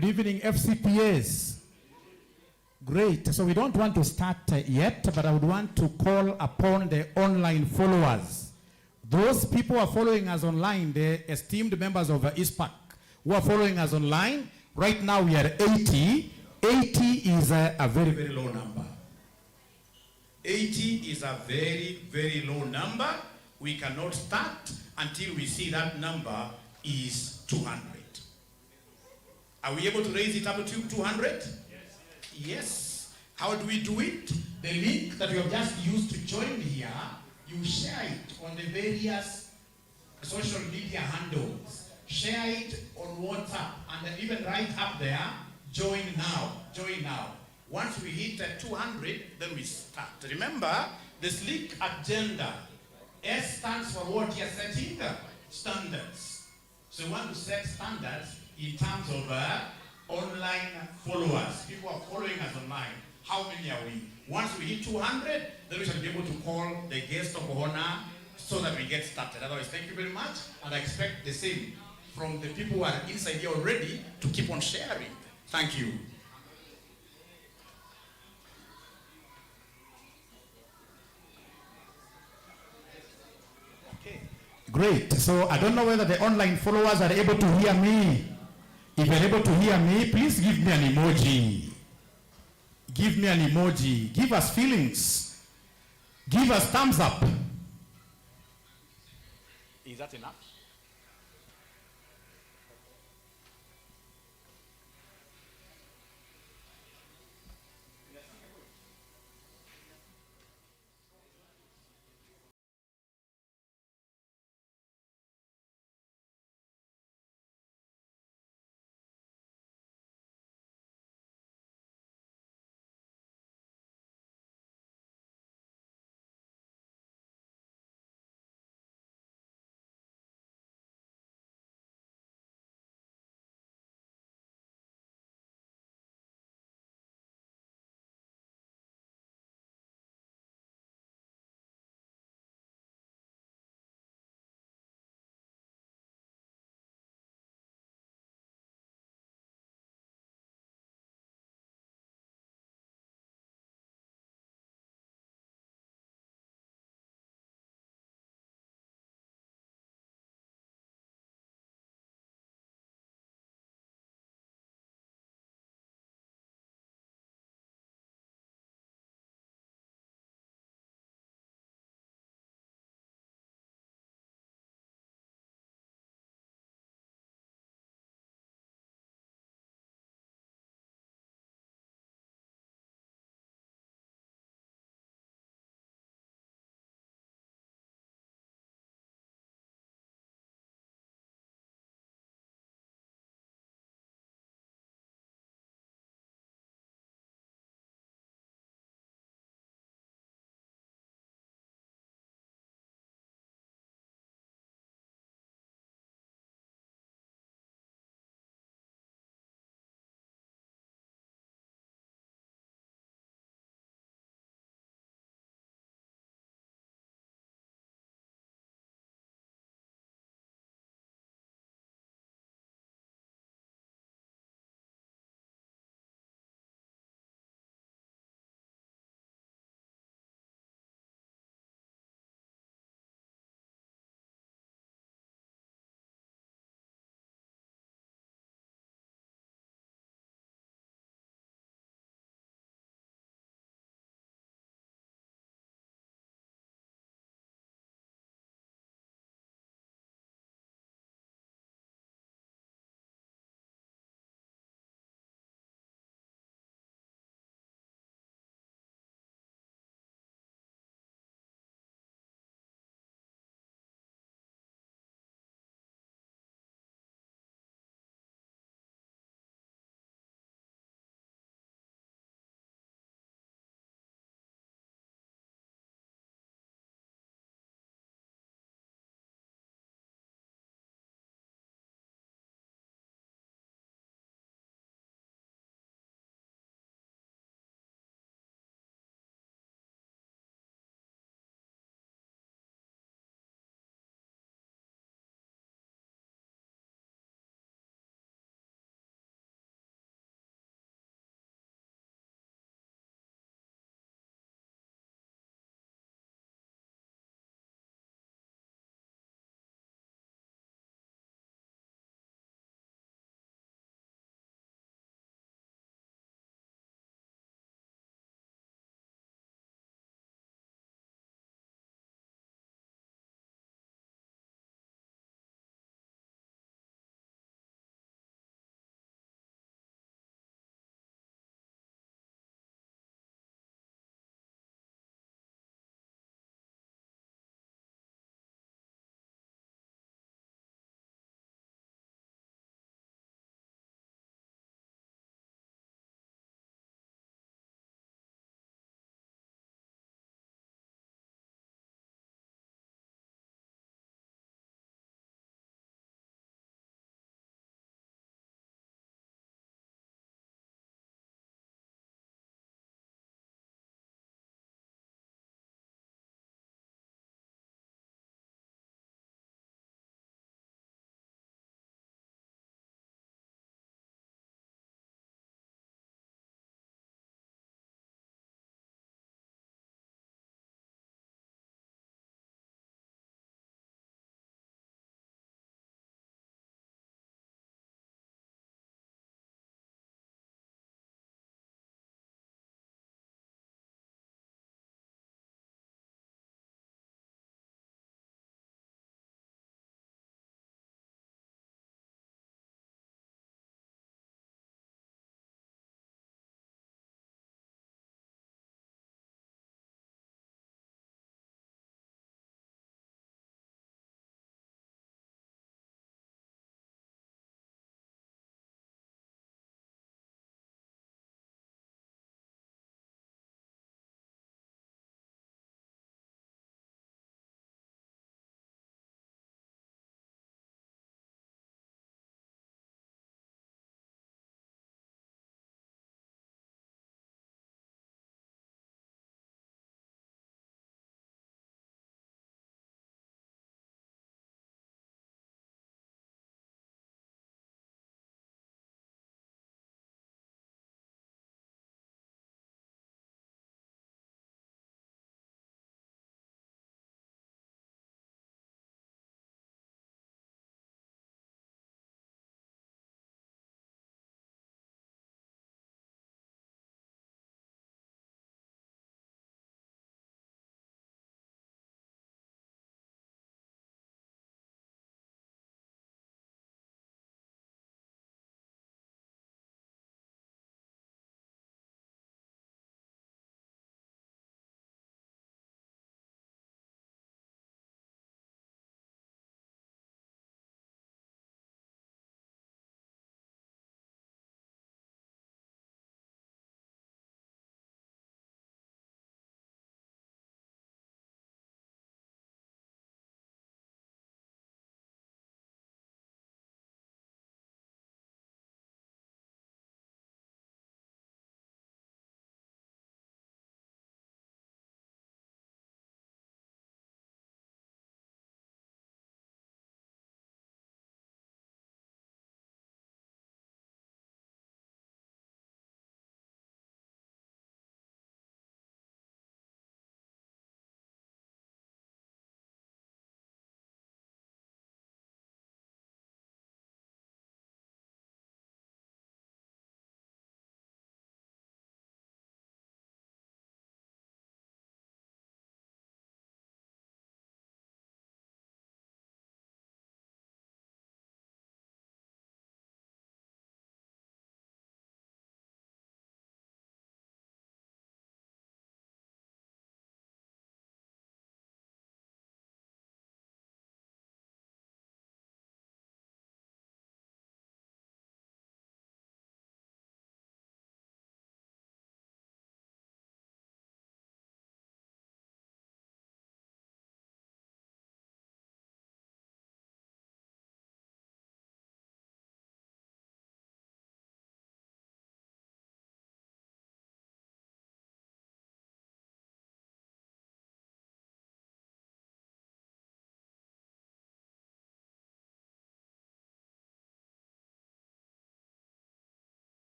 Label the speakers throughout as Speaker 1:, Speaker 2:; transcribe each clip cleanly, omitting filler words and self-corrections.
Speaker 1: Good evening, FCPAs. Great. So we don't want to start yet, but I would want to call upon the online followers. Those people who are following us online, the esteemed members of Icpak who are following us online, right now we are 80. 80 is a very, very low number. 80 is a very, very low number. We cannot start until we see that number is 200. Are we able to raise it up to 200? Yes. Yes. How do we do it? The link that you have just used to join here, you share it on the various social media handles. Share it on WhatsApp and even write up there, join now, join now. Once we hit 200, then we start. Remember, the sleek agenda. S stands for what you're setting? Standards. So we want to set standards in terms of online followers. People are following us online. How many are we? Once we hit 200, then we shall be able to call the guest of honor so that we get started. Otherwise, thank you very much. And I expect the same from the people who are inside here already to keep on sharing. Thank you. Okay. Great. So I don't know whether the online followers are able to hear me. If you're able to hear me, please give me an emoji. Give me an emoji. Give us feelings. Give us thumbs up. Is that enough?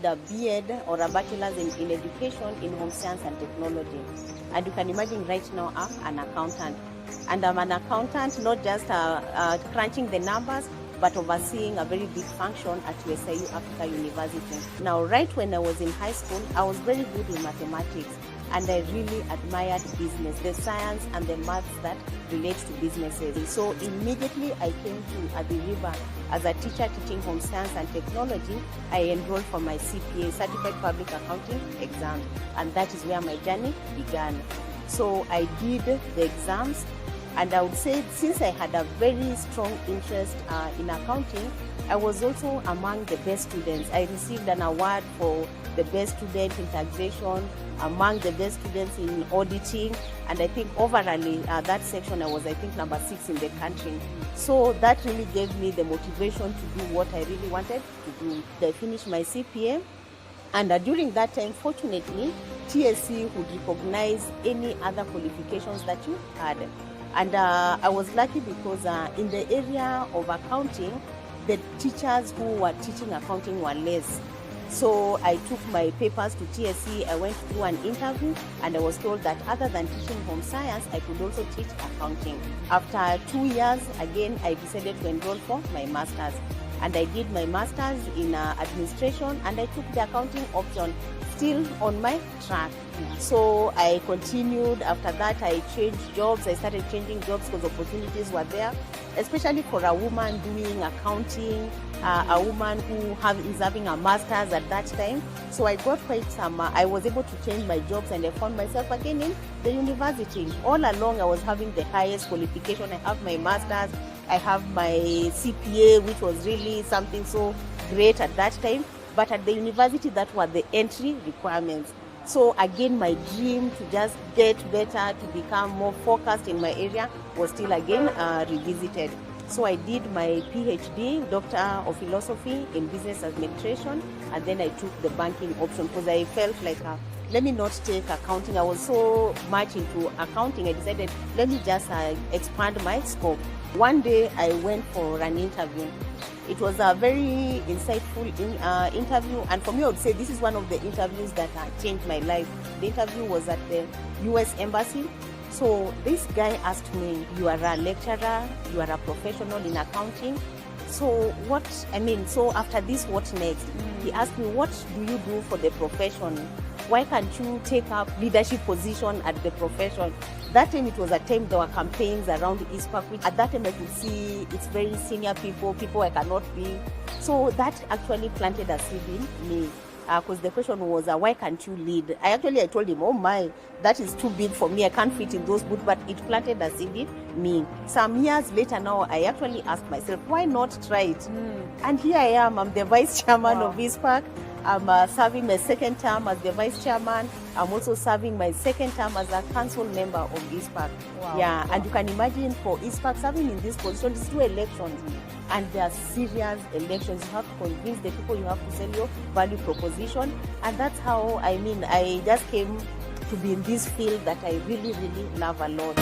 Speaker 2: did a B.Ed or a bachelor's in education in home science and technology. And you can imagine right now I'm an accountant. And I'm an accountant, not just crunching the numbers, but overseeing a very big function at USIU Africa University. Now, right when I was in high school, I was very good in mathematics, and I really admired business, the science and the maths that relate to businesses. So immediately I came to Athi River as a teacher teaching home science and technology. I enrolled for my CPA, Certified Public Accounting exam, and that is where my journey began. So I did the exams, and I would say since I had a very strong interest in accounting, I was also among the best students. I received an award for the best student in taxation, among the best students in auditing, and I think overall that section I was, I think, number 6 in the country. So that really gave me the motivation to do what I really wanted to do. I finished my CPA, and during that time, fortunately, TSC would recognize any other qualifications that you had. And I was lucky because in the area of accounting, the teachers who were teaching accounting were less. So I took my papers to TSC, I went through an interview, and I was told that other than teaching home science, I could also teach accounting. After 2 years, again, I decided to enroll for my master's. And I did my master's in administration, and I took the accounting option, still on my track. So I continued. After that, I changed jobs. I started changing jobs because opportunities were there, especially for a woman doing accounting, a woman who is having a master's at that time. So I got quite some, I was able to change my jobs, and I found myself again in the university. All along, I was having the highest qualification. I have my master's, I have my CPA, which was really something so great at that time. But at the university, that were the entry requirements. So again, my dream to just get better, to become more focused in my area was still again revisited. So I did my PhD, Doctor of Philosophy in Business Administration, and then I took the banking option because I felt like, let me not take accounting. I was so much into accounting, I decided, let me just expand my scope. One day I went for an interview. It was a very insightful interview, and for me, I would say this is one of the interviews that changed my life. The interview was at the US Embassy. So this guy asked me, you are a lecturer, you are a professional in accounting. So so after this, what next? He asked me, what do you do for the profession? Why can't you take up leadership position at the profession? That time, it was a time there were campaigns around Icpak, which at that time I could see it's very senior people I cannot be. So that actually planted a seed in me. Because the question was, why can't you lead? I told him, oh my, that is too big for me. I can't fit in those boots, but it planted a seed in me. Some years later now, I actually asked myself, why not try it? And here I am, I'm the vice chairman of Icpak. I'm serving my second term as the vice chairman. I'm also serving my second term as a council member of Icpak. Yeah, and you can imagine for Icpak serving in this position, it's 2 elections. And they are serious elections. You have to convince the people, you have to sell your value proposition. And that's how, I just came to be in this field that I really, really love a lot.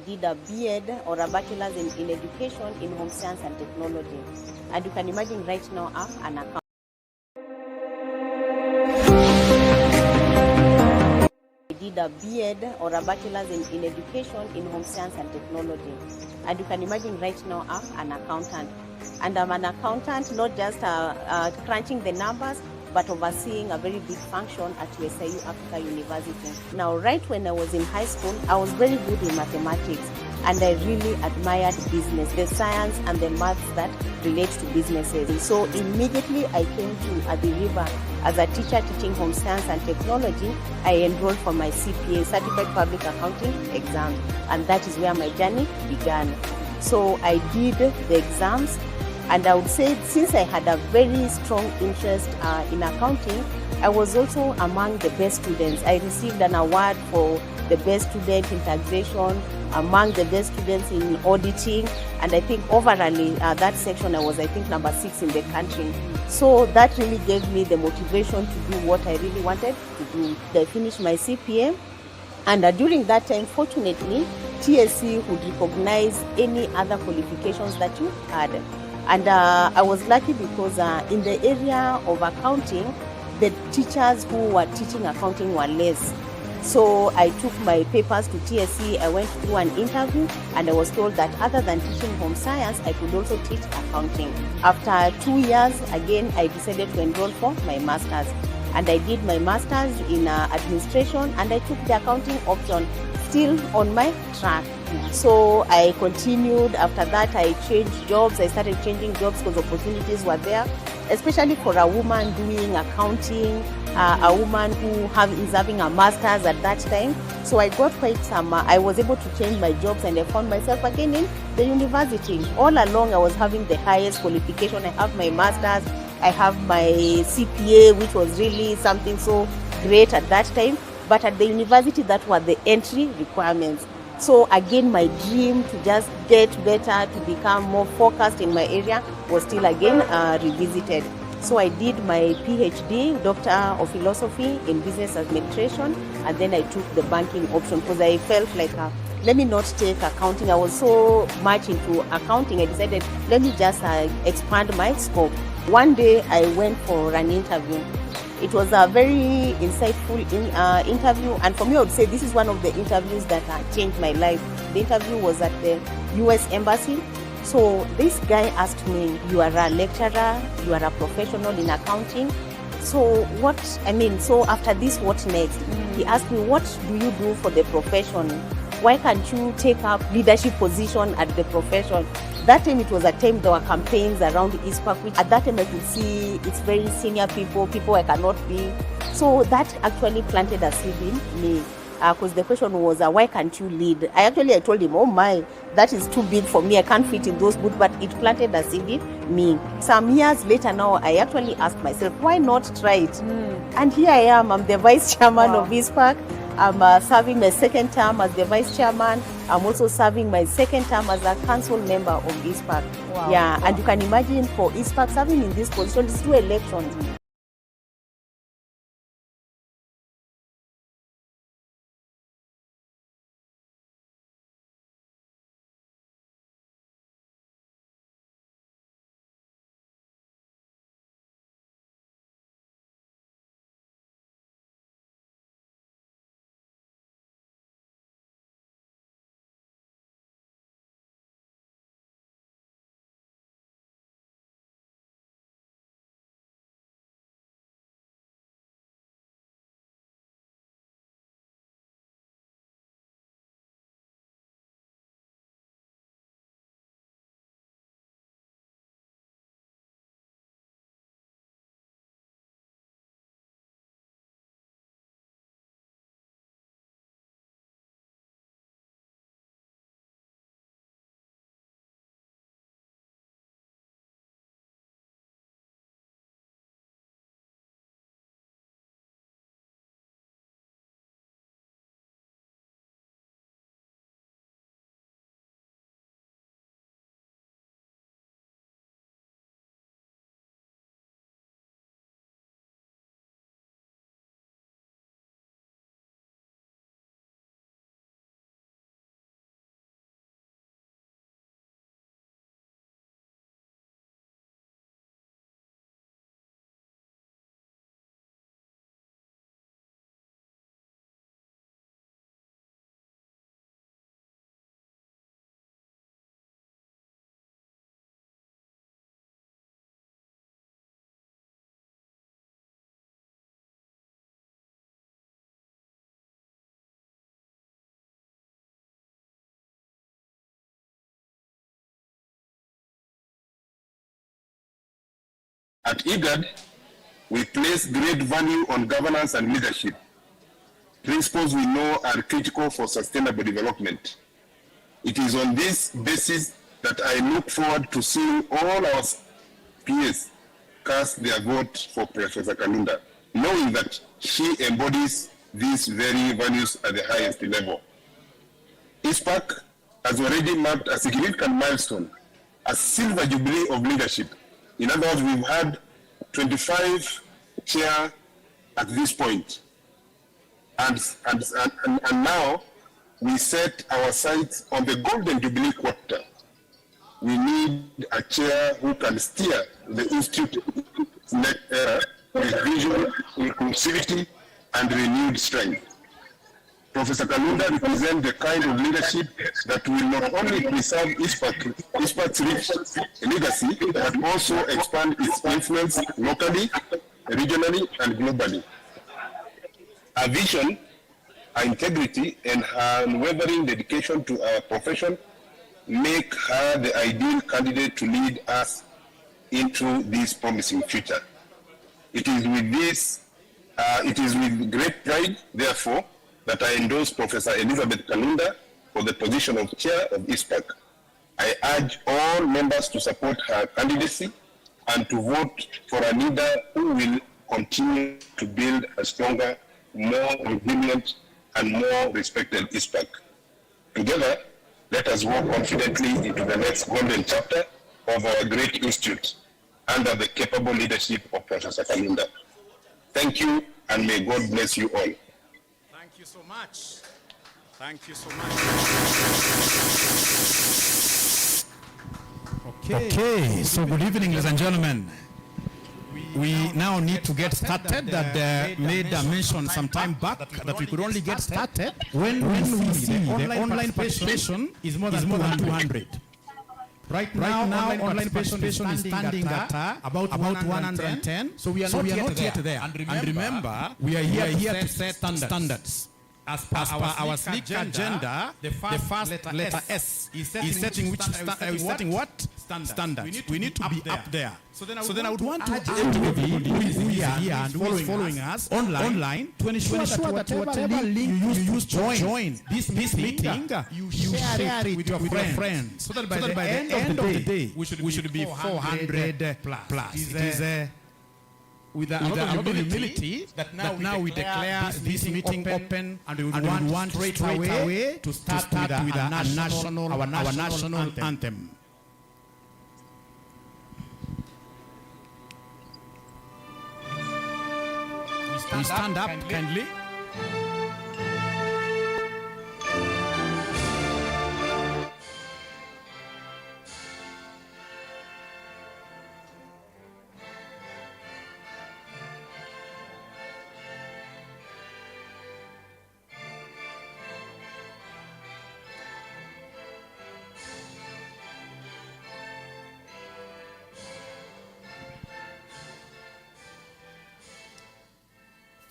Speaker 2: did a B.Ed or a bachelor's in education in home science and technology. And you can imagine right now I'm an account. I did a B.Ed or a bachelor's in education in home science and technology. And you can imagine right now I'm an accountant. And I'm an accountant, not just crunching the numbers, but overseeing a very big function at USIU Africa University. Now, right when I was in high school, I was very good in mathematics, and I really admired business, the science and the maths that relate to businesses. So immediately I came to the river as a teacher teaching home science and technology. I enrolled for my CPA, Certified Public Accounting exam, and that is where my journey began. So I did the exams, and I would say since I had a very strong interest in accounting, I was also among the best students. I received an award for the best student in taxation, among the best students in auditing, and I think overall that section I was, I think, number 6 in the country. So that really gave me the motivation to do what I really wanted to do. I finished my CPA, and during that time, fortunately, TSC would recognize any other qualifications that you had. And I was lucky because in the area of accounting, the teachers who were teaching accounting were less. So I took my papers to TSC, I went through an interview, and I was told that other than teaching home science, I could also teach accounting. After 2 years, again, I decided to enroll for my master's. And I did my master's in administration, and I took the accounting option, still on my track. So I continued. After that, I changed jobs. I started changing jobs because opportunities were there, especially for a woman doing accounting, a woman who is having a master's at that time. So I got quite some, I was able to change my jobs, and I found myself again in the university. All along, I was having the highest qualification. I have my master's, I have my CPA, which was really something so great at that time. But at the university, that were the entry requirements. So again, my dream to just get better, to become more focused in my area was still again revisited. So I did my PhD, Doctor of Philosophy in Business Administration, and then I took the banking option because I felt like, let me not take accounting. I was so much into accounting, I decided, let me just expand my scope. One day I went for an interview. It was a very insightful interview, and for me, I would say this is one of the interviews that changed my life. The interview was at the US Embassy. So this guy asked me, you are a lecturer, you are a professional in accounting. So so after this, what next? He asked me, what do you do for the profession? Why can't you take up leadership position at the profession? That time, it was a time there were campaigns around Icpak, which at that time I could see it's very senior people I cannot be. So that actually planted a seed in me. Because the question was, why can't you lead? I told him, oh my, that is too big for me. I can't fit in those boots, but it planted a seed in me. Some years later now, I actually asked myself, why not try it? And here I am, I'm the vice chairman of Icpak. I'm serving my second term as the vice chairman. I'm also serving my second term as a council member of Icpak. And you can imagine for Icpak serving in this position, it's 2 elections.
Speaker 3: At IGAD, we place great value on governance and leadership, principles we know are critical for sustainable development. It is on this basis that I look forward to seeing all our peers cast their vote for Professor Kalunda, knowing that she embodies these very values at the highest level. Icpak has already marked a significant milestone, a silver jubilee of leadership. In other words, we've had 25 chair at this point. And now we set our sights on the golden jubilee quarter. We need a chair who can steer the institute next era with vision, inclusivity, and renewed strength. Professor Kalunda represents the kind of leadership that will not only preserve Icpak's rich legacy, but also expand its influence locally, regionally, and globally. Her vision, her integrity, and her unwavering dedication to our profession make her the ideal candidate to lead us into this promising future. It is with great pride, therefore, that I endorse Professor Elizabeth Kalunda for the position of Chair of Icpak. I urge all members to support her candidacy and to vote for a leader who will continue to build a stronger, more resilient, and more respected Icpak. Together, let us walk confidently into the next golden chapter of our great institute under the capable leadership of Professor Kalunda. Thank you, and may God bless you all.
Speaker 1: Thank you so much. Thank you so much.
Speaker 4: Okay, so good evening, ladies and gentlemen. We now need to get started. That made a mention some time back that we could only get started when we see the online participation is more than 200. Right now, online participation is standing at about 110. So we are not yet there. And remember, we are here to set standards. As per our sleek agenda, the first letter S is setting which what? Standards. We need to be up there. So then I would want to urge everybody who is here and who is following us online to ensure that whatever link you use to join this meeting, you share it with your friends. So that by the end of the day, we should be 400 plus. It is with a lot of humility that now we declare this meeting open, and we want straight away to start with our national anthem. We stand up kindly.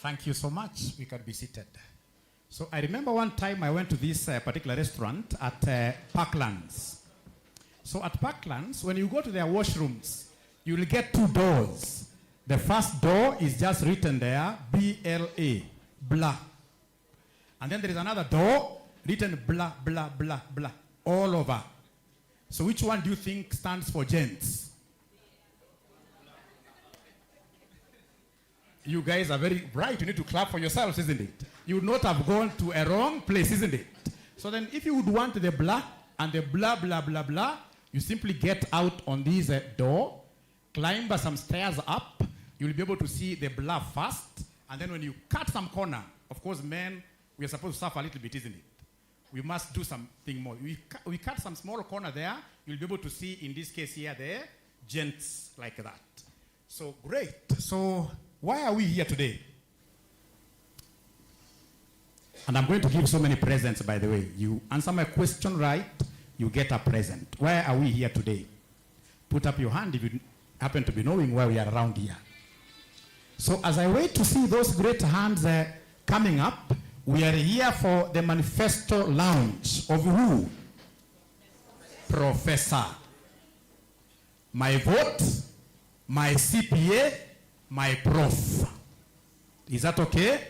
Speaker 4: Thank you so much. We can be seated. So I remember one time I went to this particular restaurant at Parklands. So at Parklands, when you go to their washrooms, you will get two doors. The first door is just written there, B-L-A, blah. And then there is another door written blah, blah, blah, blah, all over. So which one do you think stands for gents? You guys are very bright. You need to clap for yourselves, isn't it? You would not have gone to a wrong place, isn't it? So then if you would want the blah and the blah, blah, blah, blah, you simply get out on this door, climb some stairs up. You'll be able to see the blah first. And then when you cut some corner, of course, men, we are supposed to suffer a little bit, isn't it? We must do something more. We cut some small corner there. You'll be able to see, in this case here, the gents like that. So great. So why are we here today? And I'm going to give so many presents, by the way. You answer my question right, you get a present. Why are we here today? Put up your hand if you happen to be knowing why we are around here. So as I wait to see those great hands coming up, we are here for the Manifesto Launch of who? Professor. My vote my CPA, my Prof. Is that okay?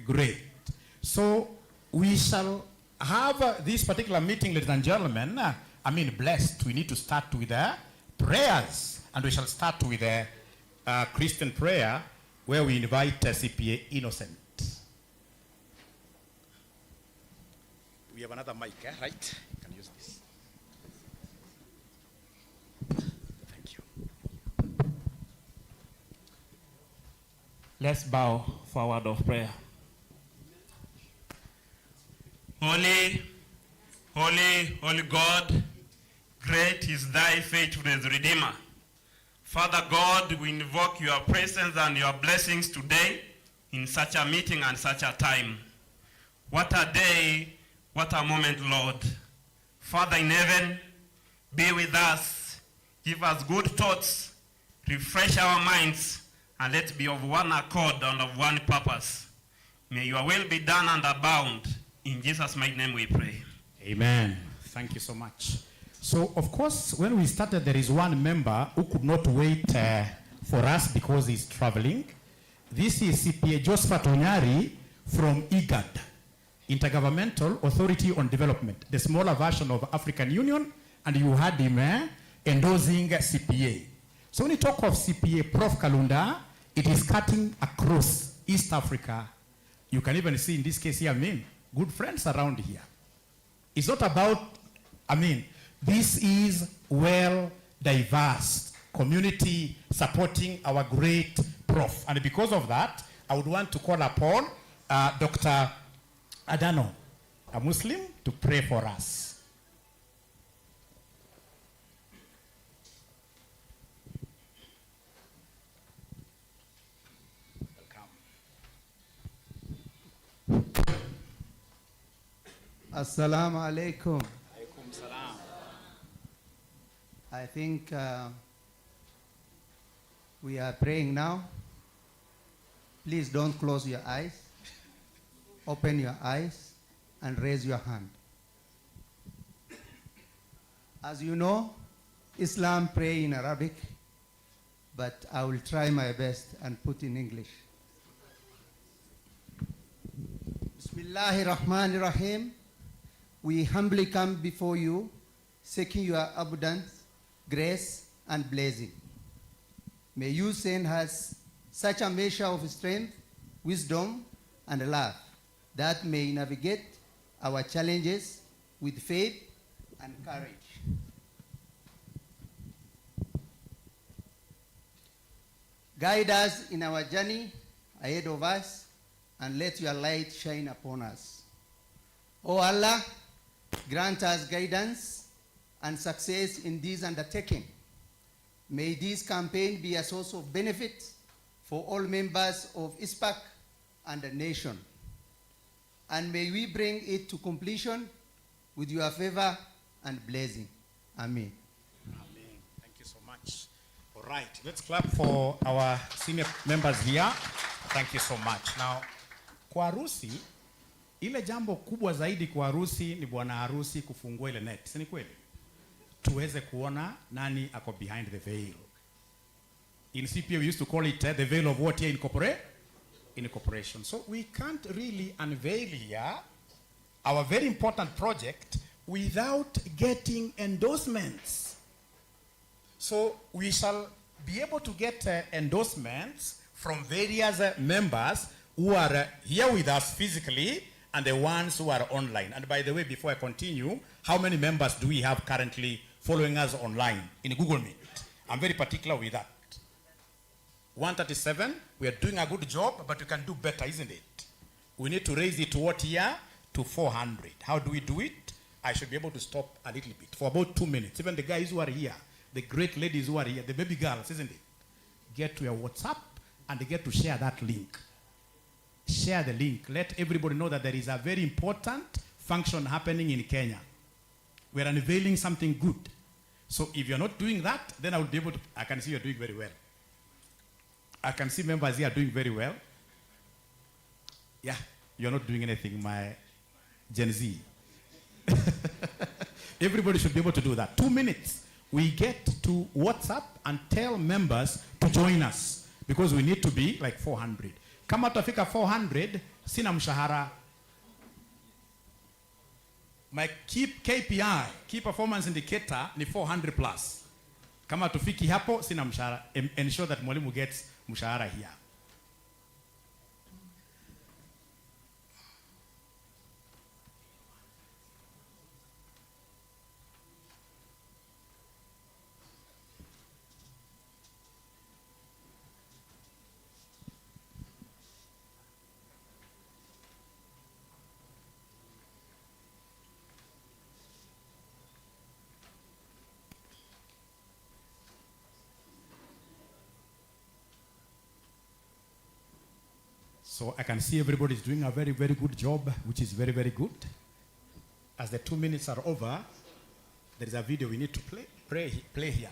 Speaker 4: Great. So we shall have this particular meeting, ladies and gentlemen. Blessed. We need to start with prayers, and we shall start with a Christian prayer where we invite CPA Innocent. We have another mic, right? You can use this. Thank you.
Speaker 5: Let's bow for a word of prayer. Holy, holy, holy God, great is thy faithfulness, Redeemer. Father God, we invoke your presence and your blessings today in such a meeting and such a time. What a day, what a moment, Lord. Father in heaven, be with us. Give us good thoughts, refresh our minds, and let's be of one accord and of one purpose. May your will be done and abound. In Jesus' mighty name we pray.
Speaker 4: Amen. Thank you so much. So, of course, when we started, there is one member who could not wait for us because he's traveling. This is CPA Josephat Onyari from IGAD, Intergovernmental Authority on Development, the smaller version of African Union, and you had him endorsing CPA. So when you talk of CPA, Prof. Kalunda, it is cutting across East Africa. You can even see in this case here, good friends around here. It's not about, this is well diverse community supporting our great Prof. And because of that, I would want to call upon Dr. Adano, a Muslim, to pray for us.
Speaker 6: Assalamu alaikum. I think we are praying now. Please don't close your eyes. Open your eyes and raise your hand. As you know, Islam pray in Arabic, but I will try my best and put in English. Bismillahir Rahmanir Rahim. We humbly come before you, seeking your abundance, grace, and blessing. May you send us such a measure of strength, wisdom, and love that may navigate our challenges with faith and courage. Guide us in our journey ahead of us, and let your light shine upon us. O Allah, grant us guidance and success in this undertaking. May this campaign be a source of benefit for all members of Icpak and the nation. And may we bring it to completion with your favor and blessing. Amen.
Speaker 4: Amen. Thank you so much. All right, let's clap for our senior members here. Thank you so much. Now, kwa harusi, ile jambo kubwa zaidi kwa harusi ni bwana harusi kufungua ile net. Si ni kweli? Tuweze kuona nani ako behind the veil. In CPA we used to call it the veil of what here in incorporation. So we can't really unveil here our very important project without getting endorsements. So we shall be able to get endorsements from various members who are here with us physically and the ones who are online. And by the way, before I continue, how many members do we have currently following us online in Google Meet? I'm very particular with that. 137, we are doing a good job, but we can do better, isn't it? We need to raise it to what year? To 400. How do we do it? I should be able to stop a little bit for about 2 minutes. Even the guys who are here, the great ladies who are here, the baby girls, isn't it? Get to your WhatsApp and get to share that link. Share the link. Let everybody know that there is a very important function happening in Kenya. We're unveiling something good. So if you're not doing that, then I will be able to, I can see you're doing very well. I can see members here doing very well. Yeah, you're not doing anything, my Gen Z. Everybody should be able to do that. 2 minutes. we get to WhatsApp and tell members to join us because we need to be like 400. Kama tutafika 400, sina mshahara. My KPI, key performance indicator, ni 400 plus. Kama tufiki hapo, sina mshahara. Ensure that mwalimu gets mshahara here. So I can see everybody's doing a very, very good job, which is very, very good. As the 2 minutes are over, there is a video we need to play here.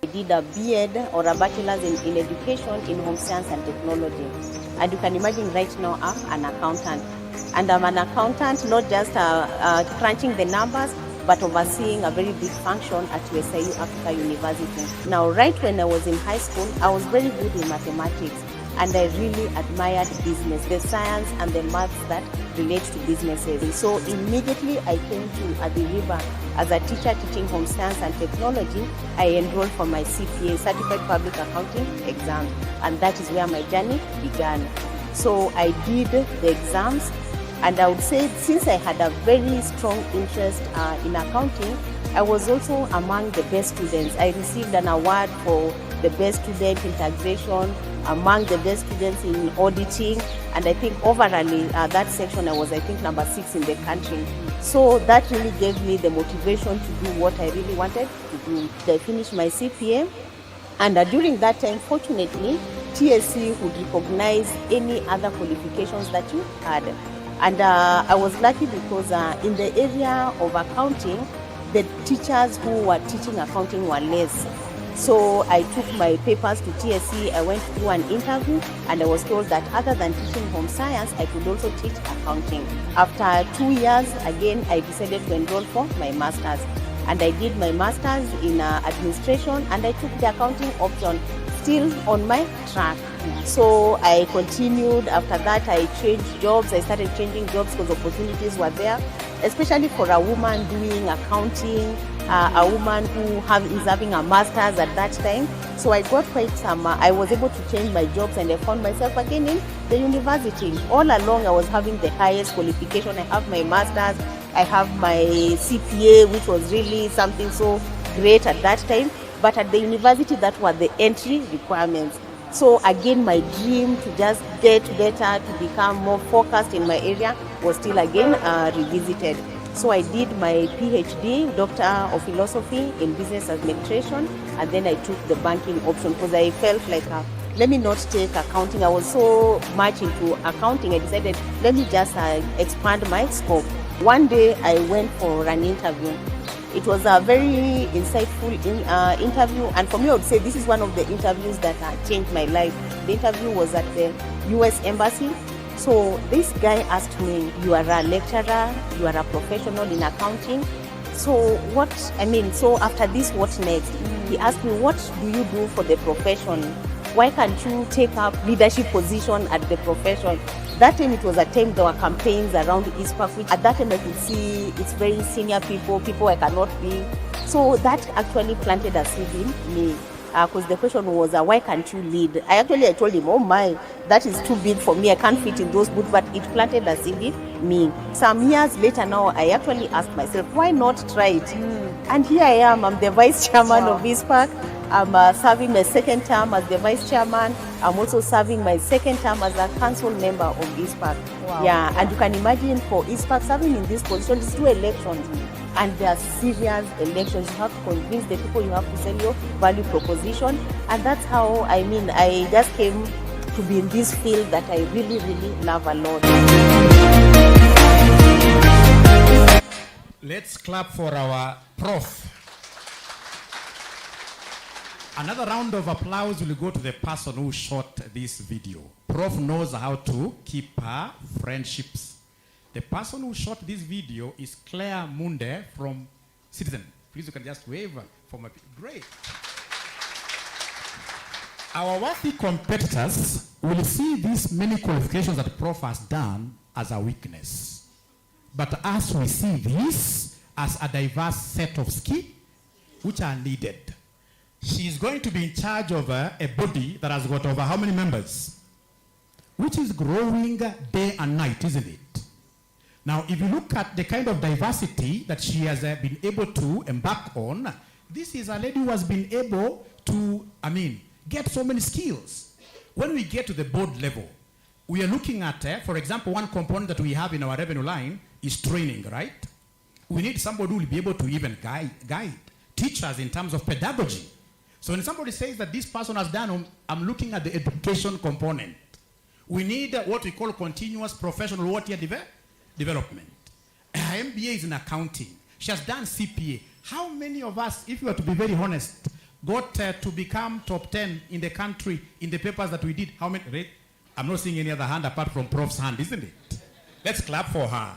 Speaker 2: I did a B.Ed or a bachelor's in education in home science and technology. And you can imagine right now I'm an accountant. And I'm an accountant, not just crunching the numbers, but overseeing a very big function at USIU Africa University. Now, right when I was in high school, I was very good in mathematics, and I really admired business, the science and the maths that relate to businesses. So immediately I came to Athi River as a teacher teaching home science and technology. I enrolled for my CPA, Certified Public Accounting exam, and that is where my journey began. So I did the exams. And I would say, since I had a very strong interest in accounting, I was also among the best students. I received an award for the best student in taxation, among the best students in auditing, and I think overall that section I was, I think, number 6 in the country. So that really gave me the motivation to do what I really wanted to do. I finished my CPA, and during that time, fortunately, TSC would recognize any other qualifications that you had. And I was lucky because in the area of accounting, the teachers who were teaching accounting were less. So I took my papers to TSC, I went through an interview, and I was told that other than teaching home science, I could also teach accounting. After 2 years, again, I decided to enroll for my master's. And I did my master's in administration, and I took the accounting option, still on my track. So I continued. After that, I changed jobs. I started changing jobs because opportunities were there, especially for a woman doing accounting, a woman who is having a master's at that time. So I got quite some, I was able to change my jobs, and I found myself again in the university. All along, I was having the highest qualification. I have my master's, I have my CPA, which was really something so great at that time. But at the university, that were the entry requirements. So again, my dream to just get better, to become more focused in my area was still again revisited. So I did my PhD, Doctor of Philosophy in Business Administration, and then I took the banking option because I felt like, let me not take accounting. I was so much into accounting, I decided, let me just expand my scope. One day I went for an interview. It was a very insightful interview, and for me, I would say this is one of the interviews that changed my life. The interview was at the US Embassy. So this guy asked me, you are a lecturer, you are a professional in accounting. So so after this, what next? He asked me, what do you do for the profession? Why can't you take up leadership position at the profession? That time it was a time there were campaigns around Icpak, which at that time I could see it's very senior people I cannot be. So that actually planted a seed in me. Because the question was, why can't you lead? I told him, oh my, that is too big for me. I can't fit in those boots, but it planted a seed in me. Some years later now, I actually asked myself, why not try it? And here I am, I'm the vice chairman of Icpak. I'm serving my second term as the vice chairman. I'm also serving my second term as a council member of Icpak. Wow. Yeah, and you can imagine for Icpak serving in this position, it's 2 elections. And they are serious elections. You have to convince the people, you have to sell your value proposition. And that's how, I just came to be in this field that I really, really love a lot.
Speaker 4: Let's clap for our Prof. Another round of applause will go to the person who shot this video. Prof knows how to keep her friendships The person who shot this video is Claire Munde from Citizen. Please, you can just wave for my people. Great. Our worthy competitors will see these many qualifications that Prof has done as a weakness. But as we see this as a diverse set of skills which are needed. She is going to be in charge of a body that has got over how many members? Which is growing day and night, isn't it? Now, if you look at the kind of diversity that she has been able to embark on, this is a lady who has been able to, get so many skills. When we get to the board level, we are looking at, for example, one component that we have in our revenue line is training, right? We need somebody who will be able to even guide, teach us in terms of pedagogy. So when somebody says that this person has done, I'm looking at the education component. We need what we call continuous professional development. Her MBA is in accounting. She has done CPA. How many of us, if you are to be very honest, got to become top 10 in the country in the papers that we did? How many? Right? I'm not seeing any other hand apart from Prof's hand, isn't it? Let's clap for her.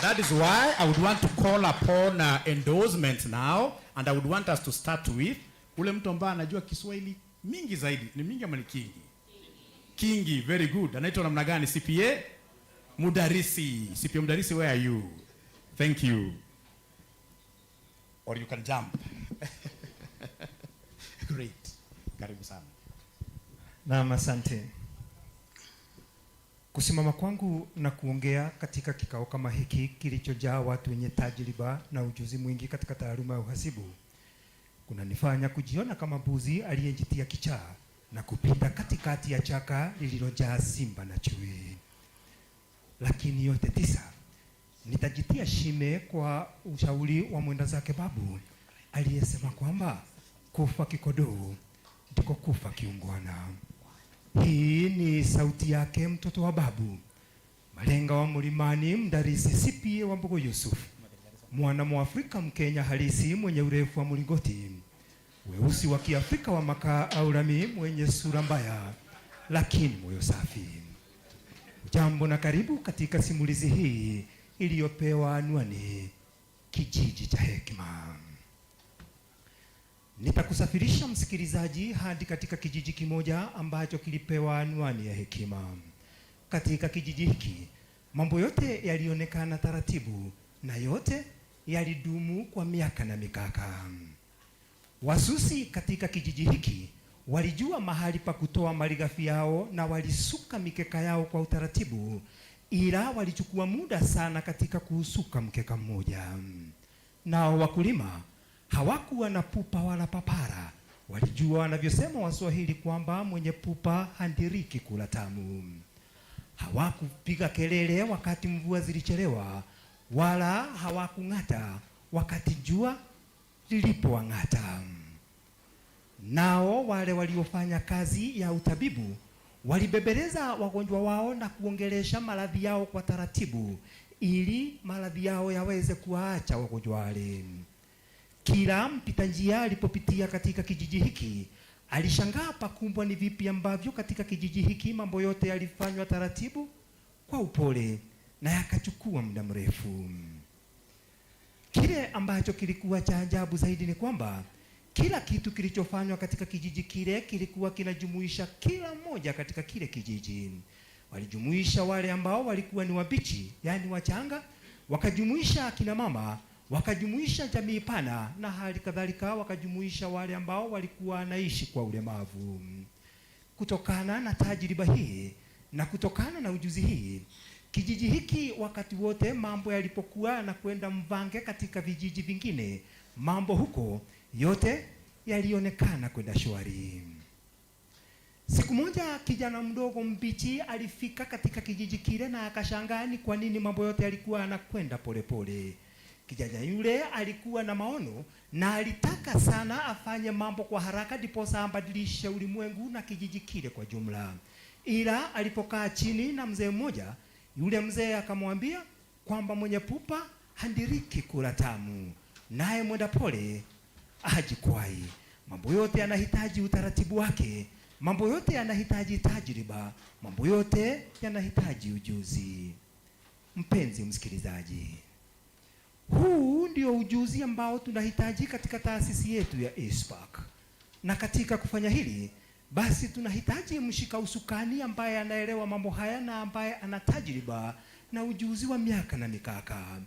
Speaker 4: That is why I would want to call upon endorsements now, and I would want us to start with ule mtu ambaye anajua Kiswahili mingi zaidi. Ni mingi ama ni kingi? Kingi, very good. Anaitwa namna gani? CPA Mudarisi. CPA Mudarisi, where are you? Thank you. Or you can jump. Great. Karibu sana.
Speaker 7: Naam, asante. Kusimama kwangu na kuongea katika kikao kama hiki kilichojaa watu wenye tajriba na ujuzi mwingi katika taaluma ya uhasibu kunanifanya kujiona kama mbuzi aliyejitia kichaa na kupita katikati ya chaka lililojaa simba na chui. Lakini yote tisa, nitajitia shime kwa ushauri wa mwenda zake babu aliyesema kwamba kufa kikodoo ndiko kufa kiungwana. Hii ni sauti yake mtoto wa babu, malenga wa Mlimani, mdarisi CPA wa Mbogo Yusuf, mwana Mwafrika Mkenya halisi mwenye urefu wa mlingoti, weusi wa Kiafrika wa makaa au lami, mwenye sura mbaya lakini moyo safi. Jambo na karibu katika simulizi hii iliyopewa anwani Kijiji cha Hekima. Nitakusafirisha msikilizaji hadi katika kijiji kimoja ambacho kilipewa anwani ya hekima. Katika kijiji hiki, mambo yote yalionekana taratibu na yote yalidumu kwa miaka na mikaka. Wasusi katika kijiji hiki walijua mahali pa kutoa malighafi yao na walisuka mikeka yao kwa utaratibu, ila walichukua muda sana katika kuusuka mkeka mmoja. Nao wakulima hawakuwa na pupa wala papara. Walijua wanavyosema Waswahili kwamba mwenye pupa handiriki kula tamu. Hawakupiga kelele wakati mvua zilichelewa, wala hawakung'ata wakati jua lilipowang'ata. Nao wale waliofanya kazi ya utabibu walibebeleza wagonjwa wao na kuongelesha maradhi yao kwa taratibu, ili maradhi yao yaweze kuwaacha wagonjwa wale. Kila mpita njia alipopitia katika kijiji hiki alishangaa pakumbwa ni vipi ambavyo katika kijiji hiki mambo yote yalifanywa taratibu kwa upole na yakachukua muda mrefu. Kile ambacho kilikuwa cha ajabu zaidi ni kwamba kila kitu kilichofanywa katika kijiji kile kilikuwa kinajumuisha kila mmoja katika kile kijiji. Walijumuisha wale ambao walikuwa ni wabichi, yani wachanga, wakajumuisha akina mama, wakajumuisha jamii pana, na hali kadhalika wakajumuisha wale ambao walikuwa naishi kwa ulemavu. Kutokana na tajriba hii na kutokana na ujuzi hii, kijiji hiki wakati wote mambo yalipokuwa na kwenda mvange katika vijiji vingine, mambo huko yote yalionekana kwenda shwari. Siku moja kijana mdogo mbichi alifika katika kijiji kile na akashangaa ni kwa nini mambo yote yalikuwa yanakwenda polepole. Kijana yule alikuwa na maono na alitaka sana afanye mambo kwa haraka ndiposa ambadilishe ulimwengu na kijiji kile kwa jumla. Ila alipokaa chini na mzee mmoja, yule mzee akamwambia kwamba mwenye pupa handiriki kula tamu, naye mwenda pole hajikwai. Mambo yote yanahitaji utaratibu wake, mambo yote yanahitaji tajriba, mambo yote yanahitaji ujuzi. Mpenzi msikilizaji, huu ndio ujuzi ambao tunahitaji katika taasisi yetu ya Icpak. Na katika kufanya hili, basi tunahitaji mshika usukani ambaye anaelewa mambo haya na ambaye ana tajriba na ujuzi wa miaka na mikaka.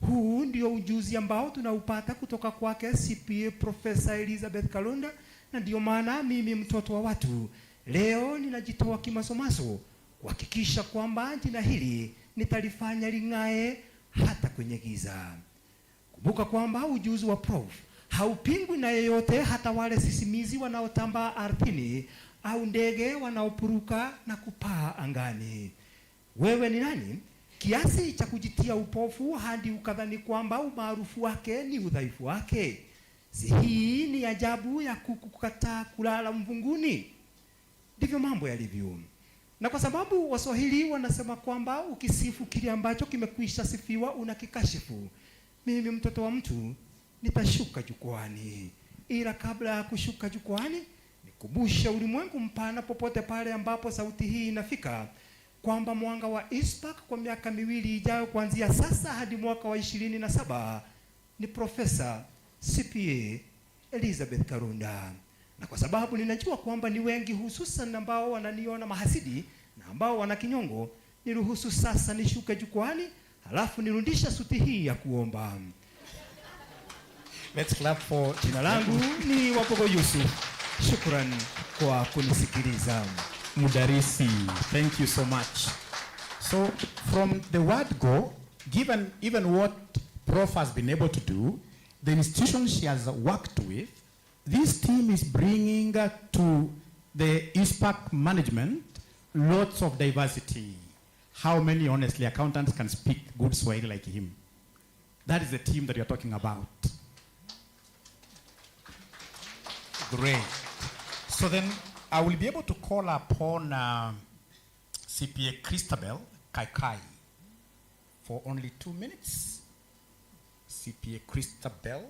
Speaker 7: Huu ndio ujuzi ambao tunaupata kutoka kwake CPA Profesa Elizabeth Kalunda, na ndio maana mimi mtoto wa watu leo ninajitoa kimasomaso kuhakikisha kwamba jina hili nitalifanya ling'ae hata kwenye giza. Kumbuka kwamba ujuzi wa Prof haupingwi na yeyote, hata wale sisimizi wanaotambaa ardhini au ndege wanaopuruka na kupaa angani. Wewe ni nani kiasi cha kujitia upofu hadi ukadhani kwamba umaarufu wake ni udhaifu wake? Si hii ni ajabu ya kukataa kulala mvunguni? Ndivyo mambo yalivyo. Na kwa sababu Waswahili wanasema kwamba ukisifu kile ambacho kimekwisha sifiwa unakikashifu, mimi mtoto wa mtu nitashuka jukwani. Ila kabla ya kushuka jukwani, nikumbushe ulimwengu mpana popote pale ambapo sauti hii inafika, kwamba mwanga wa Icpak kwa miaka miwili ijayo kuanzia sasa hadi mwaka wa 27 ni Profesa CPA Elizabeth Kalunda. Na kwa sababu ninajua kwamba ni wengi hususan ambao wananiona mahasidi na ambao wana kinyongo, niruhusu sasa nishuke jukwani, halafu nirudisha suti hii ya kuomba. Let's clap for jina langu ni Wapogo Yusuf. Shukran kwa kunisikiliza.
Speaker 4: Mudarisi, thank you so much. So from the word go, given even what Prof has been able to do, the institution she has worked with, this team is bringing to the Icpak management lots of diversity. How many, honestly, accountants can speak good Swahili like him? That is the team that you're talking about. Great. So then I will be able to call upon CPA Christabel Kaikai for only 2 minutes. CPA Christabel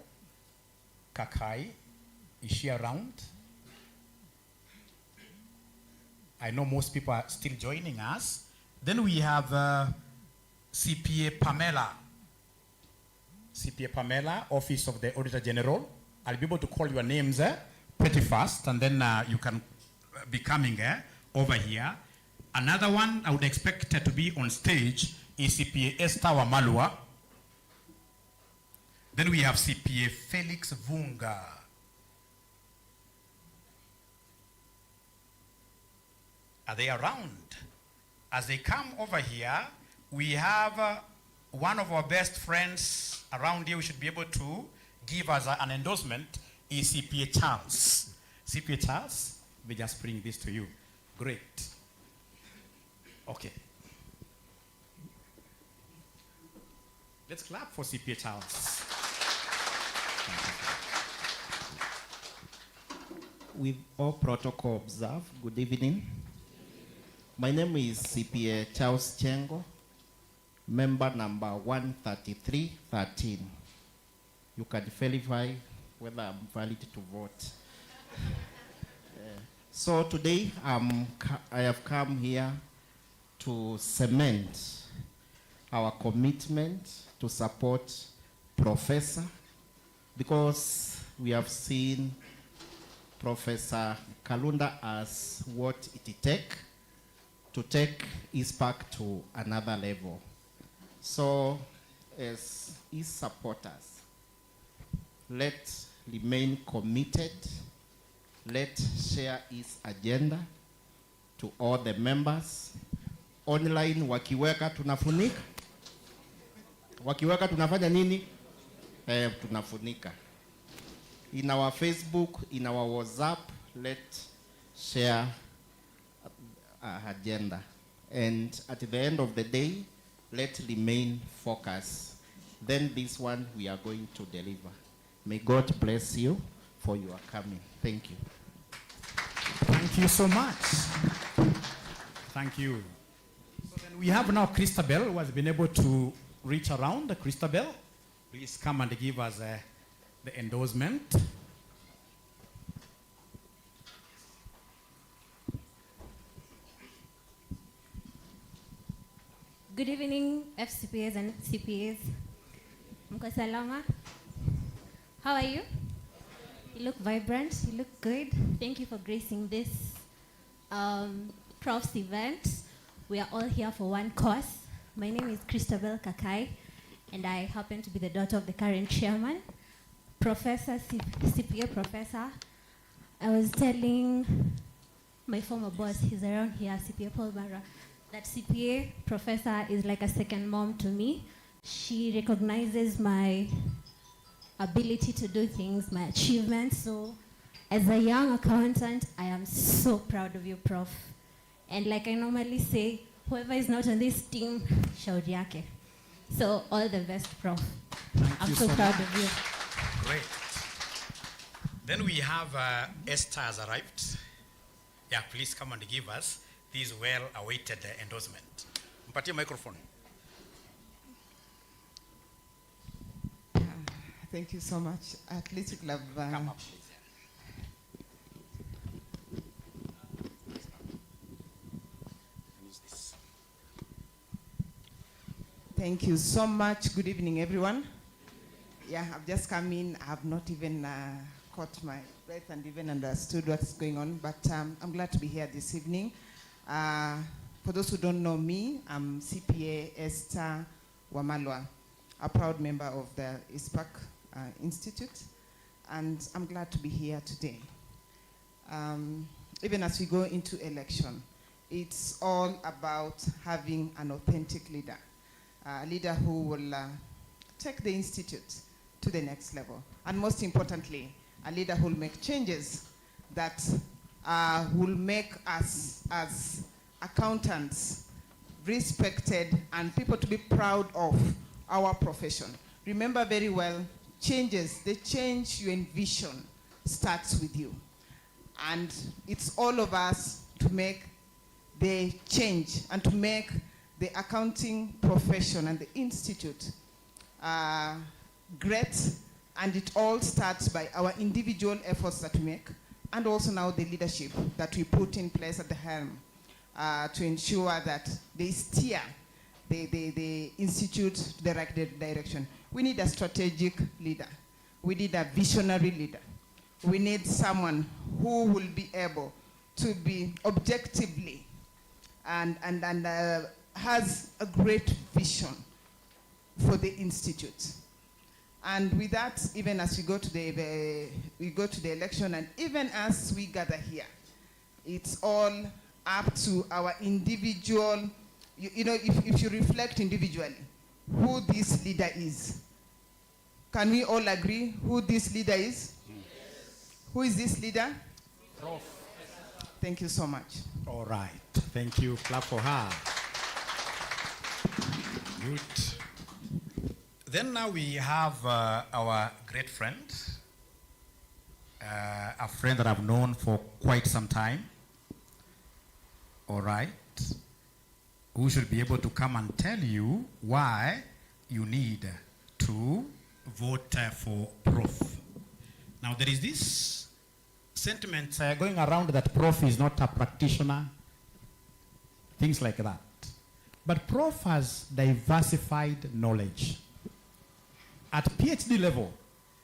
Speaker 4: Kaikai, is she around? I know most people are still joining us. Then we have CPA Pamela. CPA Pamela, Office of the Auditor General. I'll be able to call your names pretty fast, and then you can be coming over here. Another one I would expect to be on stage is CPA Esther Wamalwa. Then we have CPA Felix Vunga. Are they around? As they come over here, we have one of our best friends around here. We should be able to give us an endorsement. Is CPA Charles. CPA Charles, we just bring this to you. Great. Okay. Let's clap for CPA Charles.
Speaker 8: With all protocol observed, good evening. My name is CPA Charles Chengo, member number 13313. You can verify whether I'm valid to vote. So today I have come here to cement our commitment to support Professor, because we have seen Professor Kalunda as what it takes to take Icpak to another level. So as his supporters, let's remain committed. Let's share his agenda to all the members. Online wakiweka tunafunika. Wakiweka tunafanya nini? Tunafunika. In our Facebook, in our WhatsApp, let's share agenda. And at the end of the day, let's remain focused. Then this one we are going to deliver. May God bless you for your coming. Thank you.
Speaker 4: Thank you so much. Thank you. So then we have now Christabel, who has been able to reach around. Christabel, please come and give us the endorsement.
Speaker 9: Good evening, FCPAs and CPAs. Mko salama? How are you? You look vibrant, you look good. Thank you for gracing this Prof's event. We are all here for one cause. My name is Christabel Kakai, and I happen to be the daughter of the current chairman, Professor, CPA Professor. I was telling my former boss, he's around here, CPA Paul Barra, that CPA Professor is like a second mom to me. She recognizes my ability to do things, my achievements. So as a young accountant, I am so proud of you, Prof. And like I normally say, whoever is not on this team, shauri yake. So all the best, Prof. I'm so proud of you.
Speaker 1: Great. Then we have Esther has arrived. Yeah, please come and give us this well-awaited endorsement. Mpatie microphone.
Speaker 10: Thank you so much. At least you could have...
Speaker 1: Come up, please.
Speaker 10: Thank you so much. Good evening, everyone. Yeah, I've just come in. I have not even caught my breath and even understood what's going on, but I'm glad to be here this evening. For those who don't know me, I'm CPA Esther Wamalwa, a proud member of the Icpak Institute, and I'm glad to be here today. Even as we go into election, it's all about having an authentic leader, a leader who will take the institute to the next level, and most importantly, a leader who will make changes that will make us as accountants respected and people to be proud of our profession. Remember very well, the change you envision starts with you. And it's all of us to make the change and to make the accounting profession and the institute great. And it all starts by our individual efforts that we make, and also now the leadership that we put in place at the helm to ensure that they steer the institute to the right direction. We need a strategic leader. We need a visionary leader. We need someone who will be able to be objectively and has a great vision for the institute. And with that, even as we go to the election, and even as we gather here, it's all up to our individual. You know, if you reflect individually, who this leader is. Can we all agree who this leader is? Yes. Who is this leader?
Speaker 4: Prof.
Speaker 10: Thank you so much.
Speaker 4: All right. Thank you. Clap for her. Good.
Speaker 1: Then now we have our great friend,
Speaker 4: A friend that I've known for quite some time. All right. Who should be able to come and tell you why you need to vote for Prof. Now there is this sentiment going around that Prof is not a practitioner, things like that. But Prof has diversified knowledge. At PhD level,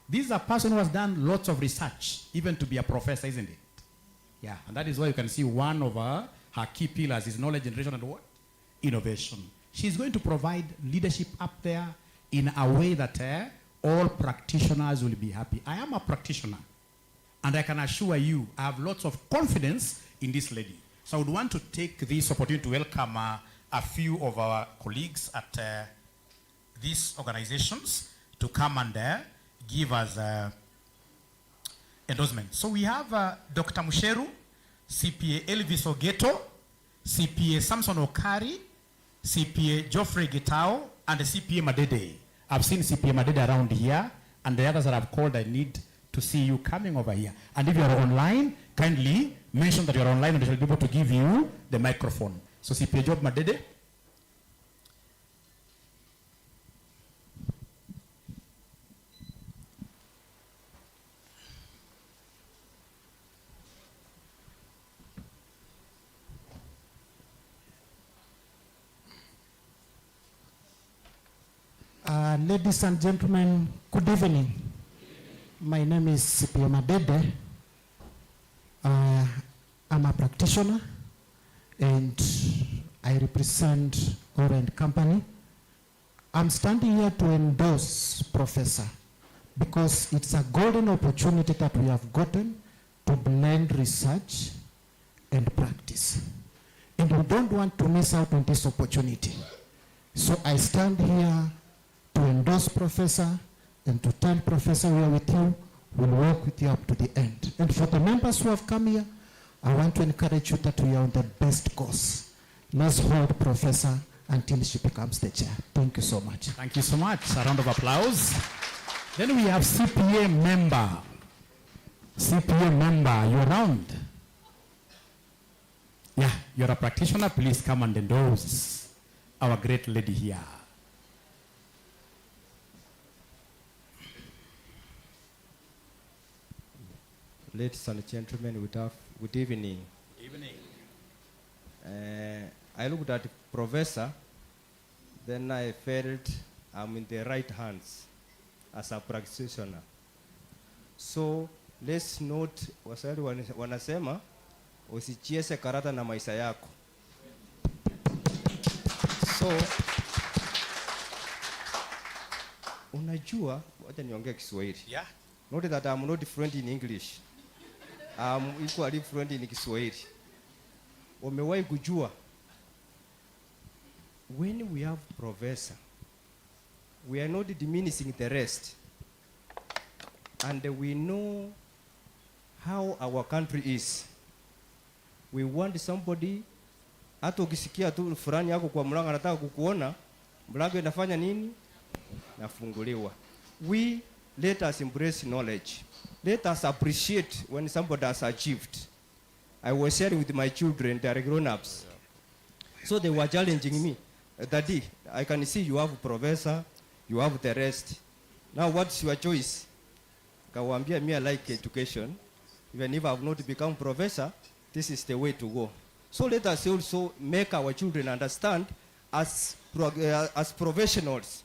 Speaker 4: this is a person who has done lots of research, even to be a professor, isn't it? Yeah, and that is why you can see one of her key pillars is knowledge generation and what? Innovation. She's going to provide leadership up there in a way that all practitioners will be happy. I am a practitioner, and I can assure you, I have lots of confidence in this lady. So I would want to take this opportunity to welcome a few of our colleagues at these organizations to come and give us endorsement. So we have Dr. Musheru, CPA Elvis Ogeto, CPA Samson Okari, CPA Geoffrey Gitao, and the CPA Madede. I've seen CPA Madede around here, and the others that I've called, I need to see you coming over here. And if you are online, kindly mention that you are online and they shall be able to give you the microphone. So CPA Job Madede.
Speaker 11: Ladies and gentlemen, good evening. My name is Sipio Madede. I'm a practitioner and I represent Orient Company. I'm standing here to endorse Professor because it's a golden opportunity that we have gotten to blend research and practice. And we don't want to miss out on this opportunity. So I stand here to endorse Professor and to tell Professor we are with you, we'll work with you up to the end. And for the members who have come here, I want to encourage you that we are on the best course. Let's hold Professor until she becomes the chair. Thank you so much.
Speaker 4: Thank you so much. A round of applause. Then we have CPA member. CPA member, you're around. Yeah, you're a practitioner. Please come and endorse our great lady here.
Speaker 12: Ladies and gentlemen, good evening.
Speaker 4: Evening.
Speaker 12: I looked at the professor, then I felt I'm in the right hands as a practitioner. So let's note, wasali wanasema, usicheze karata na maisha yako. So, unajua, wacha niongee Kiswahili.
Speaker 4: Yeah.
Speaker 12: Note that I'm not fluent in English. I'm equally fluent in Kiswahili. Umewahi kujua, when we have professor, we are not diminishing the rest. And we know how our country is. We want somebody, hata ukisikia tu fulani yako kwa mlango anataka kukuona, mlango inafanya nini? Nafunguliwa. Let us embrace knowledge. Let us appreciate when somebody has achieved. I was sharing with my children, they are grown-ups. So they were challenging me. Daddy, I can see you have a professor, you have the rest. Now what's your choice? Kawambia, me I like education. Even if I have not become professor, this is the way to go. So let us also make our children understand as professionals,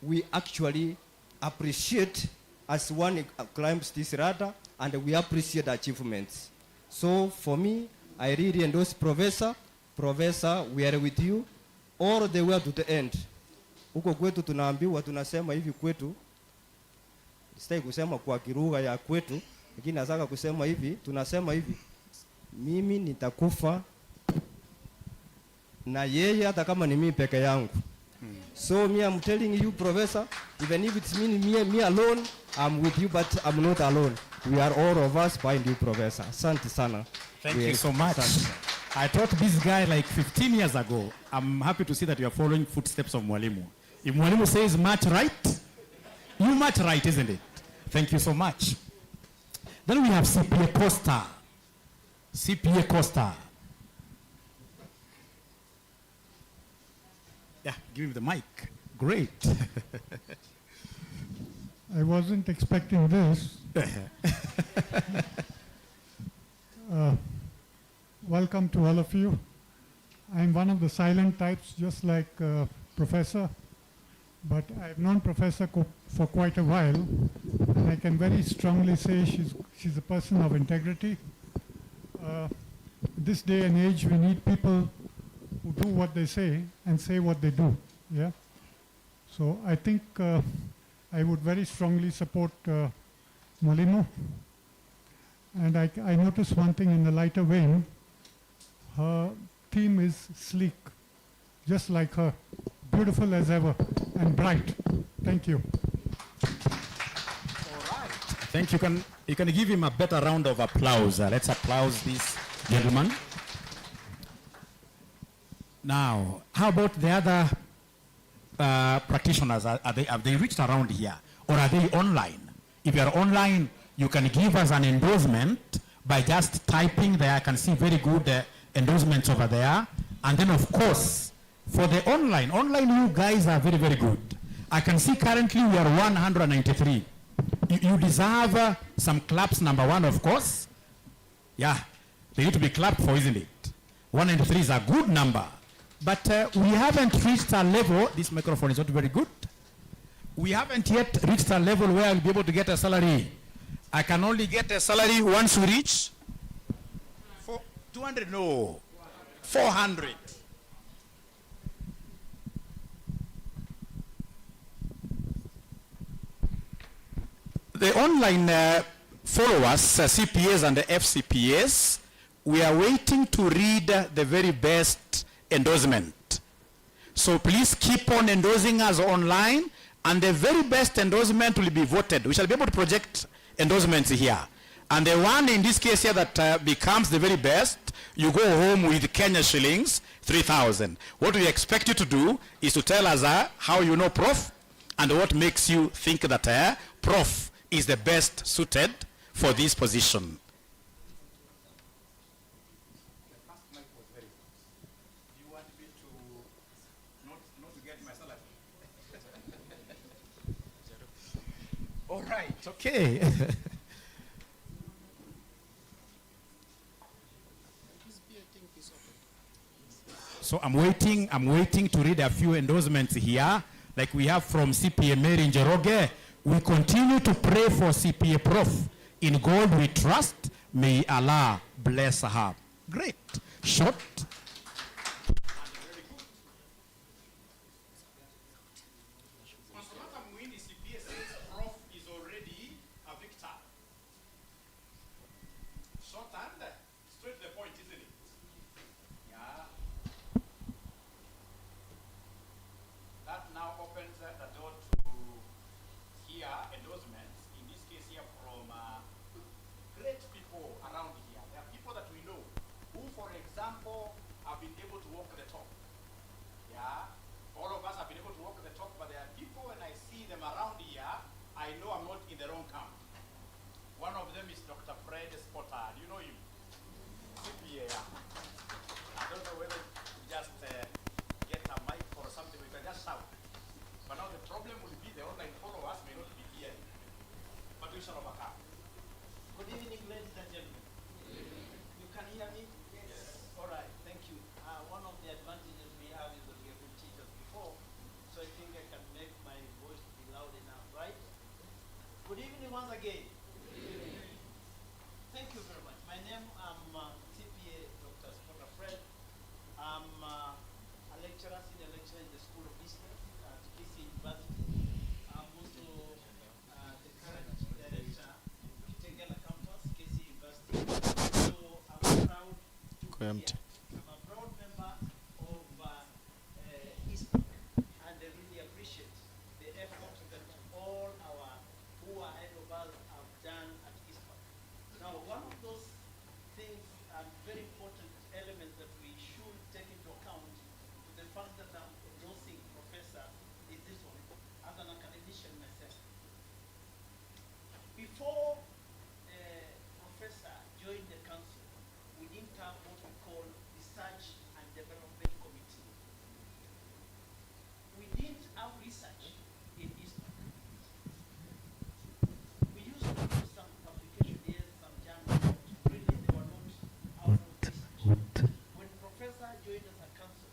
Speaker 12: we actually appreciate as one climbs this ladder and we appreciate achievements. So for me, I really endorse Professor. Professor, we are with you all the way to the end. Huko kwetu tunaambiwa, tunasema hivi kwetu, sitaki kusema kwa kilugha ya kwetu, lakini nataka kusema hivi, tunasema hivi, mimi nitakufa na yeye hata kama ni mimi peke yangu. So me, I'm telling you, Professor, even if it's me alone, I'm with you, but I'm not alone. We are all of us behind you, Professor. Asante sana.
Speaker 4: Thank you so much. I taught this guy like 15 years ago. I'm happy to see that you are following footsteps of Mwalimu. If Mwalimu says much right, you much right, isn't it? Thank you so much. Then we have CPA Costa. CPA Costa. Yeah, give him the mic. Great.
Speaker 13: I wasn't expecting this. Welcome to all of you. I'm one of the silent types, just like Professor, but I've known Professor for quite a while, and I can very strongly say she's a person of integrity. This day and age, we need people who do what they say and say what they do. Yeah. So I think I would very strongly support Molino. And I noticed one thing in the lighter vein. Her theme is sleek, just like her, beautiful as ever and bright. Thank you.
Speaker 4: All right. Thank you. You can give him a better round of applause. Let's applaud this gentleman. Now, how about the other practitioners? Have they reached around here, or are they online? If you are online, you can give us an endorsement by just typing there. I can see very good endorsements over there. And then, of course, for the online, you guys are very, very good. I can see currently we are 193. You deserve some claps, number one, of course. Yeah, they need to be clapped for, isn't it? 193 is a good number. But we haven't reached a level, this microphone is not very good. we haven't yet reached a level where I'll be able to get a salary. I can only get a salary once we reach 200, no, 400. The online followers, CPAs and the FCPAs, we are waiting to read the very best endorsement. So please keep on endorsing us online, and the very best endorsement will be voted. We shall be able to project endorsements here. And the one in this case here that becomes the very best, you go home with Kenya shillings, 3,000. What we expect you to do is to tell us how you know Prof, and what makes you think that Prof is the best suited for this position. All right, okay. So I'm waiting to read a few endorsements here, like we have from CPA Mary Njoroge. We continue to pray for CPA Prof. In God we trust. May Allah bless her. Great. Short.
Speaker 10: I'm a proud member of Icpak, and I really appreciate the effort that all our who are ahead of us have done at Icpak. Now, one of those things and very important elements that we should take into account to the fact that I'm endorsing Professor is this one, as an academician myself. Before Professor joined the council, we didn't have what we call Research and Development Committee. We didn't have research in Icpak. We used to do some publication here, some journals, but really they were not out of research. When Professor joined us at council,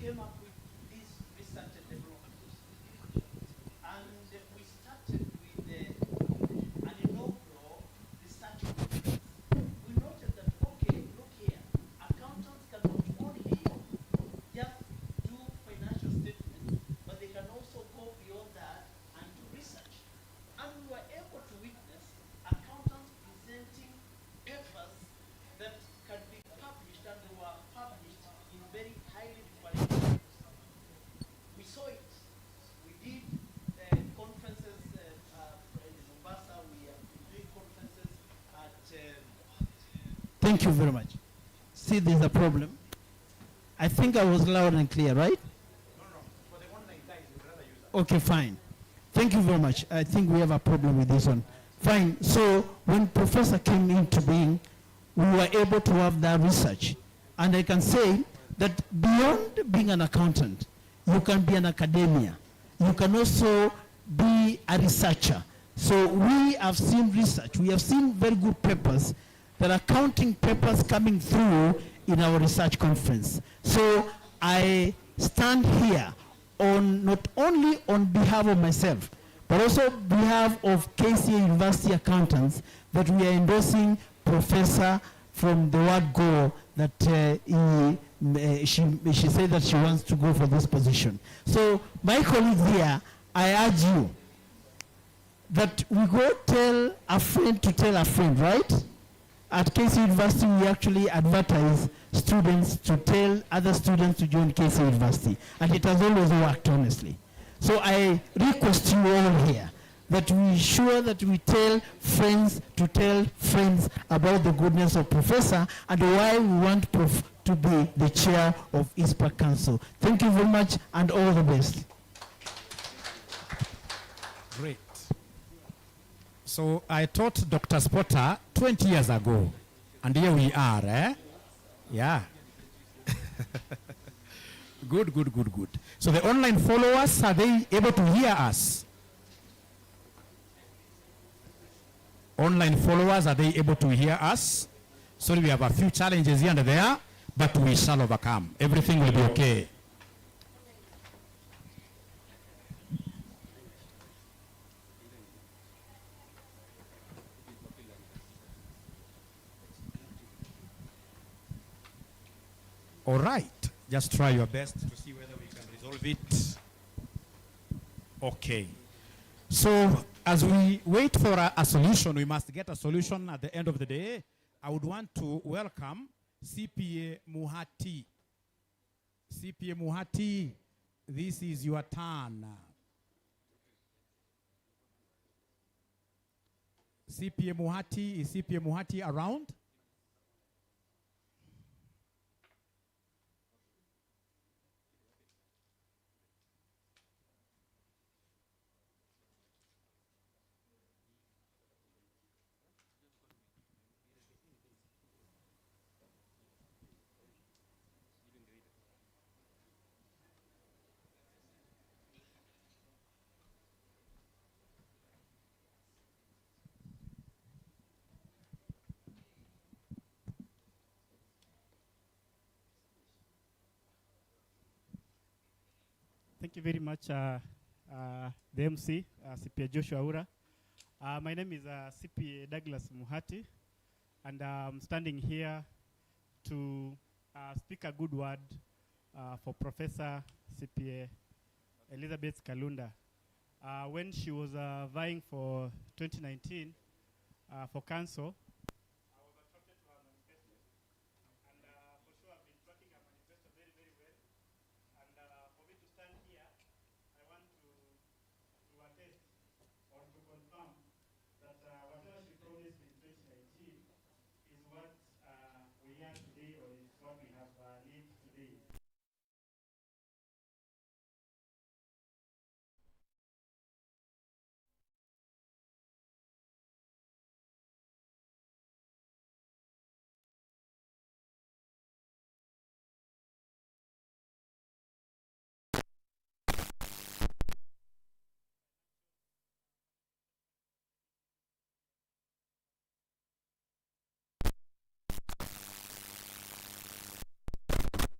Speaker 10: came up with this research and development. And we started with an inaugural research conference. We noted that, okay, look here, accountants can not only just do financial statements, but they can also go beyond that and do research. And we were able to witness accountants presenting papers that can be published, and they were published in very highly differentiated. We saw it. We did conferences in Mombasa. We have been doing conferences at
Speaker 14: Thank you very much. See, there's a problem. I think I was loud and clear, right? Okay, fine. Thank you very much. I think we have a problem with this one. Fine. So when Professor came into being, we were able to have that research. And I can say that beyond being an accountant, you can be an academia. You can also be a researcher. So we have seen research. We have seen very good papers. There are accounting papers coming through in our research conference. So I stand here on not only on behalf of myself, but also behalf of KCA University accountants that we are endorsing Professor from the word go that she said that she wants to go for this position. So my colleagues here, I urge you that we go tell a friend to tell a friend, right? At KC University, we actually advertise students to tell other students to join KC University, and it has always worked, honestly. So I request you all here that we ensure that we tell friends to tell friends about the goodness of Professor and why we want Prof to be the chair of Icpak Council. Thank you very much and all the best.
Speaker 4: Great. So I taught Dr. Spotter 20 years ago, and here we are, eh? Yeah. Good, good, good, good. So the online followers, are they able to hear us? Online followers, are they able to hear us? Sorry, we have a few challenges here and there, but we shall overcome. Everything will be okay. All right, just try your best to see whether we can resolve it. Okay. So as we wait for a solution, we must get a solution at the end of the day. I would want to welcome CPA Muhati. CPA Muhati, this is your turn. CPA Muhati, is CPA Muhati around?
Speaker 15: Thank you very much, the MC, CPA Joshua Ura. My name is CPA Douglas Muhati, and I'm standing here to speak a good word for Professor CPA Elizabeth Kalunda. When she was vying for 2019 for council, I was attracted to her manifesto, and for sure I've been tracking her manifesto very, very well. And for me to stand here, I want to attest or to confirm that whatever she promised in 2019 is what we are today, or is what we have lived today.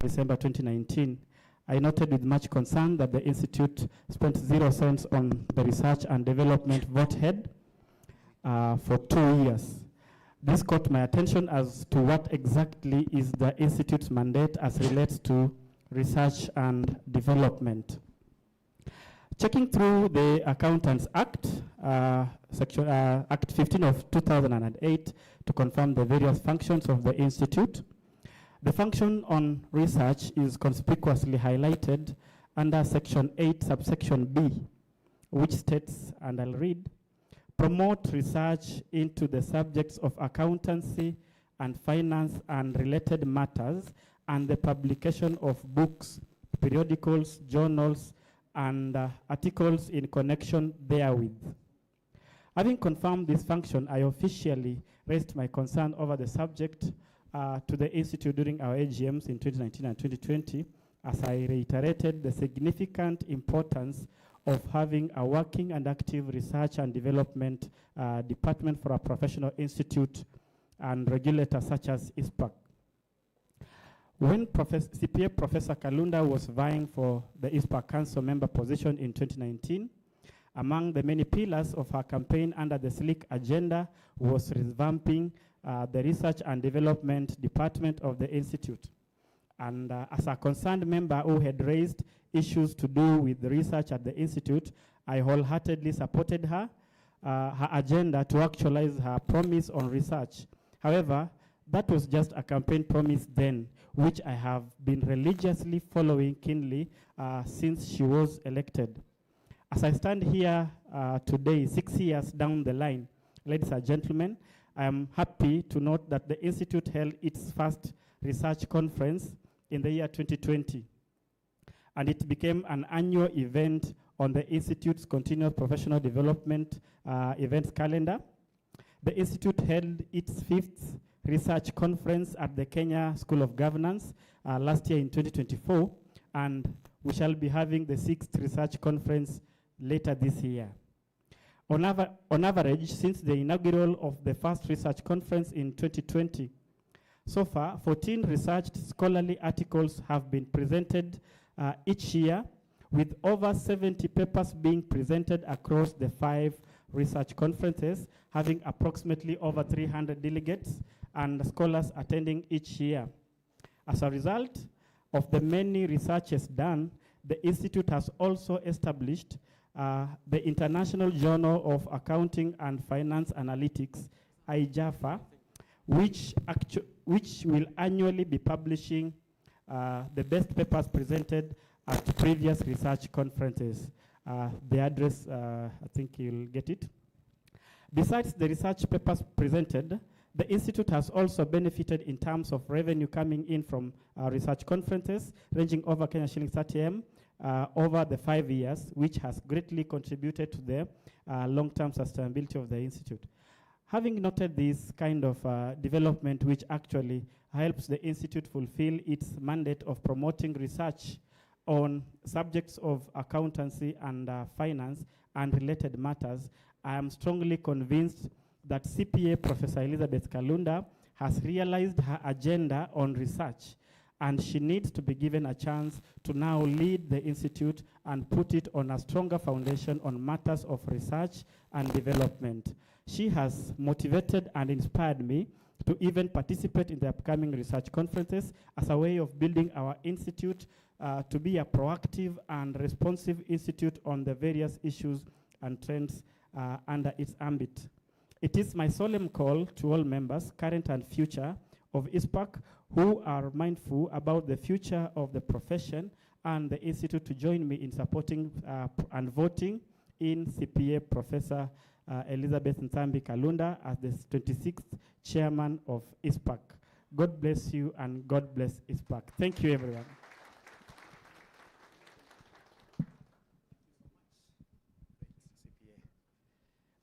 Speaker 15: December 2019, I noted with much concern that the Institute spent 0 cents on the research and development vote head for 2 years. This caught my attention as to what exactly is the Institute's mandate as relates to research and development. Checking through the Accountants Act, Act 15 of 2008, to confirm the various functions of the Institute, the function on research is conspicuously highlighted under Section 8, subsection B, which states, and I'll read, promote research into the subjects of accountancy and finance and related matters, and the publication of books, periodicals, journals, and articles in connection therewith. Having confirmed this function, I officially raised my concern over the subject to the Institute during our AGMs in 2019 and 2020, as I reiterated the significant importance of having a working and active research and development department for a professional institute and regulator such as Icpak. When CPA Professor Kalunda was vying for the Icpak Council member position in 2019, among the many pillars of her campaign under the SLIC agenda was revamping the Research and Development Department of the Institute. And as a concerned member who had raised issues to do with the research at the Institute, I wholeheartedly supported her agenda to actualize her promise on research. However, that was just a campaign promise then, which I have been religiously following keenly since she was elected. As I stand here today, 6 years down the line, ladies and gentlemen, I am happy to note that the Institute held its first research conference in the year 2020. And it became an annual event on the Institute's continuous professional development events calendar. The Institute held its 5th research conference at the Kenya School of Governance last year in 2024, and we shall be having the 6th research conference later this year. On average, since the inaugural of the first research conference in 2020, so far, 14 researched scholarly articles have been presented each year, with over 70 papers being presented across the 5 research conferences, having approximately over 300 delegates and scholars attending each year. As a result of the many researches done, the Institute has also established the International Journal of Accounting and Finance Analytics, IJAFA, which will annually be publishing the best papers presented at previous research conferences. The address, I think you'll get it. Besides the research papers presented, the Institute has also benefited in terms of revenue coming in from research conferences, ranging over Kenya shillings 30M over the 5 years, which has greatly contributed to the long-term sustainability of the Institute. Having noted this kind of development, which actually helps the Institute fulfill its mandate of promoting research on subjects of accountancy and finance and related matters, I am strongly convinced that CPA Professor Elizabeth Kalunda has realized her agenda on research, and she needs to be given a chance to now lead the Institute and put it on a stronger foundation on matters of research and development. She has motivated and inspired me to even participate in the upcoming research conferences as a way of building our Institute to be a proactive and responsive institute on the various issues and trends under its ambit. It is my solemn call to all members, current and future, of Icpak who are mindful about the future of the profession and the Institute to join me in supporting and voting in CPA Professor Elizabeth Nthambi Kalunda as the 26th Chairman of Icpak. God bless you and God bless Icpak. Thank you, everyone.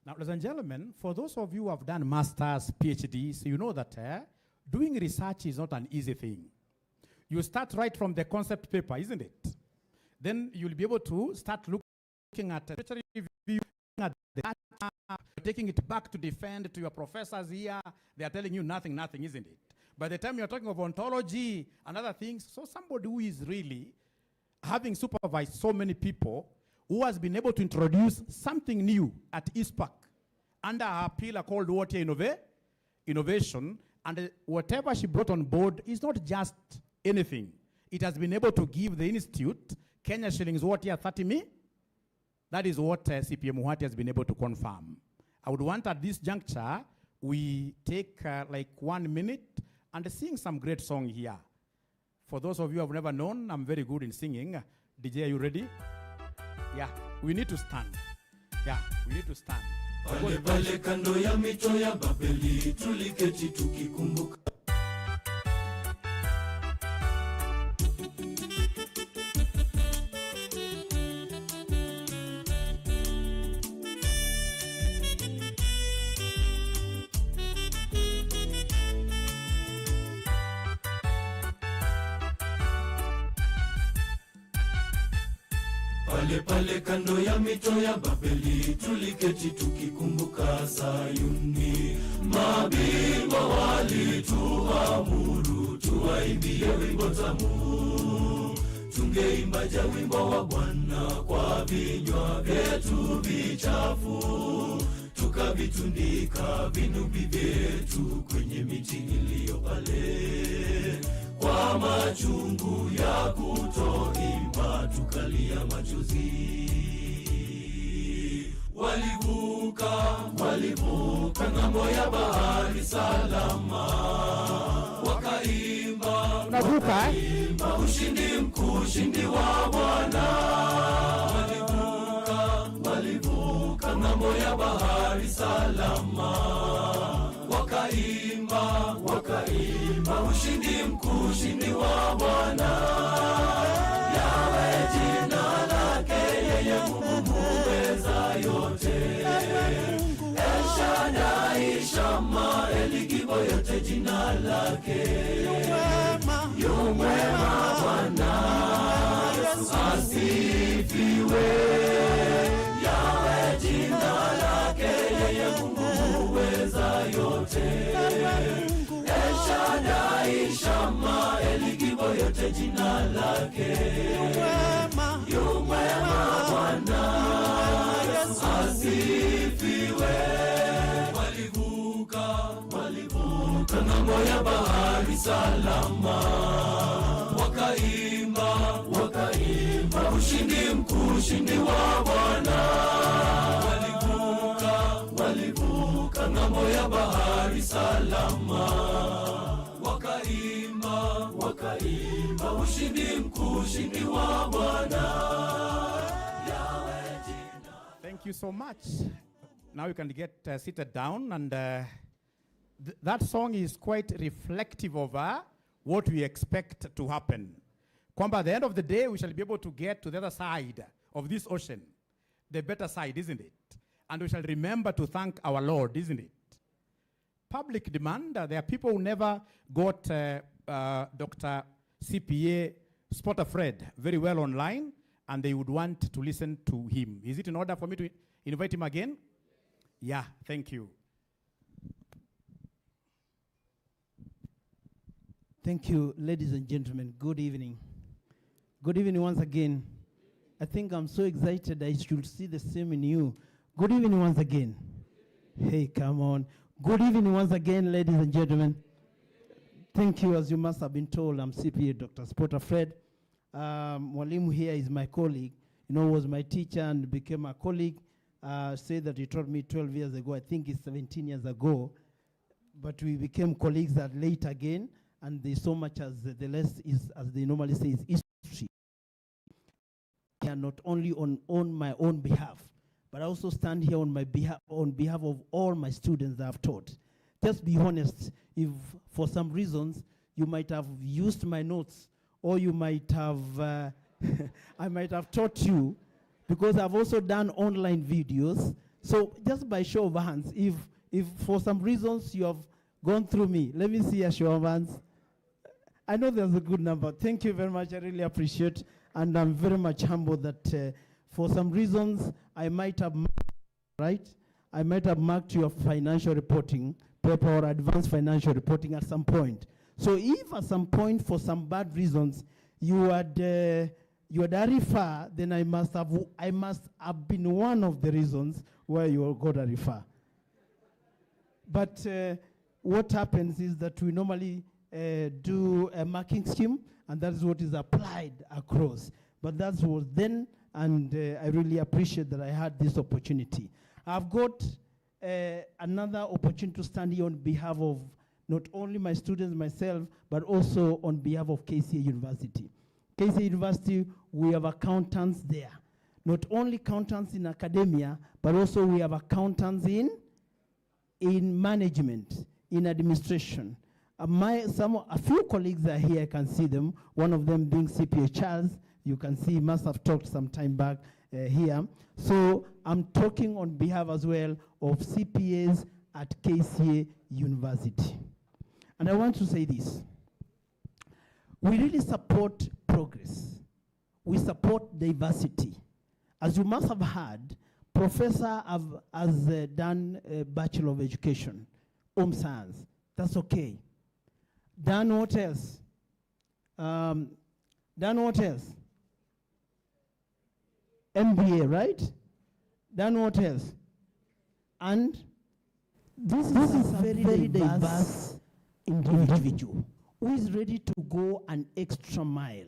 Speaker 4: Now, ladies and gentlemen, for those of you who have done masters, PhDs, you know that doing research is not an easy thing. You start right from the concept paper, isn't it? Then you'll be able to start looking at literature review, at the data, taking it back to defend to your professors here. They are telling you nothing, isn't it? By the time you're talking of ontology and other things, so somebody who is really having supervised so many people, who has been able to introduce something new at Icpak under her pillar called Water Innovation, and whatever she brought on board is not just anything. It has been able to give the Institute Kenya shillings water 30 me. That is what CPA Muhati has been able to confirm. I would want at this juncture, we take like 1 minute and sing some great song here. For those of you who have never known, I'm very good in singing. DJ, are you ready? Yeah, we need to stand. Yeah, we need to stand.
Speaker 16: Pale pale kando ya mito ya Babeli tuliketi tukikumbuka. Pale pale kando ya mito ya Babeli tuliketi tukikumbuka Sayuni, mabingwa walituamuru tuwa tuwaimbie wimbo tamu, tungeimbaje wimbo wa Bwana kwa vinywa vyetu vichafu, tukavitundika vinubi vyetu kwenye miti iliyo pale, kwa machungu ya kutoimba tukalia machozi. Walivuka ng'ambo ya bahari salama, wakaimba ushindi mkuu, ushindi wa Bwana. Walivuka ng'ambo ya bahari salama, wakaimba ushindi mkuu, ushindi wa Bwana. Yawe jina lake yeye Mungu muweza yote, El Shaddai Shama Eligibo yote jina lake. Yu mwema Bwana asifiwe. Yawe jina lake yeye Mungu muweza yote, El Shaddai Shama Eligibo yote jina lake. Yu mwema Bwana asifiwe. Walivuka ng'ambo ya bahari salama, wakaimba ushindi mkuu, ushindi wa Bwana. Walivuka ng'ambo ya bahari salama, wakaimba ushindi mkuu, ushindi wa Bwana.
Speaker 4: Thank you so much. Now you can get seated down, and that song is quite reflective of what we expect to happen. Kwamba at the end of the day, we shall be able to get to the other side of this ocean, the better side, isn't it? And we shall remember to thank our Lord, isn't it? Public demand, there are people who never got Dr. CPA Spotter Fred very well online, and they would want to listen to him. Is it in order for me to invite him again? Yeah, thank you.
Speaker 14: Thank you, ladies and gentlemen. Good evening. Good evening once again. I think I'm so excited I should see the same in you. Good evening once again. Hey, come on. Good evening once again, ladies and gentlemen. Thank you. As you must have been told, I'm CPA Dr. Spotter Fred. Mwalimu here is my colleague. You know, was my teacher and became a colleague. Say that he taught me 12 years ago. I think it's 17 years ago. But we became colleagues that late again. And there's so much as the less is, as they normally say, is history. And not only on my own behalf, but I also stand here on behalf of all my students that I've taught. Just be honest, if for some reasons you might have used my notes, or you might have, I might have taught you, because I've also done online videos. So just by show of hands, if for some reasons you have gone through me, let me see a show of hands. I know there's a good number. Thank you very much. I really appreciate, and I'm very much humbled that for some reasons I might have I might have marked your financial reporting paper or advanced financial reporting at some point. So if at some point for some bad reasons you had refer, then I must have been one of the reasons why you got a refer. But what happens is that we normally do a marking scheme, and that is what is applied across. But that was then, and I really appreciate that I had this opportunity. I've got another opportunity to stand here on behalf of not only my students, myself, but also on behalf of KICC University. KICC University, we have accountants there. Not only accountants in academia, but also we have accountants in management, in administration. A few colleagues are here, I can see them. One of them being CPA Charles. You can see he must have talked some time back here. So I'm talking on behalf as well of CPAs at KICC University. And I want to say this. We really support progress. We support diversity. As you must have heard, Professor has done a Bachelor of Education, Home Science. That's okay. Done what else? Then what else? MBA, right? Then what else? And this is a very diverse individual who is ready to go an extra mile.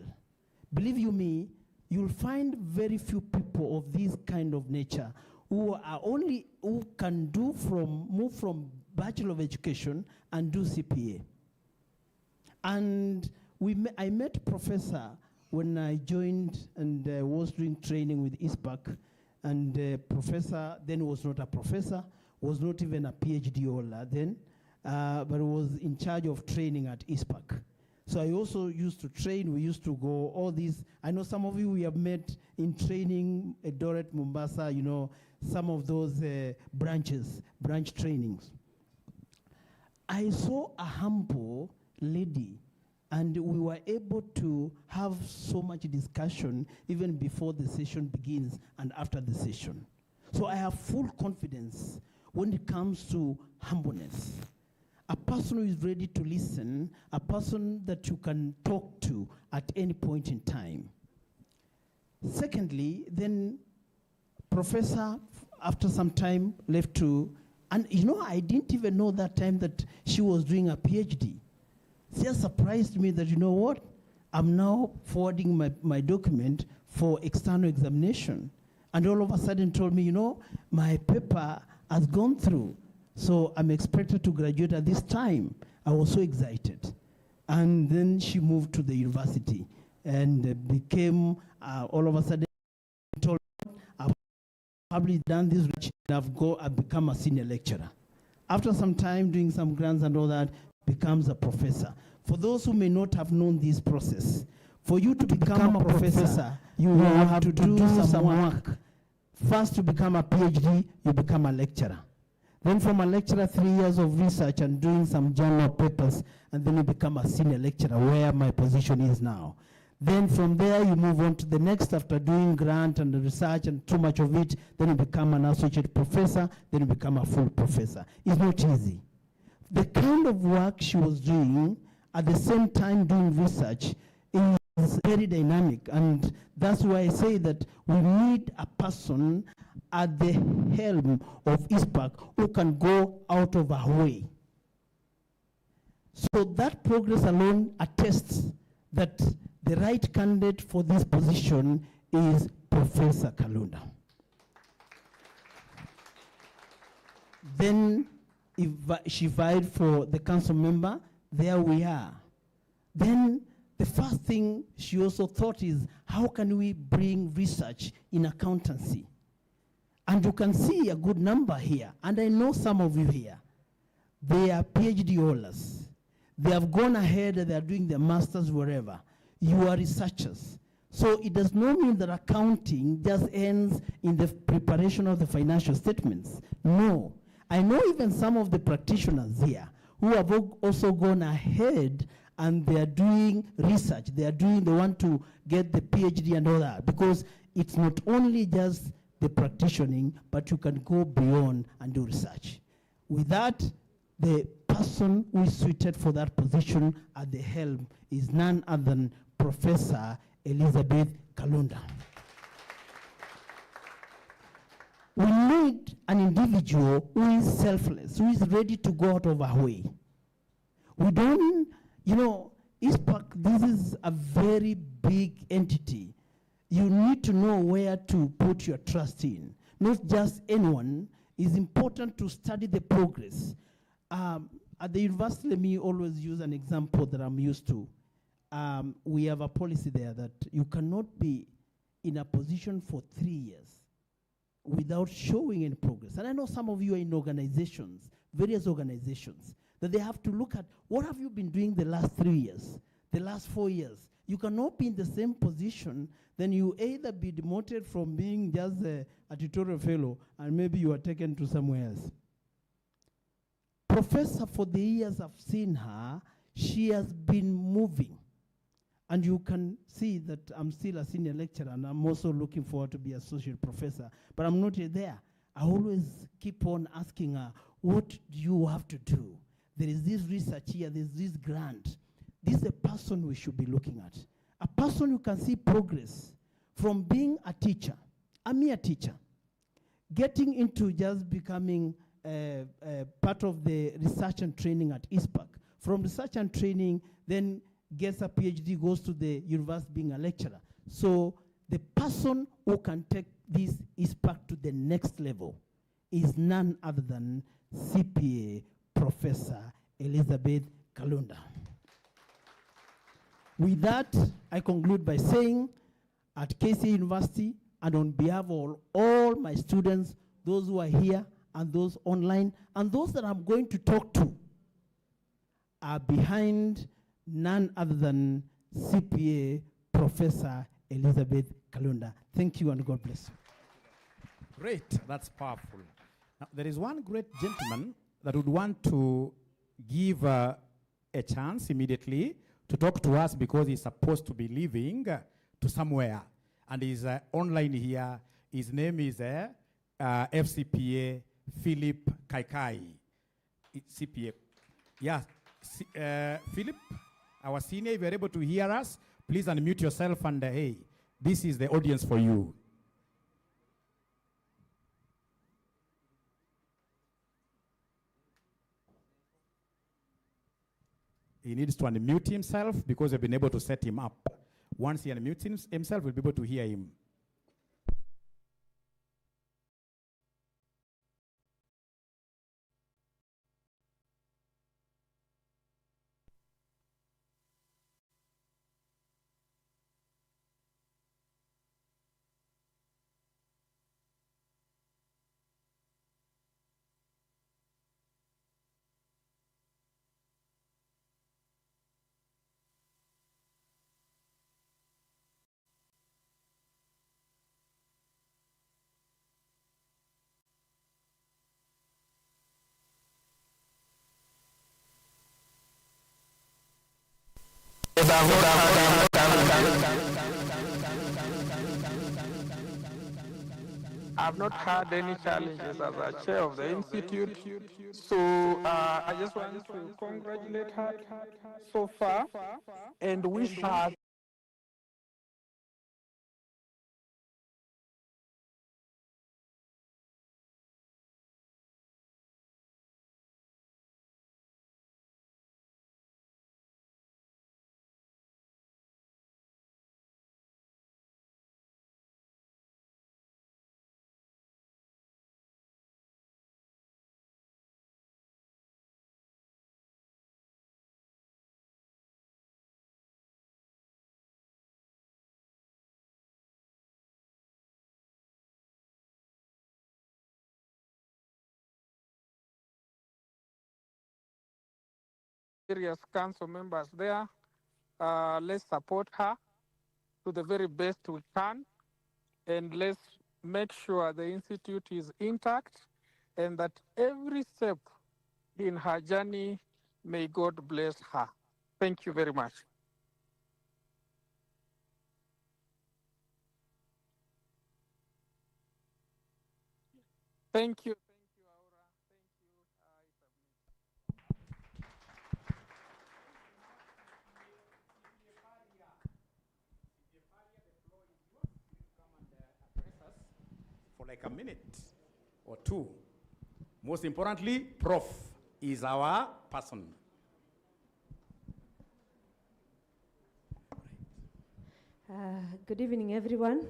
Speaker 14: Believe you me, you'll find very few people of this kind of nature who can move from Bachelor of Education and do CPA. And I met Professor when I joined and was doing training with Icpak, and Professor then was not a professor, was not even a PhD holder then, but was in charge of training at Icpak. So I also used to train. We used to go all these. I know some of you we have met in training at Doret, Mombasa, you know, some of those branch trainings. I saw a humble lady, and we were able to have so much discussion even before the session begins and after the session. So I have full confidence when it comes to humbleness. A person who is ready to listen, a person that you can talk to at any point in time. Secondly, then Professor, after some time, left to, and you know, I didn't even know that time that she was doing a PhD. It just surprised me that, you know what, I'm now forwarding my document for external examination. And all of a sudden told me, you know, my paper has gone through. So I'm expected to graduate at this time. I was so excited. And then she moved to the university and became, all of a sudden, told me, I've probably done this research and I've become a senior lecturer. After some time doing some grants and all that, becomes a professor. For those who may not have known this process, for you to become a professor, you have to do some work. First, to become a PhD, you become a lecturer. Then from a lecturer, 3 years of research and doing some journal papers, and then you become a senior lecturer, where my position is now. Then from there, you move on to the next after doing grant and research and too much of it, then you become an associate professor, then you become a full professor. It's not easy. The kind of work she was doing, at the same time doing research, is very dynamic, and that's why I say that we need a person at the helm of Icpak who can go out of her way. So that progress alone attests that the right candidate for this position is Professor Kalunda. Then if she vied for the council member, there we are. Then the first thing she also thought is, how can we bring research in accountancy? And you can see a good number here, and I know some of you here. They are PhD holders. They have gone ahead, they are doing their masters wherever. You are researchers. So it does not mean that accounting just ends in the preparation of the financial statements. No. I know even some of the practitioners here who have also gone ahead and they are doing research. They want to get the PhD and all that, because it's not only just the practicing, but you can go beyond and do research. With that, the person who is suited for that position at the helm is none other than Professor Elizabeth Kalunda. We need an individual who is selfless, who is ready to go out of our way. We don't, you know, Icpak, this is a very big entity. You need to know where to put your trust in. Not just anyone. It's important to study the progress. At the university, let me always use an example that I'm used to. We have a policy there that you cannot be in a position for 3 years without showing any progress. And I know some of you are in organizations, various organizations, that they have to look at what have you been doing the last 3 years, the last 4 years. You cannot be in the same position, then you either be demoted from being just a tutorial fellow and maybe you are taken to somewhere else. Professor, for the years I've seen her, she has been moving. And you can see that I'm still a senior lecturer and I'm also looking forward to be associate professor, but I'm not yet there. I always keep on asking her, what do you have to do? There is this research here, there's this grant. this is a person we should be looking at. A person who can see progress from being a teacher, a mere teacher, getting into just becoming part of the research and training at Icpak. From research and training, then gets a PhD, goes to the university being a lecturer. So the person who can take this Icpak to the next level is none other than CPA Professor Elizabeth Kalunda. With that, I conclude by saying at KICC University and on behalf of all my students, those who are here and those online, and those that I'm going to talk to, are behind none other than CPA Professor Elizabeth Kalunda. Thank you and God bless you.
Speaker 4: Great, that's powerful. Now, there is one great gentleman that would want to give a chance immediately to talk to us because he's supposed to be leaving to somewhere. And he's online here. His name is FCPA Philip Kaikai. CPA. Yeah, Philip, our senior, if you're able to hear us, please unmute yourself and hey, this is the audience for you. He needs to unmute himself because we've been able to set him up. Once he unmutes himself, we'll be able to hear him.
Speaker 17: I've not had any challenges as a chair of the institute, so I just want to congratulate her so far and wish her various council members there. Let's support her to the very best we can, and let's make sure the institute is intact and that every step in her journey, may God bless her. Thank you very much. Thank you.
Speaker 4: For like a minute or two. Most importantly, Prof is our person.
Speaker 18: Good evening, everyone.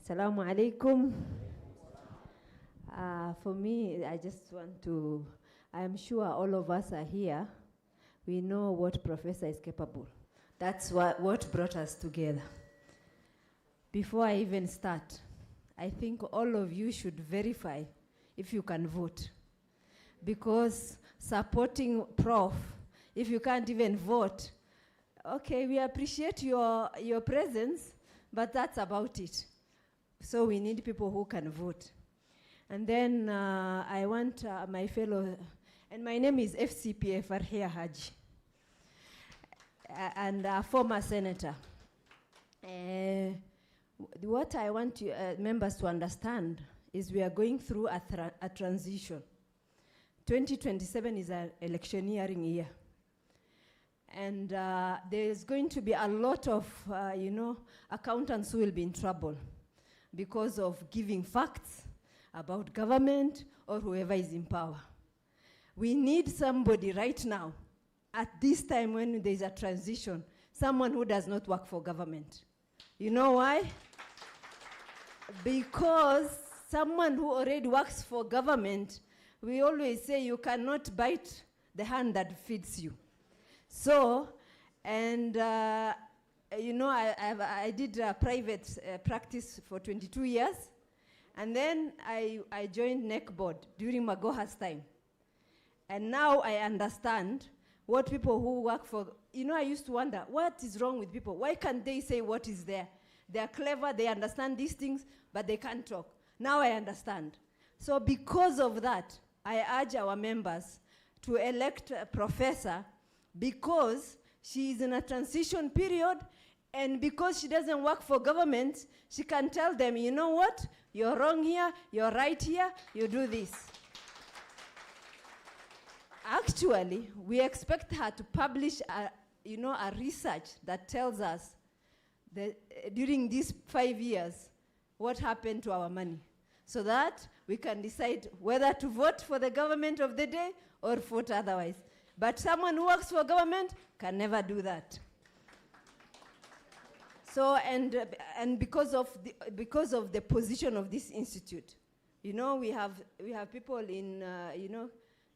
Speaker 18: Assalamu alaikum. For me, I just want to, I am sure all of us are here. We know what Professor is capable. That's what brought us together. Before I even start, I think all of you should verify if you can vote. Because supporting Prof, if you can't even vote, okay, we appreciate your presence, but that's about it. So we need people who can vote. And then I want my fellow, and my name is FCPA Farhia Haji, and a former senator. What I want members to understand is we are going through a transition. 2027 is an electioneering year. And there's going to be a lot of, accountants who will be in trouble because of giving facts about government or whoever is in power. We need somebody right now, at this time when there's a transition, someone who does not work for government. You know why? Because someone who already works for government, we always say you cannot bite the hand that feeds you. So, and I did private practice for 22 years, and then I joined NEC board during Magoha's time. And now I understand what people who work for, I used to wonder, what is wrong with people? Why can't they say what is there? They're clever, they understand these things, but they can't talk. Now I understand. So because of that, I urge our members to elect a professor, because she is in a transition period, and because she doesn't work for government, she can tell them, you know what? You're wrong here, you're right here, you do this. Actually, we expect her to publish a research that tells us that during these 5 years, what happened to our money, so that we can decide whether to vote for the government of the day or vote otherwise. But someone who works for government can never do that. So, and because of the position of this institute, we have people in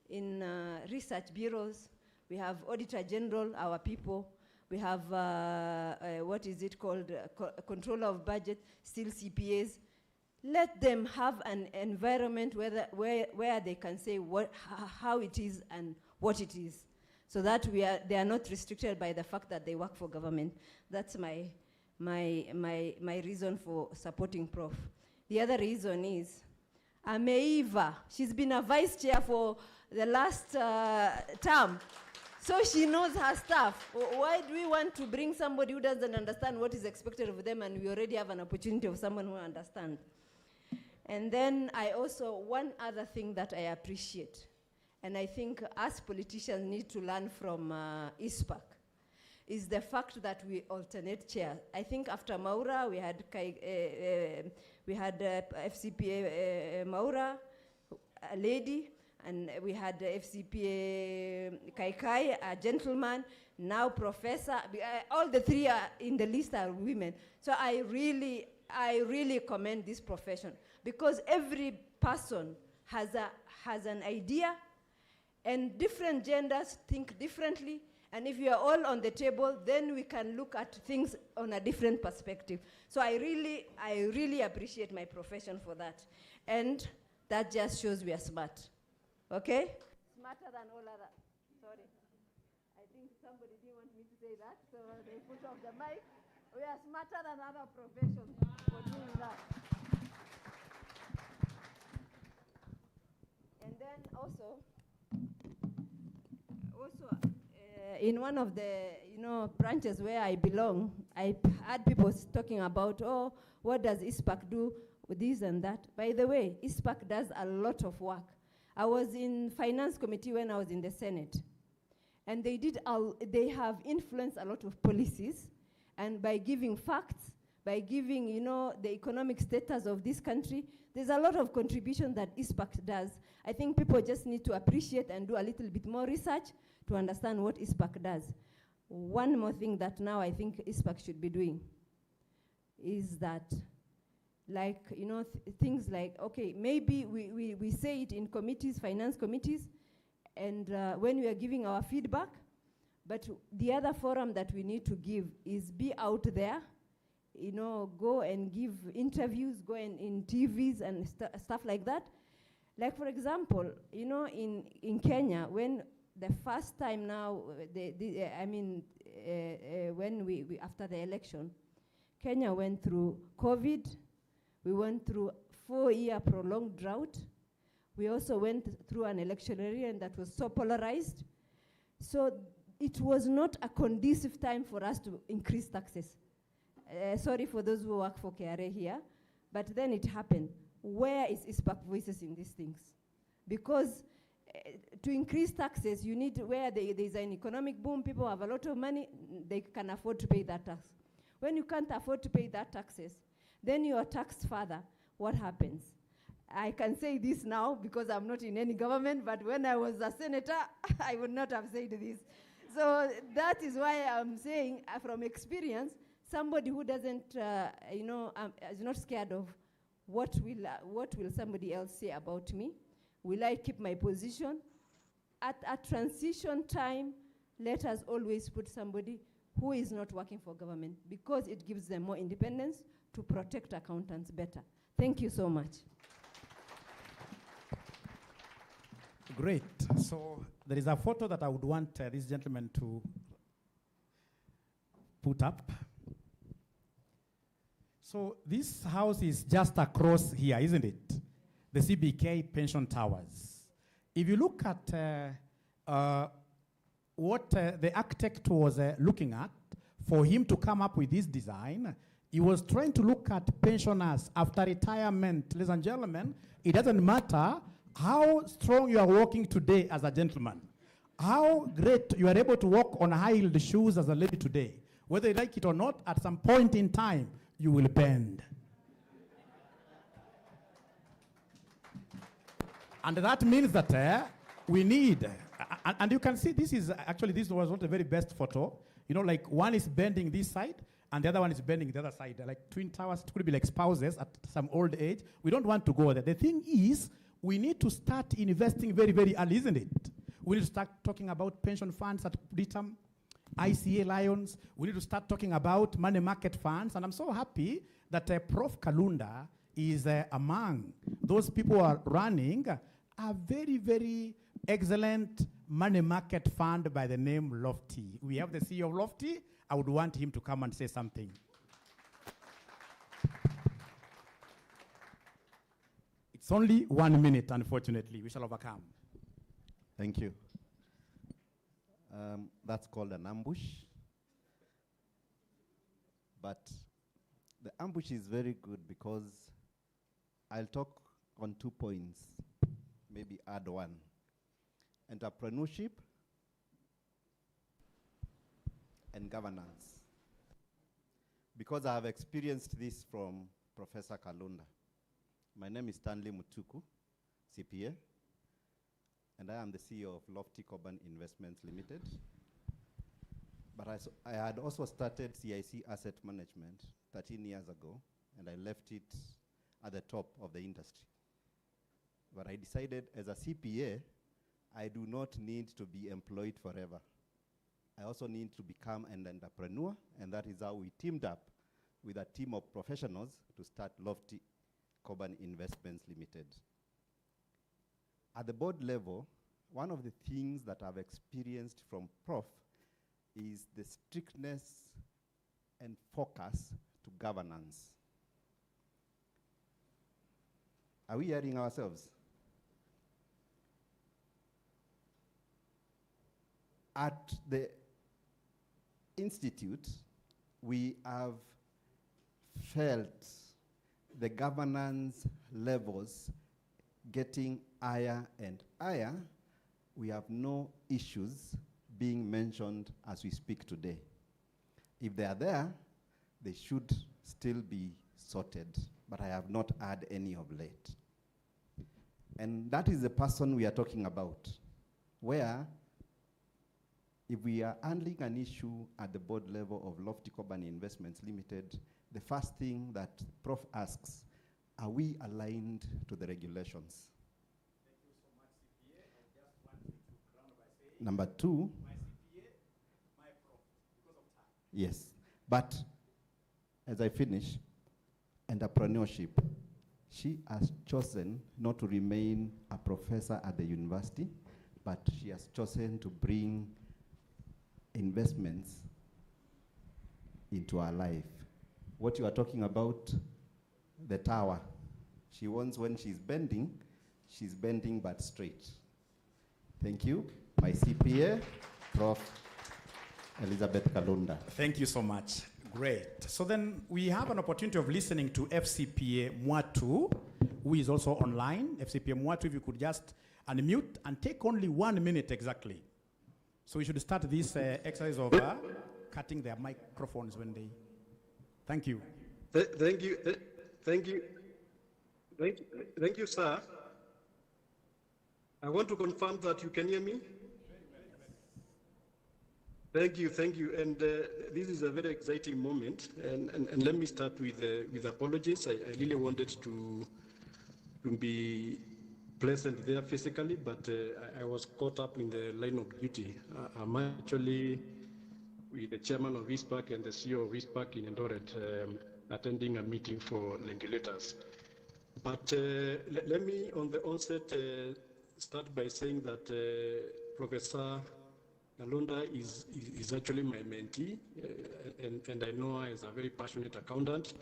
Speaker 18: in research bureaus, we have Auditor General, our people, we have controller of budget, still CPAs. Let them have an environment where they can say how it is and what it is, so that they are not restricted by the fact that they work for government. That's my reason for supporting Prof. The other reason is Ameiva. She's been a vice chair for the last term, so she knows her stuff. Why do we want to bring somebody who doesn't understand what is expected of them, and we already have an opportunity of someone who understands? And then one other thing that I appreciate, and I think us politicians need to learn from Icpak, is the fact that we alternate chairs. I think after Maura, we had FCPA Maura, a lady, and we had FCPA Kaikai, a gentleman, now professor. All the three are in the list are women. So I really commend this profession, because every person has an idea, and different genders think differently. And if you are all on the table, then we can look at things on a different perspective. So I really appreciate my profession for that. And that just shows we are smart. Okay? Smarter than all other. Sorry. I think somebody didn't want me to say that, so they put off the mic. We are smarter than other professions for doing that. And then also in one of the branches where I belong, I had people talking about, what does Icpak do with this and that? By the way, Icpak does a lot of work. I was in finance committee when I was in the Senate, and they have influenced a lot of policies, and by giving facts, by giving the economic status of this country, there's a lot of contribution that Icpak does. I think people just need to appreciate and do a little bit more research to understand what Icpak does. One more thing that now I think Icpak should be doing is that, things like, okay, maybe we say it in committees, finance committees, and when we are giving our feedback, but the other forum that we need to give is be out there, go and give interviews, go in TVs and stuff like that. Like, for example, in Kenya, when the first time now, when we after the election, Kenya went through COVID, we went through 4-year prolonged drought. We also went through an election area that was so polarized. So it was not a conducive time for us to increase taxes. Sorry for those who work for KRA here, but then it happened. Where is Icpak Voices in these things? Because to increase taxes, you need where there's an economic boom, people have a lot of money, they can afford to pay that tax. When you can't afford to pay that taxes, then you are taxed further. What happens? I can say this now because I'm not in any government, but when I was a senator, I would not have said this. So that is why I'm saying, from experience, somebody who doesn't, is not scared of what will somebody else say about me? Will I keep my position? At a transition time, let us always put somebody who is not working for government, because it gives them more independence to protect accountants better. Thank you so much.
Speaker 4: Great. So there is a photo that I would want this gentleman to put up. So this house is just across here, isn't it? The CBK Pension Towers. If you look at what the architect was looking at, for him to come up with this design, he was trying to look at pensioners after retirement. Ladies and gentlemen, it doesn't matter how strong you are walking today as a gentleman, how great you are able to walk on high-heeled shoes as a lady today. Whether you like it or not, at some point in time, you will bend. And that means that we need, and you can see this was not the very best photo. You know, like one is bending this side and the other one is bending the other side. They're like twin towers, it could be like spouses at some old age. We don't want to go there. The thing is, we need to start investing very, very early, isn't it? We need to start talking about pension funds at Britam, ICA Lions. We need to start talking about money market funds. And I'm so happy that Prof Kalunda is among those people who are running a very, very excellent money market fund by the name Lofty. We have the CEO of Lofty. I would want him to come and say something. It's only 1 minute, unfortunately. We shall overcome.
Speaker 19: Thank you. That's called an ambush. But the ambush is very good because I'll talk on 2 points, maybe add one. Entrepreneurship and governance. Because I have experienced this from Professor Kalunda. My name is Stanley Mutuku, CPA, and I am the CEO of Lofty Coban Investments Limited. But I had also started CIC Asset Management 13 years ago, and I left it at the top of the industry. But I decided as a CPA, I do not need to be employed forever. I also need to become an entrepreneur, and that is how we teamed up with a team of professionals to start Lofty Coban Investments Limited. At the board level, one of the things that I've experienced from Prof is the strictness and focus to governance. Are we hearing ourselves? At the Institute, we have felt the governance levels getting higher and higher. We have no issues being mentioned as we speak today. If they are there, they should still be sorted, but I have not had any of late. And that is the person we are talking about, where if we are handling an issue at the board level of Lofty Coban Investments Limited, the first thing that Prof asks, are we aligned to the regulations?
Speaker 4: Thank you so much, CPA. I just want you to crown by saying,
Speaker 19: Number two,
Speaker 4: my CPA, my Prof, because of time.
Speaker 19: yes, but as I finish, entrepreneurship. She has chosen not to remain a professor at the university, but she has chosen to bring investments into her life. What you are talking about, the tower. She wants, when she's bending but straight. Thank you. My CPA, Prof. Elizabeth Kalunda.
Speaker 4: Thank you so much. Great. So then we have an opportunity of listening to FCPA Mwatu, who is also online. FCPA Mwatu, if you could just unmute and take only 1 minute exactly. So we should start this exercise of cutting their microphones when they. Thank you.
Speaker 20: Thank you, sir. I want to confirm that you can hear me. Thank you. And this is a very exciting moment. And let me start with apologies. I really wanted to be present there physically, but I was caught up in the line of duty. I'm actually with the chairman of Icpak and the CEO of Icpak in Eldoret, attending a meeting for regulators. But let me, on the onset, start by saying that Professor Kalunda is actually my mentee, and I know her as a very passionate accountant.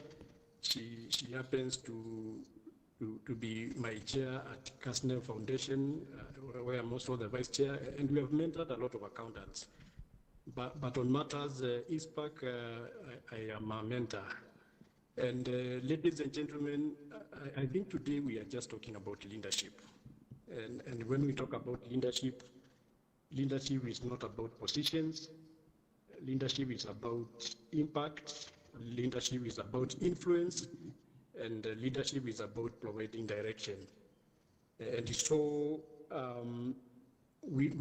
Speaker 20: She happens to be my chair at Kasner Foundation, where I'm also the vice chair, and we have mentored a lot of accountants. But on matters Icpak, I am a mentor. And ladies and gentlemen, I think today we are just talking about leadership. And when we talk about leadership is not about positions. Leadership is about impact. Leadership is about influence. And leadership is about providing direction. And so we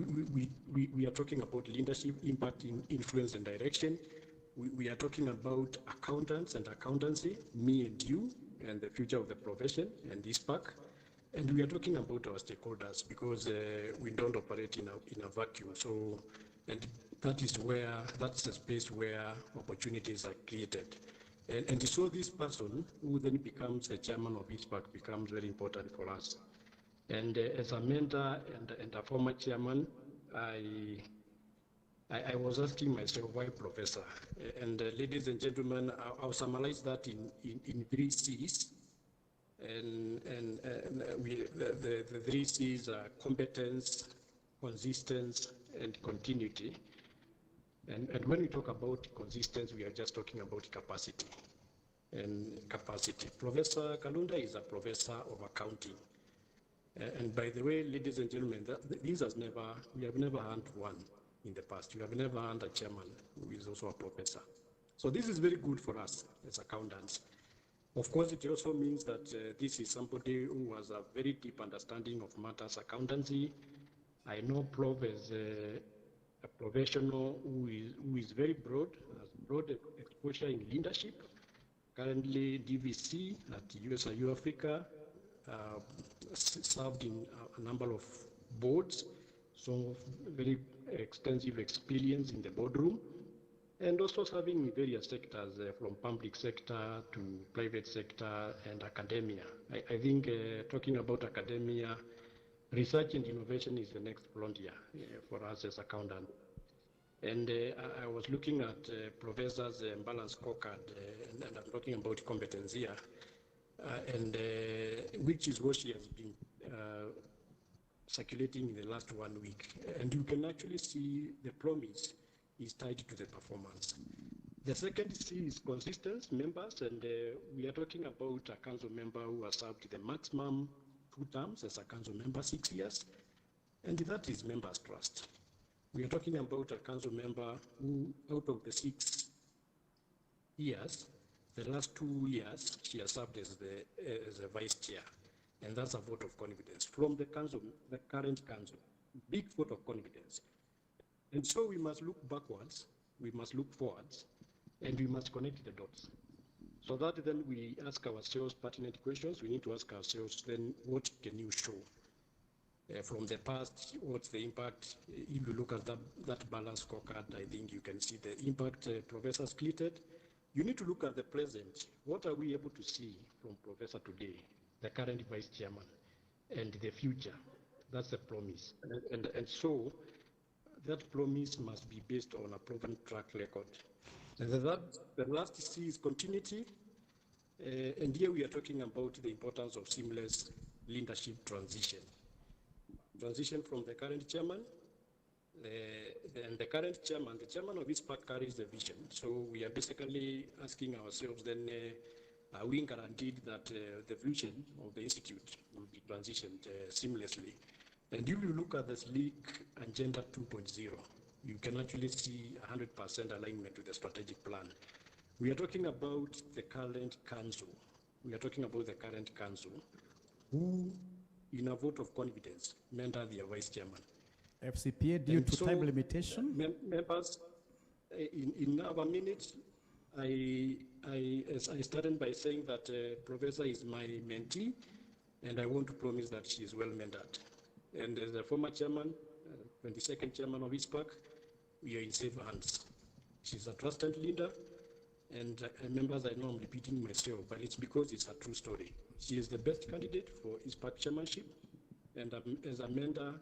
Speaker 20: are talking about leadership, impact, influence, and direction. We are talking about accountants and accountancy, me and you, and the future of the profession and Icpak. And we are talking about our stakeholders because we don't operate in a vacuum. So, and that's the space where opportunities are created. And so this person who then becomes the chairman of Icpak becomes very important for us. And as a mentor and a former chairman, I was asking myself, why professor? And ladies and gentlemen, I'll summarize that in 3 C's. And the 3 C's are competence, consistency, and continuity. And when we talk about consistency, we are just talking about capacity. And capacity. Professor Kalunda is a professor of accounting. And by the way, ladies and gentlemen, we have never had one in the past. We have never had a chairman who is also a professor. So this is very good for us as accountants. Of course, it also means that this is somebody who has a very deep understanding of matters accountancy. I know Prof as a professional who is very broad, has broad exposure in leadership. Currently DVC at USIU Africa, served in a number of boards, so very extensive experience in the boardroom, and also serving in various sectors, from public sector to private sector and academia. I think talking about academia, research and innovation is the next frontier for us as accountants. And I was looking at Professor's balanced scorecard, and I'm talking about competence here, and which is what she has been circulating in the last 1 week. And you can actually see the promise is tied to the performance. The second C is consistent members, and we are talking about a council member who has served the maximum 2 terms as a council member, 6 years, and that is members' trust. We are talking about a council member who, out of the 6 years, the last 2 years, she has served as the vice chair. And that's a vote of confidence from the council, the current council, big vote of confidence. And so we must look backwards, we must look forwards, and we must connect the dots. So that then we ask ourselves pertinent questions. We need to ask ourselves then, what can you show? From the past, what's the impact? If you look at that balanced scorecard, I think you can see the impact Professor split. You need to look at the present. What are we able to see from Professor today, the current vice chairman, and the future? That's the promise. And so that promise must be based on a proven track record. And the last C is continuity. And here we are talking about the importance of seamless leadership transition. Transition from the current chairman, and the current chairman, the chairman of Icpak carries the vision. So we are basically asking ourselves then, are we guaranteed that the vision of the institute will be transitioned seamlessly? And if you look at the Sleek Agenda 2.0, you can actually see 100% alignment with the strategic plan. We are talking about the current council. We are talking about the current council who, in a vote of confidence, mentor their vice chairman.
Speaker 4: FCPA, due to time limitation?
Speaker 20: Members, in our minutes, I started by saying that Professor is my mentee, and I want to promise that she is well mentored. And as a former chairman, 22nd chairman of Icpak, we are in safe hands. She's a trusted leader, and members, I know I'm repeating myself, but it's because it's a true story. She is the best candidate for Icpak chairmanship, and as a mentor,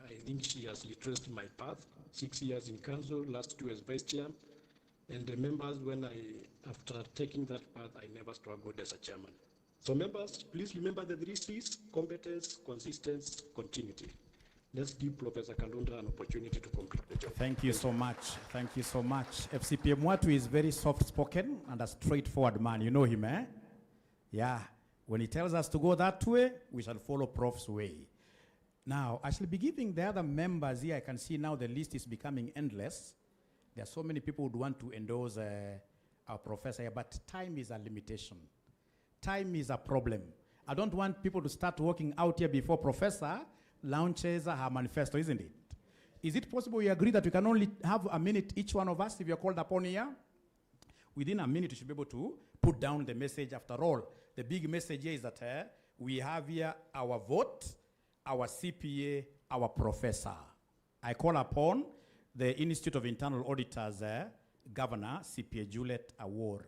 Speaker 20: I think she has retraced my path. 6 years in council, last 2 as vice chair, and the members, after taking that path, I never struggled as a chairman. So members, please remember the 3 C's: competence, consistency, continuity. Let's give Professor Kalunda an opportunity to complete the job.
Speaker 4: Thank you so much. Thank you so much. FCPA Mwatu is very soft-spoken and a straightforward man. You know him, eh? Yeah. When he tells us to go that way, we shall follow Prof's way. Now, I shall be giving the other members here. I can see now the list is becoming endless. There are so many people who would want to endorse our professor here, but time is a limitation. Time is a problem. I don't want people to start working out here before Professor launches her manifesto, isn't it? Is it possible we agree that we can only have a minute each one of us if you're called upon here? Within a minute, you should be able to put down the message. After all, the big message here is that we have here our vote, our CPA, our professor. I call upon the Institute of Internal Auditors Governor, CPA Juliet Award.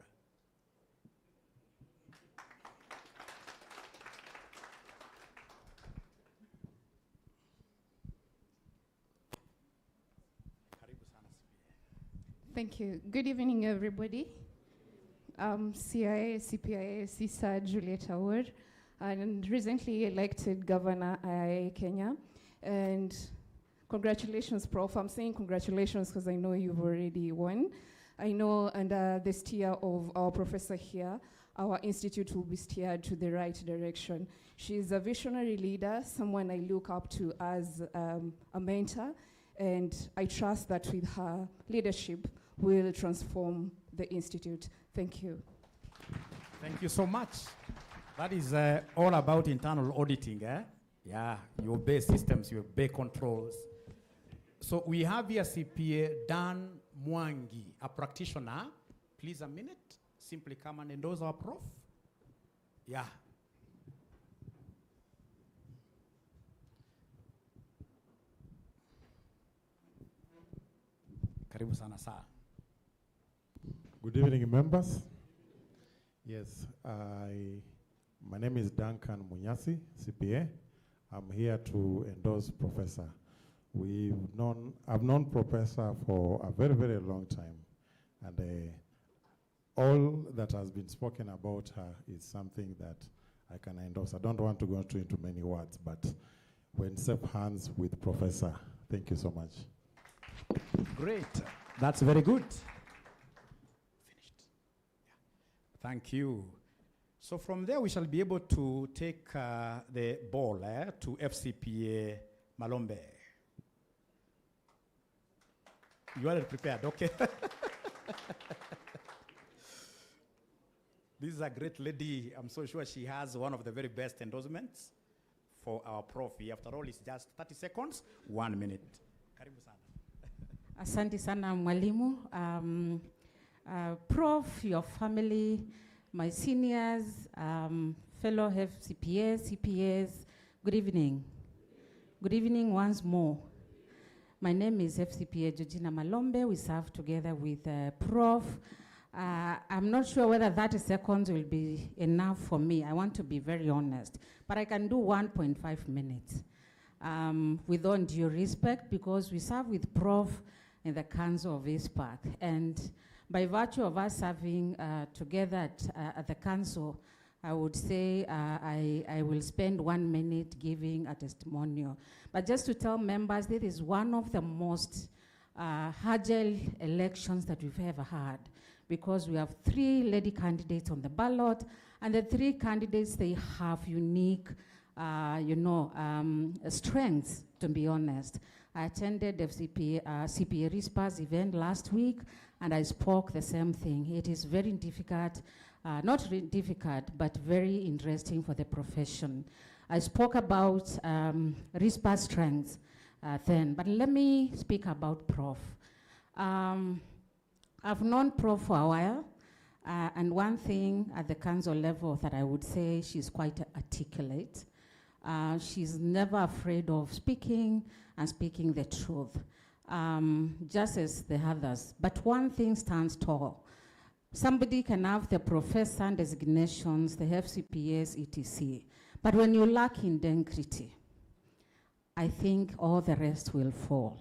Speaker 21: Thank you. Good evening, everybody. CIA, CPIA, CISA, Juliet Award, and recently elected Governor IIA Kenya. And congratulations, Prof. I'm saying congratulations because I know you've already won. I know under the steer of our professor here, our institute will be steered to the right direction. She's a visionary leader, someone I look up to as a mentor, and I trust that with her leadership, we'll transform the institute. Thank you.
Speaker 4: Thank you so much. That is all about internal auditing, eh? Yeah, you obey systems, you obey controls. So we have here CPA Dan Mwangi, a practitioner. Please a minute, simply come and endorse our prof. Yeah. Karibu sana saa.
Speaker 22: Good evening, members. Yes, my name is Duncan Munyasi, CPA. I'm here to endorse Professor. I've known Professor for a very, very long time, and all that has been spoken about her is something that I can endorse. I don't want to go into many words, but we're in safe hands with Professor. Thank you so much.
Speaker 4: Great. That's very good. Thank you. So from there, we shall be able to take the ball to FCPA Malombe. You are prepared, okay? This is a great lady. I'm so sure she has one of the very best endorsements for our prof. After all, it's just 30 seconds, 1 minute. Karibu sana.
Speaker 23: Asante sana mwalimu. Prof, your family, my seniors, fellow FCPAs, CPAs, good evening. Good evening once more. My name is FCPA Georgina Malombe. We serve together with Prof. I'm not sure whether 30 seconds will be enough for me. I want to be very honest, but I can do 1.5 minutes. With all due respect, because we serve with Prof in the Council of Icpak, and by virtue of us serving together at the council, I would say I will spend 1 minute giving a testimonial. But just to tell members, this is one of the most agile elections that we've ever had, because we have 3 lady candidates on the ballot, and the 3 candidates, they have unique strengths, to be honest. I attended the CPA RISPA's event last week, and I spoke the same thing. It is very difficult, not really difficult, but very interesting for the profession. I spoke about RISPA's strengths then, but let me speak about Prof. I've known Prof for a while, and one thing at the council level that I would say, she's quite articulate. She's never afraid of speaking and speaking the truth, just as the others. But one thing stands tall. Somebody can have the professor designations, they have CPAs, etc. But when you lack integrity, I think all the rest will fall.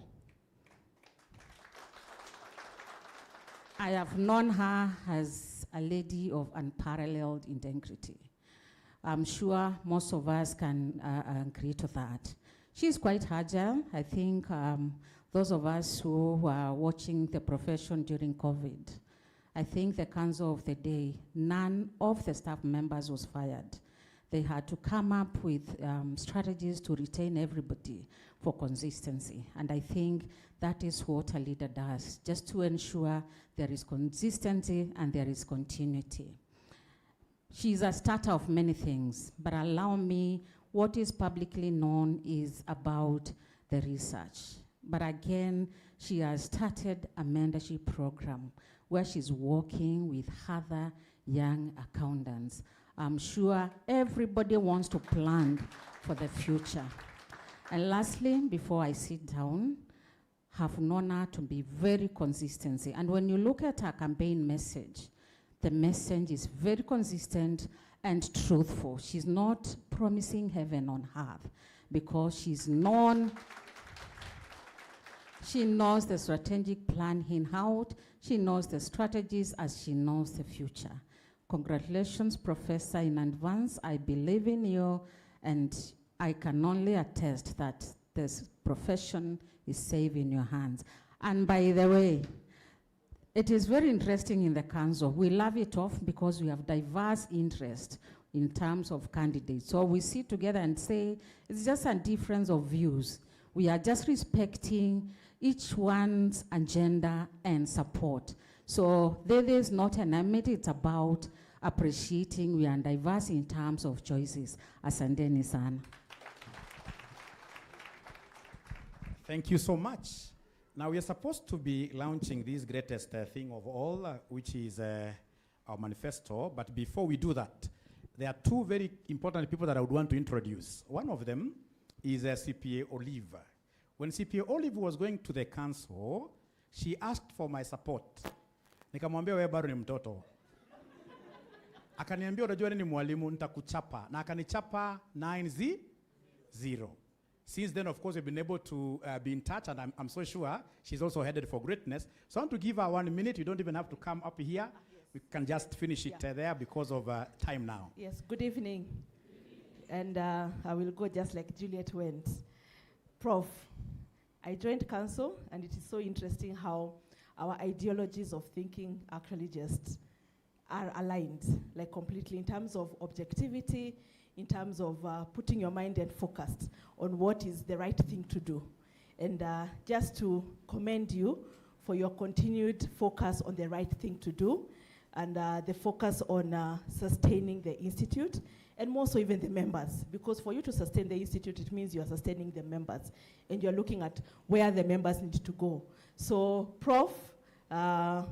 Speaker 23: I have known her as a lady of unparalleled integrity. I'm sure most of us can agree to that. She's quite agile. I think those of us who were watching the profession during COVID, I think the council of the day, none of the staff members was fired. They had to come up with strategies to retain everybody for consistency. And I think that is what a leader does, just to ensure there is consistency and there is continuity. She's a starter of many things, but allow me, what is publicly known is about the research. But again, she has started a mentorship program where she's working with other young accountants. I'm sure everybody wants to plan for the future. And lastly, before I sit down, have known her to be very consistent. And when you look at her campaign message, the message is very consistent and truthful. She's not promising heaven on earth because she's known, she knows the strategic plan in out, she knows the strategies as she knows the future. Congratulations, Professor, in advance. I believe in you, and I can only attest that this profession is safe in your hands. And by the way, it is very interesting in the council. We love it off because we have diverse interest in terms of candidates. So we sit together and say, it's just a difference of views. We are just respecting each one's agenda and support. So there is not an enmity, it's about appreciating we are diverse in terms of choices. Asanteni sana.
Speaker 4: Thank you so much. Now we are supposed to be launching this greatest thing of all, which is our manifesto. But before we do that, there are two very important people that I would want to introduce. One of them is CPA Olive. When CPA Olive was going to the council, she asked for my support. Nikamwambia wewe bado ni mtoto. Akaniambia unajua ni mwalimu nitakuchapa. Na akanichapa 9-0. Since then, of course, we've been able to be in touch, and I'm so sure she's also headed for greatness. So I want to give her 1 minute. You don't even have to come up here. We can just finish it there because of time now.
Speaker 3: Yes, good evening. And I will go just like Juliet went. Prof, I joined council, and it is so interesting how our ideologies of thinking actually just are aligned, like completely in terms of objectivity, in terms of putting your mind and focused on what is the right thing to do. And just to commend you for your continued focus on the right thing to do, and the focus on sustaining the institute, and more so even the members, because for you to sustain the institute, it means you are sustaining the members, and you're looking at where the members need to go. So, Prof,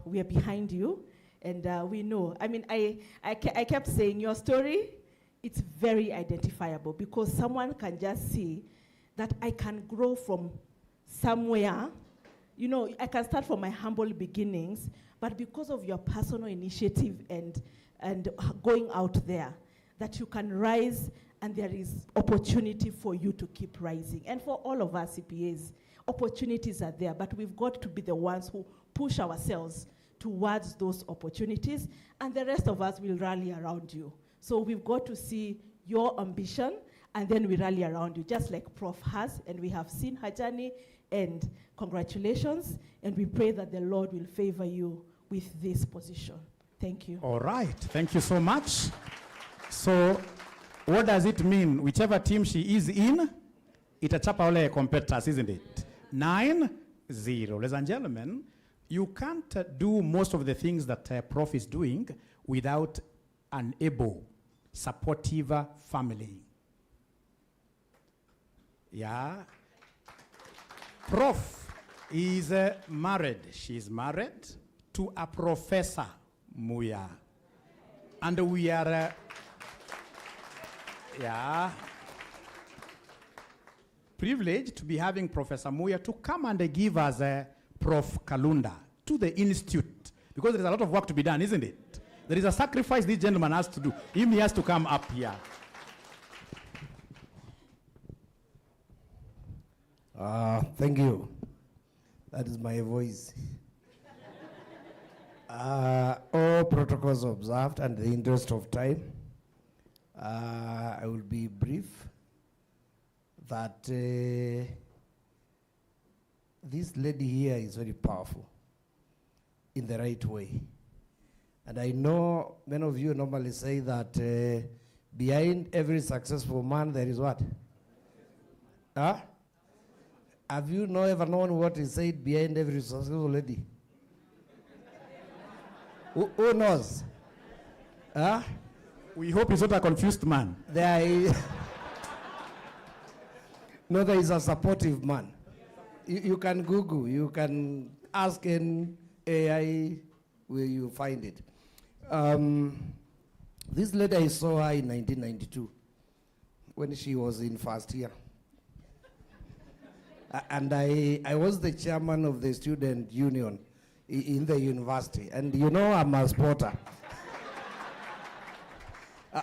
Speaker 3: we are behind you, and we know. I mean, I kept saying your story, it's very identifiable, because someone can just see that I can grow from somewhere. You know, I can start from my humble beginnings, but because of your personal initiative and going out there, that you can rise, and there is opportunity for you to keep rising. And for all of us CPAs, opportunities are there, but we've got to be the ones who push ourselves towards those opportunities, and the rest of us will rally around you. So we've got to see your ambition, and then we rally around you, just like Prof has, and we have seen her journey, and congratulations, and we pray that the Lord will favor you with this position. Thank you.
Speaker 4: All right, thank you so much. So What does it mean? Whichever team she is in, itachapa ole competitors, isn't it? 9-0. Ladies and gentlemen, you can't do most of the things that Prof is doing without an able, supportive family. Yeah. Prof is married. She's married to a Professor Muya. And we are, privileged to be having Professor Muya to come and give us Prof Kalunda to the institute, because there is a lot of work to be done, isn't it? There is a sacrifice this gentleman has to do. He has to come up here.
Speaker 2: Thank you. That is my voice. All protocols observed, and in the interest of time, I will be brief. That this lady here is very powerful in the right way. And I know many of you normally say that behind every successful man there is what? Huh? Have you ever known what is said behind every successful lady? Who knows? Huh?
Speaker 4: We hope he's not a confused man.
Speaker 2: There is no, there is a supportive man. You can Google, you can ask an AI where you find it. This lady, I saw her in 1992 when she was in first year. And I was the chairman of the student union in the university. And you know I'm a sporter.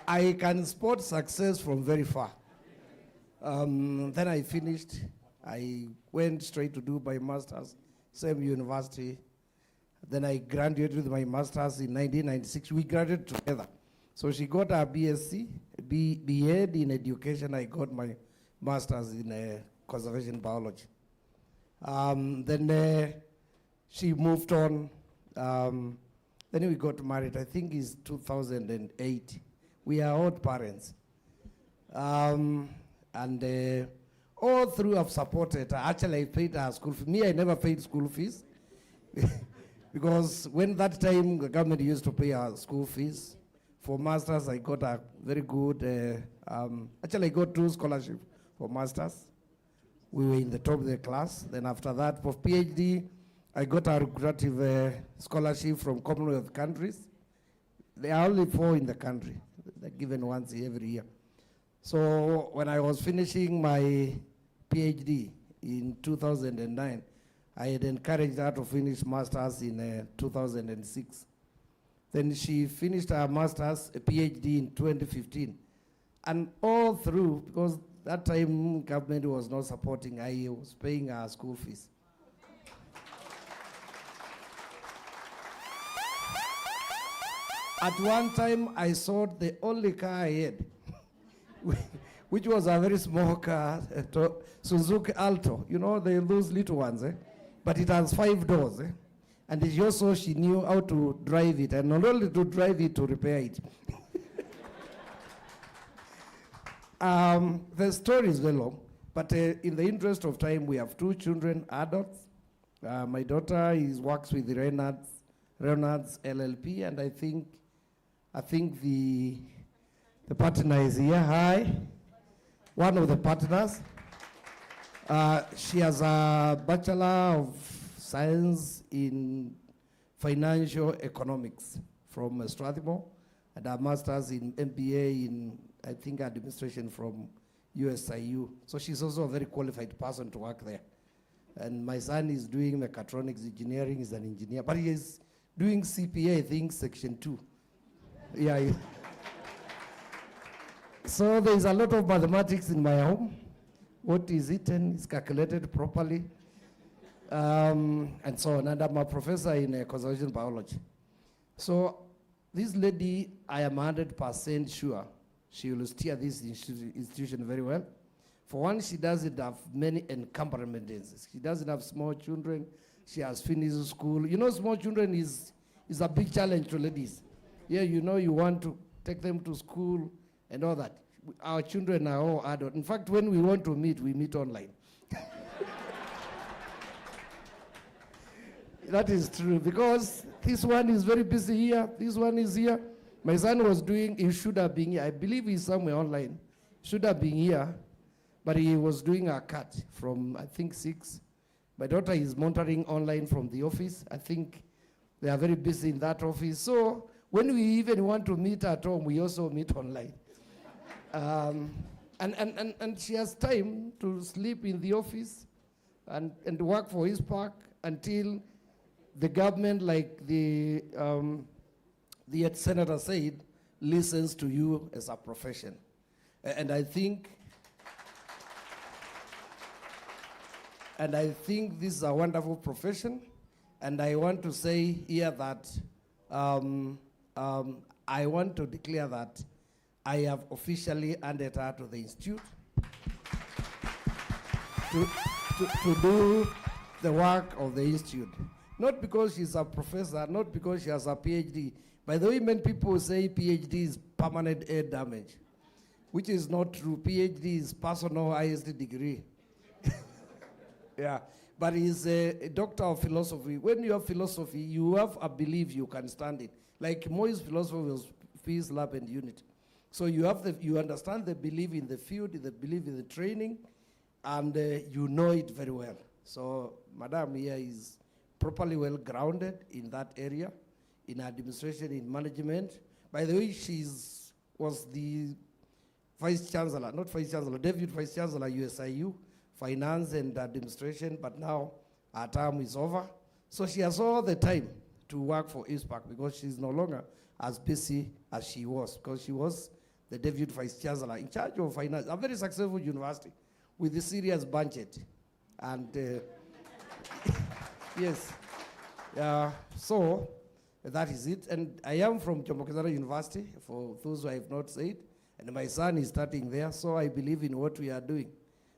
Speaker 2: I can spot success from very far. Then I finished. I went straight to do my master's, same university. Then I graduated with my master's in 1996. We graduated together. So she got her BSc, B.Ed in education. I got my master's in conservation biology. Then she moved on. Then we got married. I think it's 2008. We are old parents. And all through I've supported her. Actually, I paid her school fees. Me, I never paid school fees. Because when that time the government used to pay our school fees, for masters I got a very good, actually I got 2 scholarships for masters. We were in the top of the class. Then after that, for PhD, I got a lucrative scholarship from Commonwealth countries. There are only 4 in the country. They're given once every year. So when I was finishing my PhD in 2009, I had encouraged her to finish masters in 2006. Then she finished her masters, a PhD in 2015. And all through, because that time government was not supporting, I was paying her school fees. At one time, I sold the only car I had, which was a very small car, Suzuki Alto. You know, those little ones, but it has 5 doors. And also she knew how to drive it, and not only to drive it, to repair it. The story is very long, but in the interest of time, we have 2 children, adults. My daughter works with the Reynolds LLP, and I think the partner is here. Hi, one of the partners. She has a Bachelor of Science in Financial Economics from Strathmore, and a Master's in MBA in, I think, Administration from USIU. So she's also a very qualified person to work there. And my son is doing mechatronics engineering, he's an engineer, but he is doing CPA, I think, Section 2. Yeah. So there's a lot of mathematics in my home. What is eaten is calculated properly, and so on. And I'm a professor in conservation biology. So this lady, I am 100% sure she will steer this institution very well. For one, she doesn't have many encumbrances. She doesn't have small children. She has finished school. You know, small children is a big challenge to ladies. Yeah, you know, you want to take them to school and all that. our children are all adult. In fact, when we want to meet, we meet online. That is true, because this one is very busy here, this one is here. My son was doing, he should have been here. I believe he's somewhere online. Should have been here, but he was doing a cut from, I think, 6. My daughter is monitoring online from the office. I think they are very busy in that office. So when we even want to meet at home, we also meet online. And she has time to sleep in the office and work for Icpak until the government, like the senator said, listens to you as a profession. And I think this is a wonderful profession. And I want to say here that I want to declare that I have officially handed her to the institute to do the work of the institute. Not because she's a professor, not because she has a PhD. By the way, many people say PhD is permanent air damage, which is not true. PhD is personal ISD degree. Yeah, but he's a doctor of philosophy. When you have philosophy, you have a belief, you can stand it. Like Moi's philosophy was peace, love, and unity. So you understand the belief in the field, the belief in the training, and you know it very well. So Madam here is properly well grounded in that area, in administration, in management. By the way, was the Vice Chancellor, not Vice Chancellor, Deputy Vice Chancellor, USIU, Finance and Administration, but now her term is over. So she has all the time to work for Icpak because she's no longer as busy as she was, because she was the Deputy Vice Chancellor in charge of finance, a very successful university with a serious budget. And yes, so that is it. And I am from Jomo Kenyatta University, for those who I have not said, and my son is starting there, so I believe in what we are doing.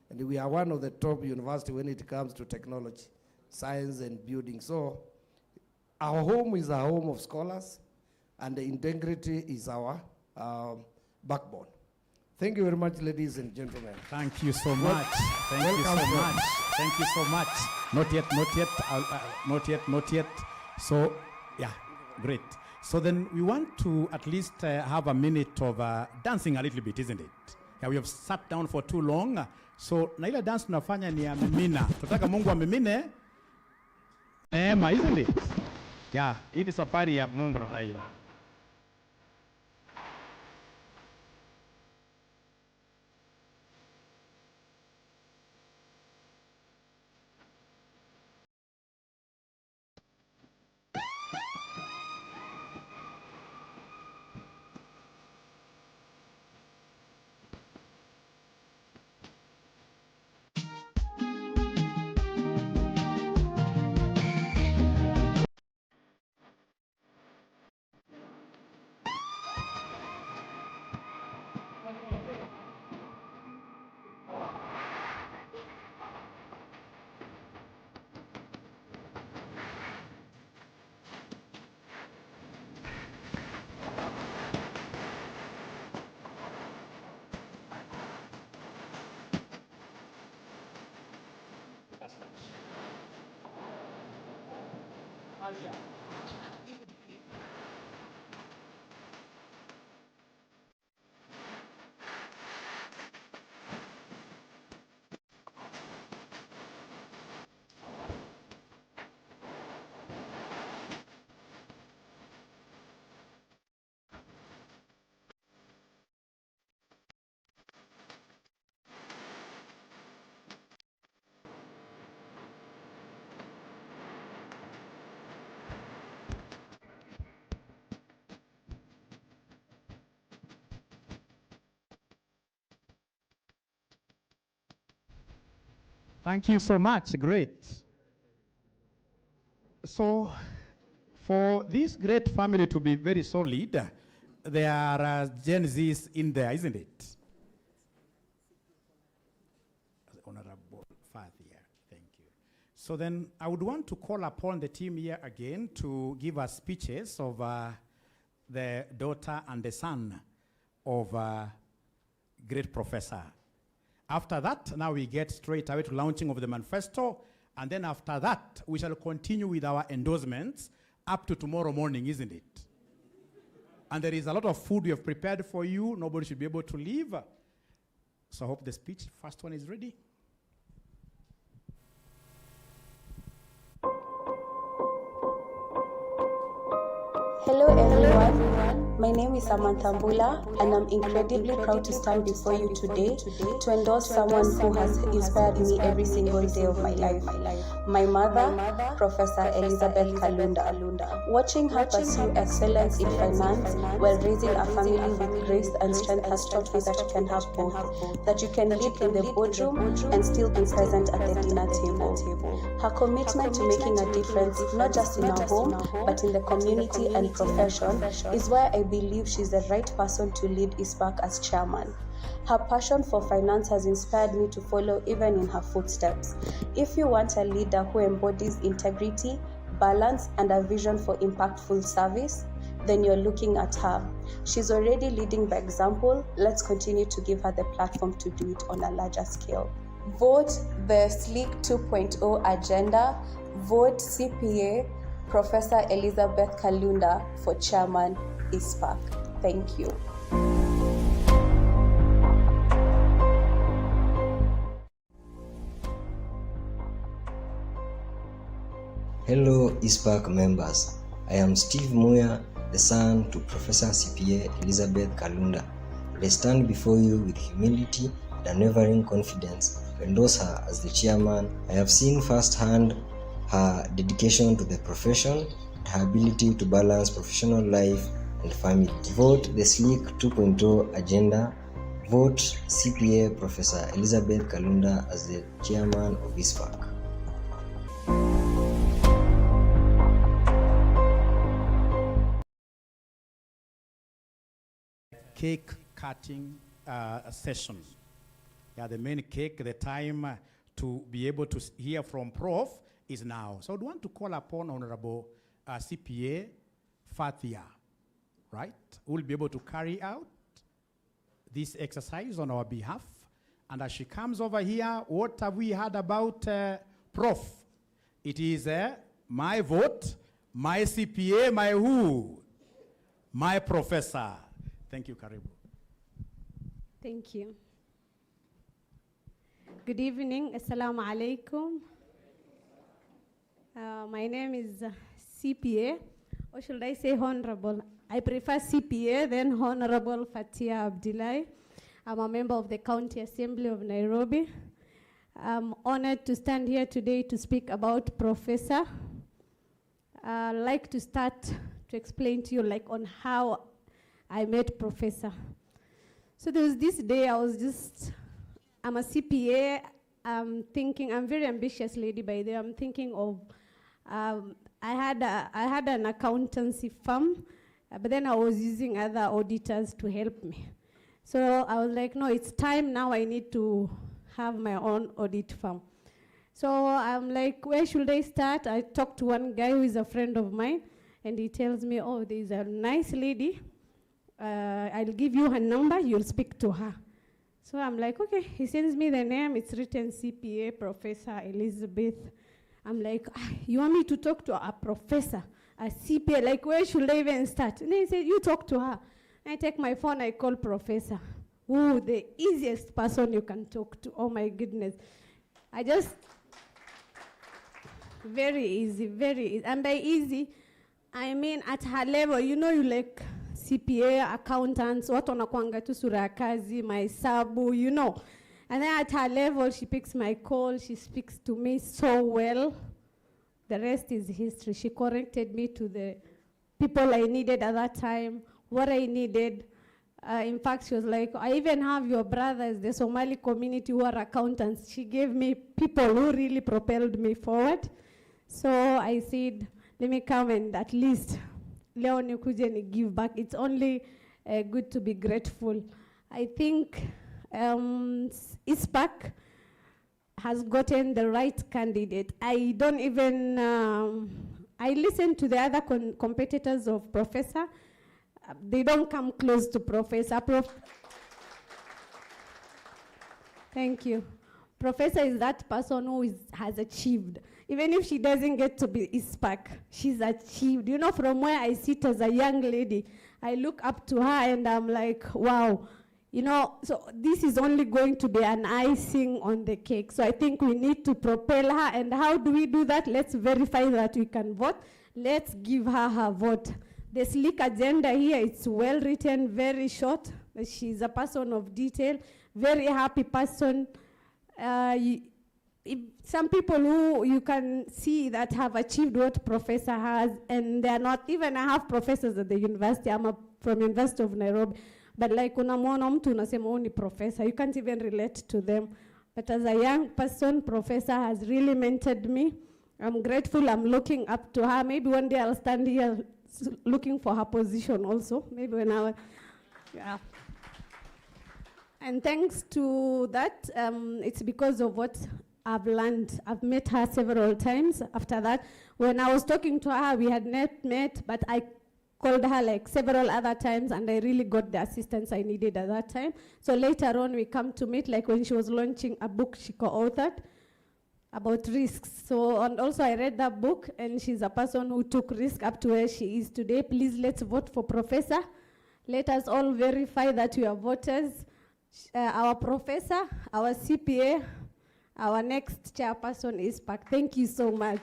Speaker 2: And we are one of the top universities when it comes to technology, science, and building. So our home is a home of scholars, and the integrity is our backbone. Thank you very much, ladies and gentlemen.
Speaker 4: Thank you so much. Thank you so much. Thank you so much. Not yet. So, yeah, great. So then we want to at least have a minute of dancing a little bit, isn't it? Yeah, we have sat down for too long. So na ile dance tunafanya ni ya mimina. Tunataka Mungu amimine neema, isn't it? Yeah, hii ni safari ya Mungu na hiyo. Thank you so much. Great. So, for this great family to be very solid, there are Gen Zs in there, isn't it? Honorable Fathia, thank you. So then I would want to call upon the team here again to give us speeches of the daughter and the son of great professor. After that, now we get straight away to launching of the manifesto, and then after that, we shall continue with our endorsements up to tomorrow morning, isn't it? And there is a lot of food we have prepared for you. Nobody should be able to leave. So I hope the speech, first one is ready.
Speaker 5: Hello everyone, my name is Nthambi and I'm incredibly proud to stand before you today to endorse someone who has inspired me every single day of my life. My mother, Professor Elizabeth Kalunda. Watching her pursue excellence in finance while raising a family with grace and strength has taught me that you can have both, that you can lead in the boardroom and still be present at the dinner table. Her commitment to making a difference, not just in her home, but in the community and profession, is why I believe she's the right person to lead Icpak as chairman. Her passion for finance has inspired me to follow even in her footsteps. If you want a leader who embodies integrity, balance, and a vision for impactful service, then you're looking at her. She's already leading by example. Let's continue to give her the platform to do it on a larger scale. Vote the Sleek 2.0 agenda. Vote CPA Professor Elizabeth Kalunda for Chairman Icpak. Thank you.
Speaker 6: Hello Icpak members. I am Steve Muya, the son to Professor CPA Elizabeth Kalunda. I stand before you with humility and unwavering confidence to endorse her as the chairman. I have seen firsthand her dedication to the profession and her ability to balance professional life and family. Vote the Sleek 2.0 agenda. Vote CPA Professor Elizabeth Kalunda as the chairman of Icpak.
Speaker 4: Cake cutting session. Yeah, the main cake, the time to be able to hear from Prof is now. So I would want to call upon Honorable CPA Fathia, right? Who will be able to carry out this exercise on our behalf. And as she comes over here, what have we heard about Prof? It is my vote, my CPA, my who? My professor. Thank you, Karibu.
Speaker 7: Thank you. Good evening. Assalamu alaikum. My name is CPA, or should I say Honorable? I prefer CPA than Honorable Fatia Abdullahi. I'm a member of the County Assembly of Nairobi. I'm honored to stand here today to speak about Professor. I'd like to start to explain to you on how I met Professor. So there was this day I'm a CPA, I'm a very ambitious lady by the way. I'm thinking of, I had an accountancy firm, but then I was using other auditors to help me. So I was like, no, it's time now, I need to have my own audit firm. So I'm like, where should I start? I talked to one guy who is a friend of mine, and he tells me, oh, there's a nice lady. I'll give you her number, you'll speak to her. So I'm like, okay. He sends me the name, it's written CPA, Professor Elizabeth. I'm like, you want me to talk to a professor, a CPA, like where should I even start? And he said, you talk to her. I take my phone, I call Professor. Ooh, the easiest person you can talk to, oh my goodness. Very easy, very easy. And by easy, I mean at her level, you like CPA, accountants, watu wanakuanga tu sura ya kazi, mahesabu, And then at her level, she picks my call, she speaks to me so well. The rest is history. She corrected me to the people I needed at that time, what I needed. In fact, she was like, I even have your brothers, the Somali community who are accountants. She gave me people who really propelled me forward. So I said, let me come and at least leo nikuje ni give back. It's only good to be grateful. I think Icpak has gotten the right candidate. I don't even, I listen to the other competitors of Professor. They don't come close to Professor. Thank you. Professor is that person who has achieved. Even if she doesn't get to be Icpak, she's achieved. You know, from where I sit as a young lady, I look up to her and I'm like, wow. You know, so this is only going to be an icing on the cake. So I think we need to propel her. And how do we do that? Let's verify that we can vote. Let's give her her vote. The sleek agenda here, it's well written, very short. She's a person of detail, very happy person. Some people who you can see that have achieved what Professor has, and they're not even, I have professors at the university. I'm from University of Nairobi. But like unamwona mtu unasema huyu ni professor, you can't even relate to them. But as a young person, Professor has really mentored me. I'm grateful, I'm looking up to her. Maybe one day I'll stand here looking for her position also. Maybe when I, yeah. And thanks to that, it's because of what I've learned. I've met her several times after that. When I was talking to her, we had not met, but I called her like several other times, and I really got the assistance I needed at that time. So later on, we come to meet, like when she was launching a book she co-authored about risks. So, and also I read that book, and she's a person who took risk up to where she is today. Please, let's vote for Professor. Let us all verify that we are voters. Our Professor, our CPA, our next chairperson is Icpak. Thank you so much.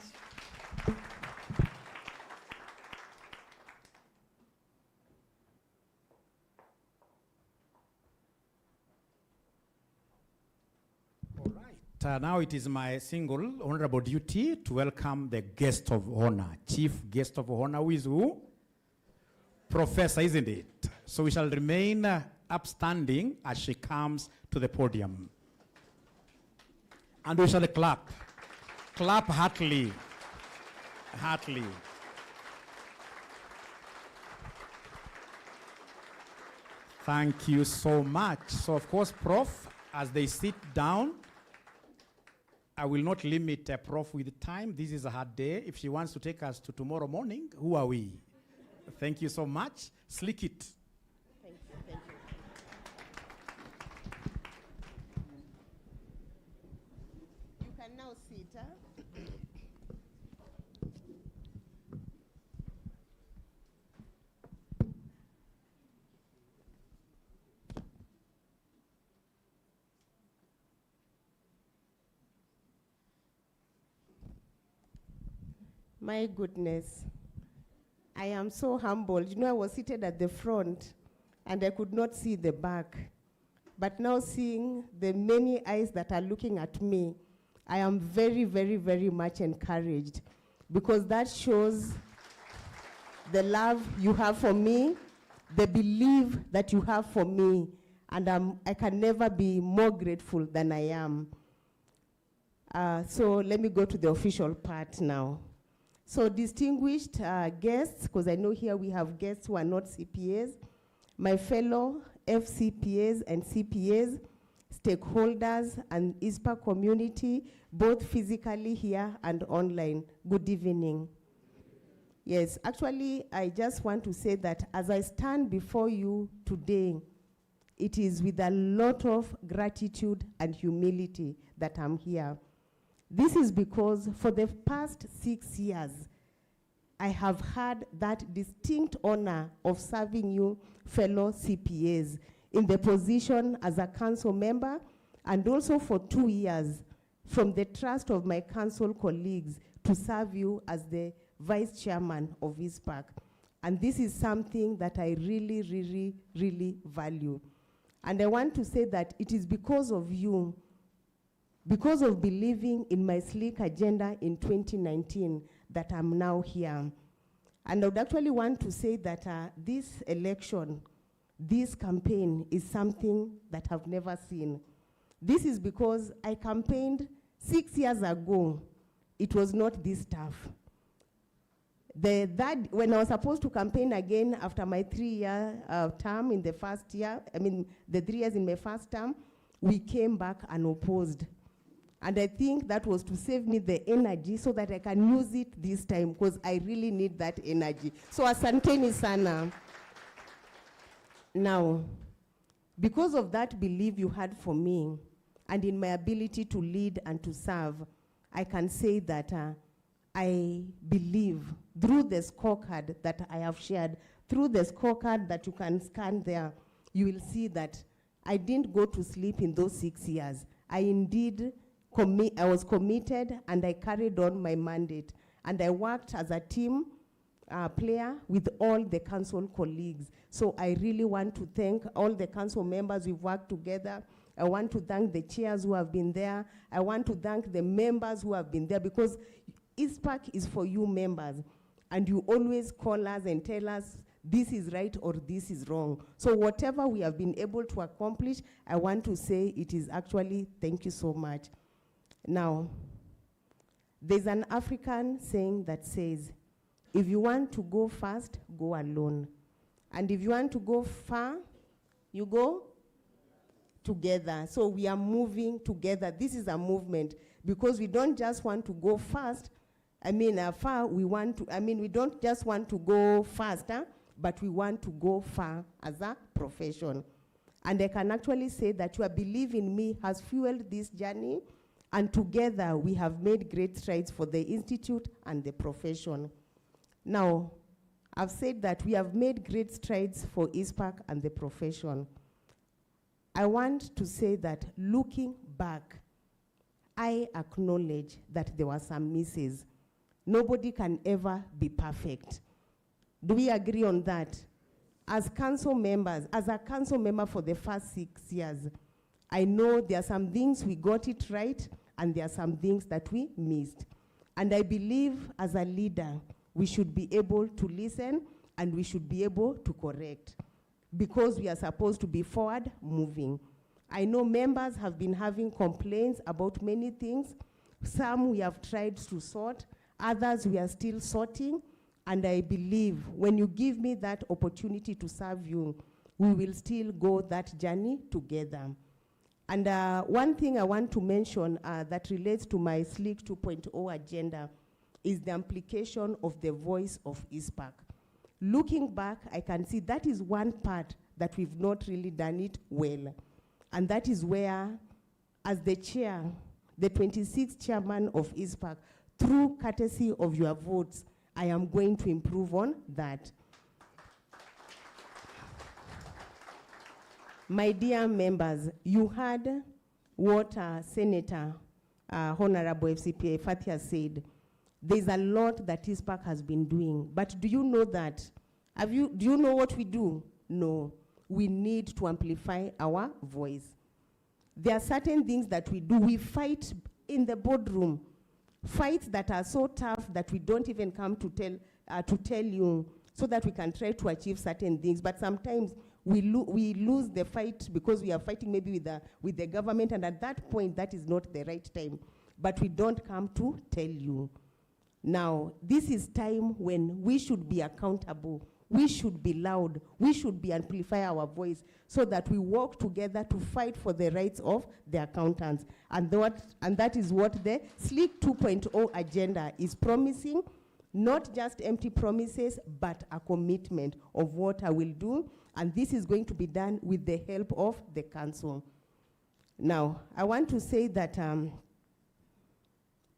Speaker 4: Now it is my single honorable duty to welcome the guest of honor, chief guest of honor, who is who? Professor, isn't it? So we shall remain upstanding as she comes to the podium. And we shall clap. Clap heartily. Heartily. Thank you so much. So of course, Prof, as they sit down, I will not limit Prof with time. This is a hard day. If she wants to take us to tomorrow morning, who are we? Thank you so much. Slick it.
Speaker 10: Thank you. Thank you. You can now sit. Huh? My goodness, I am so humbled. You know, I was seated at the front and I could not see the back. But now seeing the many eyes that are looking at me, I am very, very, very much encouraged, because that shows the love you have for me, the belief that you have for me, and I can never be more grateful than I am. So let me go to the official part now. So distinguished guests, because I know here we have guests who are not CPAs, my fellow FCPAs and CPAs, stakeholders, and Icpak community, both physically here and online, good evening. Yes, actually, I just want to say that as I stand before you today, it is with a lot of gratitude and humility that I'm here. This is because for the past 6 years, I have had that distinct honor of serving you, fellow CPAs, in the position as a council member, and also for 2 years, from the trust of my council colleagues, to serve you as the vice chairman of Icpak. And this is something that I really, really, really value. And I want to say that it is because of you, because of believing in my sleek agenda in 2019, that I'm now here. And I would actually want to say that this election, this campaign is something that I've never seen. This is because I campaigned 6 years ago. It was not this tough. When I was supposed to campaign again after my 3-year term in the first year, the 3 years in my first term, we came back unopposed. And I think that was to save me the energy so that I can use it this time, because I really need that energy. So asanteni sana. Now, because of that belief you had for me,
Speaker 1: and in my ability to lead and to serve, I can say that I believe through the scorecard that I have shared, through the scorecard that you can scan there, you will see that I didn't go to sleep in those 6 years. I indeed I was committed, and I carried on my mandate, and I worked as a team player with all the council colleagues. So I really want to thank all the council members we've worked together. I want to thank the chairs who have been there. I want to thank the members who have been there, because Icpak is for you members, and you always call us and tell us this is right or this is wrong. So whatever we have been able to accomplish, I want to say it is actually thank you so much. Now, there's an African saying that says, if you want to go fast, go alone. And if you want to go far, you go together. So we are moving together. This is a movement, because we don't just want to go fast. Far, we don't just want to go faster, but we want to go far as a profession. And I can actually say that your belief in me has fueled this journey, and together we have made great strides for the institute and the profession. Now, I've said that we have made great strides for Icpak and the profession. I want to say that looking back, I acknowledge that there were some misses. Nobody can ever be perfect. Do we agree on that? As council members, as a council member for the first 6 years, I know there are some things we got it right, and there are some things that we missed. And I believe as a leader, we should be able to listen, and we should be able to correct, because we are supposed to be forward moving. I know members have been having complaints about many things. Some we have tried to sort, others we are still sorting, and I believe when you give me that opportunity to serve you, we will still go that journey together. And one thing I want to mention that relates to my SLEEK 2.0 agenda is the implication of the voice of Icpak. Looking back, I can see that is one part that we've not really done it well. And that is where, as the chair, the 26th chairman of Icpak, through courtesy of your votes, I am going to improve on that. My dear members, you heard what Senator Honorable FCPA Fathia said. There's a lot that Icpak has been doing, but do you know that? Do you know what we do? No. We need to amplify our voice. There are certain things that we do. We fight in the boardroom, fights that are so tough that we don't even come to tell you, so that we can try to achieve certain things. But sometimes we lose the fight because we are fighting maybe with the government, and at that point, that is not the right time. But we don't come to tell you. Now, this is time when we should be accountable. We should be loud. We should be amplify our voice, so that we work together to fight for the rights of the accountants. And that is what the SLEEK 2.0 agenda is promising. Not just empty promises, but a commitment of what I will do. And this is going to be done with the help of the council. Now, I want to say that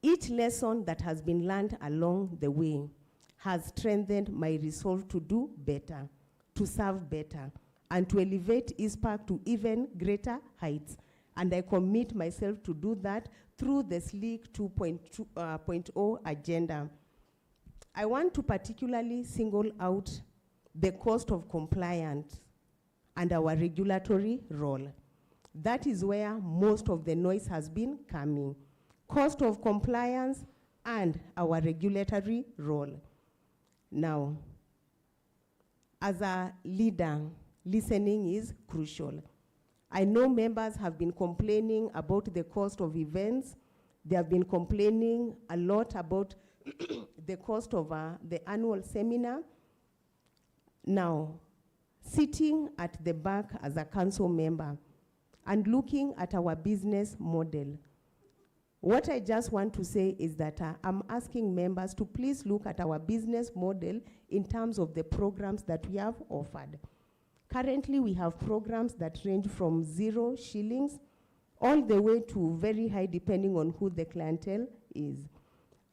Speaker 1: each lesson that has been learned along the way has strengthened my resolve to do better, to serve better, and to elevate Icpak to even greater heights. And I commit myself to do that through the SLEEK 2.0 agenda. I want to particularly single out the cost of compliance and our regulatory role. That is where most of the noise has been coming. Cost of compliance and our regulatory role. Now, as a leader, listening is crucial. I know members have been complaining about the cost of events. They have been complaining a lot about the cost of the annual seminar. Now, sitting at the back as a council member and looking at our business model, what I just want to say is that I'm asking members to please look at our business model in terms of the programs that we have offered. Currently, we have programs that range from 0 shillings all the way to very high depending on who the clientele is.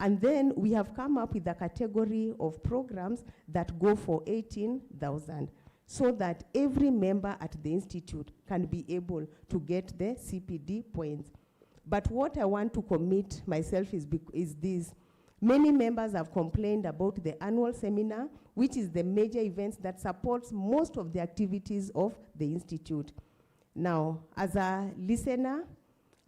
Speaker 1: And then we have come up with a category of programs that go for 18,000 so that every member at the institute can be able to get the CPD points. But what I want to commit myself is this. Many members have complained about the annual seminar, which is the major event that supports most of the activities of the institute. Now, as a listener,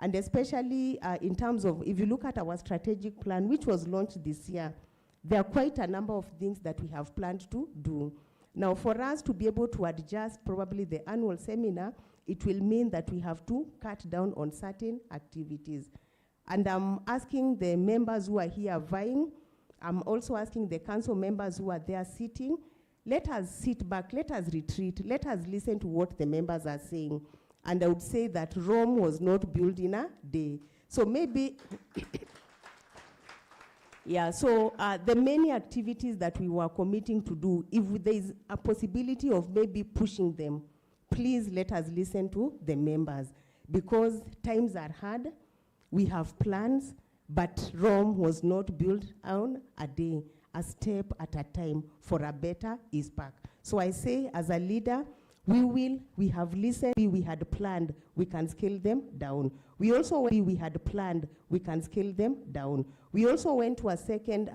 Speaker 1: and especially in terms of, if you look at our strategic plan, which was launched this year, there are quite a number of things that we have planned to do. Now, for us to be able to adjust probably the annual seminar, it will mean that we have to cut down on certain activities. And I'm asking the members who are here vying, I'm also asking the council members who are there sitting, let us sit back, let us retreat, let us listen to what the members are saying. And I would say that Rome was not built in a day. So maybe, yeah, so the many activities that we were committing to do, if there is a possibility of maybe pushing them, please let us listen to the members, because times are hard, we have plans, but Rome was not built on a day, a step at a time for a better Icpak. So I say, as a leader, we have listened, we had planned, we can scale them down. We had planned, we can scale them down. We also went to a second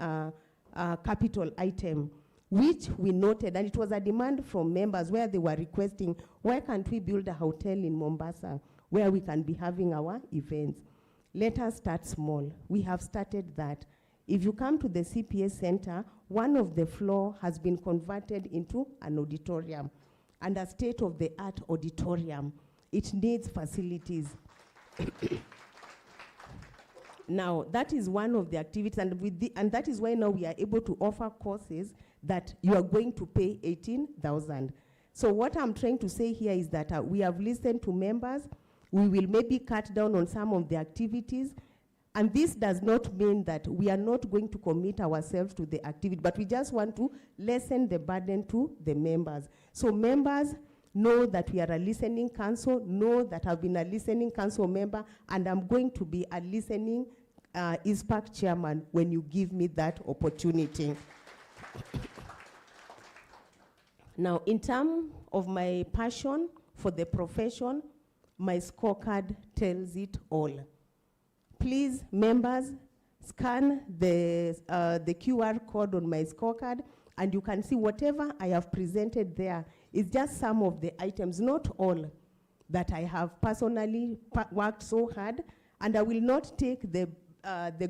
Speaker 1: capital item, which we noted, and it was a demand from members where they were requesting, why can't we build a hotel in Mombasa where we can be having our events? Let us start small. We have started that. If you come to the CPA Center, one of the floor has been converted into an auditorium, and a state-of-the-art auditorium. It needs facilities. Now, that is one of the activities, and that is why now we are able to offer courses that you are going to pay 18,000. So what I'm trying to say here is that we have listened to members. We will maybe cut down on some of the activities, and this does not mean that we are not going to commit ourselves to the activity, but we just want to lessen the burden to the members. So members know that we are a listening council, know that I've been a listening council member, and I'm going to be a listening Icpak chairman when you give me that opportunity. Now, in terms of my passion for the profession, my scorecard tells it all. Please, members, scan the QR code on my scorecard, and you can see whatever I have presented there is just some of the items, not all, that I have personally worked so hard, and I will not take the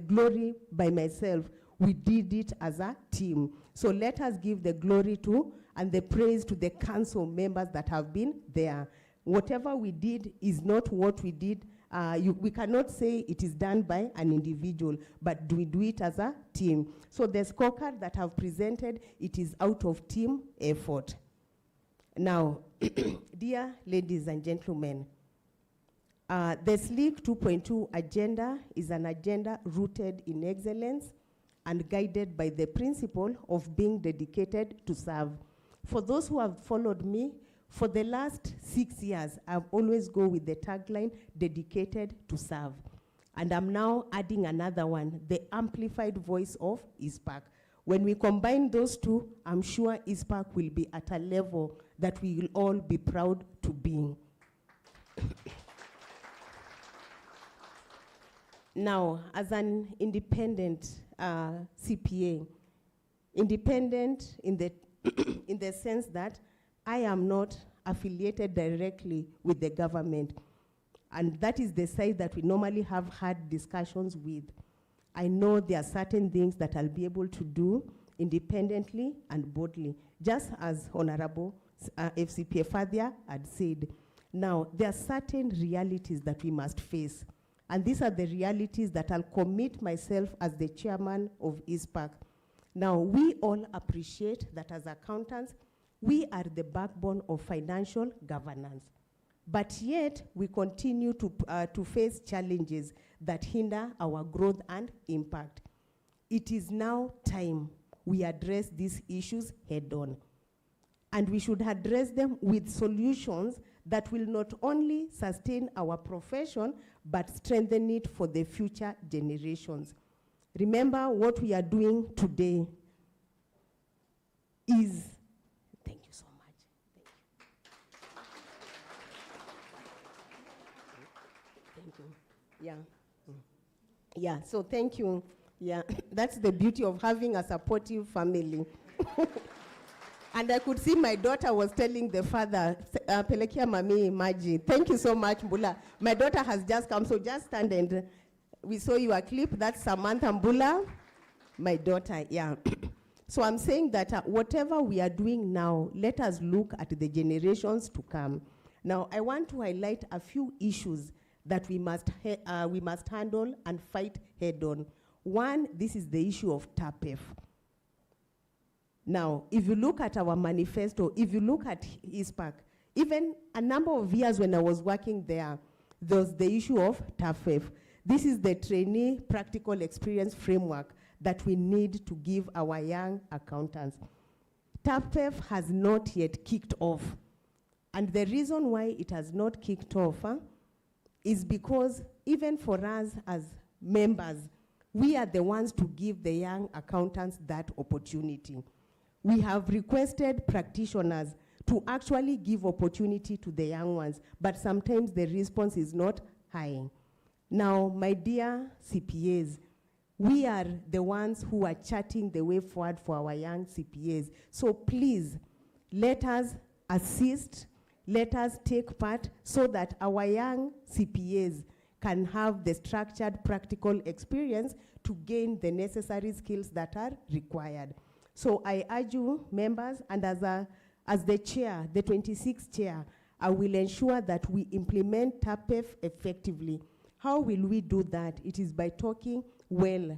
Speaker 1: glory by myself. We did it as a team. So let us give the glory to and the praise to the council members that have been there. Whatever we did is not what we did. We cannot say it is done by an individual, but we do it as a team. So the scorecard that I've presented, it is out of team effort. Now, dear ladies and gentlemen, the SLEEK 2.2 agenda is an agenda rooted in excellence and guided by the principle of being dedicated to serve. For those who have followed me, for the last 6 years, I've always go with the tagline, dedicated to serve. And I'm now adding another one, the amplified voice of Icpak. When we combine those two, I'm sure Icpak will be at a level that we will all be proud to be. Now, as an independent CPA, independent in the sense that I am not affiliated directly with the government. And that is the side that we normally have had discussions with. I know there are certain things that I'll be able to do independently and boldly, just as Honorable FCPA Fadia had said. Now, there are certain realities that we must face. And these are the realities that I'll commit myself as the chairman of Icpak. Now, we all appreciate that as accountants, we are the backbone of financial governance. But yet, we continue to face challenges that hinder our growth and impact. It is now time we address these issues head on. And we should address them with solutions that will not only sustain our profession, but strengthen it for the future generations. Remember, what we are doing today is, thank you so much. Thank you. Yeah. Yeah, so thank you. Yeah, that's the beauty of having a supportive family. And I could see my daughter was telling the father, Pelekia Mami Maji, thank you so much, Mbula. My daughter has just come, so just stand and we saw your clip. That's Samantha Mbula, my daughter, yeah. So I'm saying that whatever we are doing now, let us look at the generations to come. Now, I want to highlight a few issues that we must handle and fight head on. One, this is the issue of TAPEF. Now, if you look at our manifesto, if you look at Icpak, even a number of years when I was working there was the issue of TAPEF. This is the trainee practical experience framework that we need to give our young accountants. TAPEF has not yet kicked off. And the reason why it has not kicked off is because even for us as members, we are the ones to give the young accountants that opportunity. We have requested practitioners to actually give opportunity to the young ones, but sometimes the response is not high. Now, my dear CPAs, we are the ones who are charting the way forward for our young CPAs. So please, let us assist, let us take part so that our young CPAs can have the structured practical experience to gain the necessary skills that are required. So I urge you, members, and as the chair, the 26th chair, I will ensure that we implement TAPEF effectively. How will we do that? It is by talking well,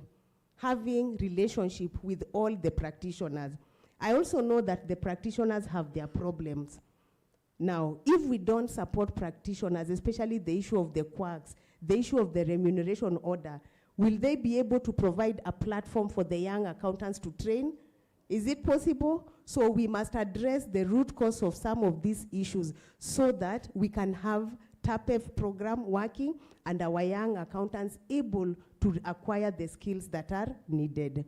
Speaker 1: having relationship with all the practitioners. I also know that the practitioners have their problems. Now, if we don't support practitioners, especially the issue of the quirks, the issue of the remuneration order, will they be able to provide a platform for the young accountants to train? Is it possible? So we must address the root cause of some of these issues so that we can have TAPEF program working and our young accountants able to acquire the skills that are needed.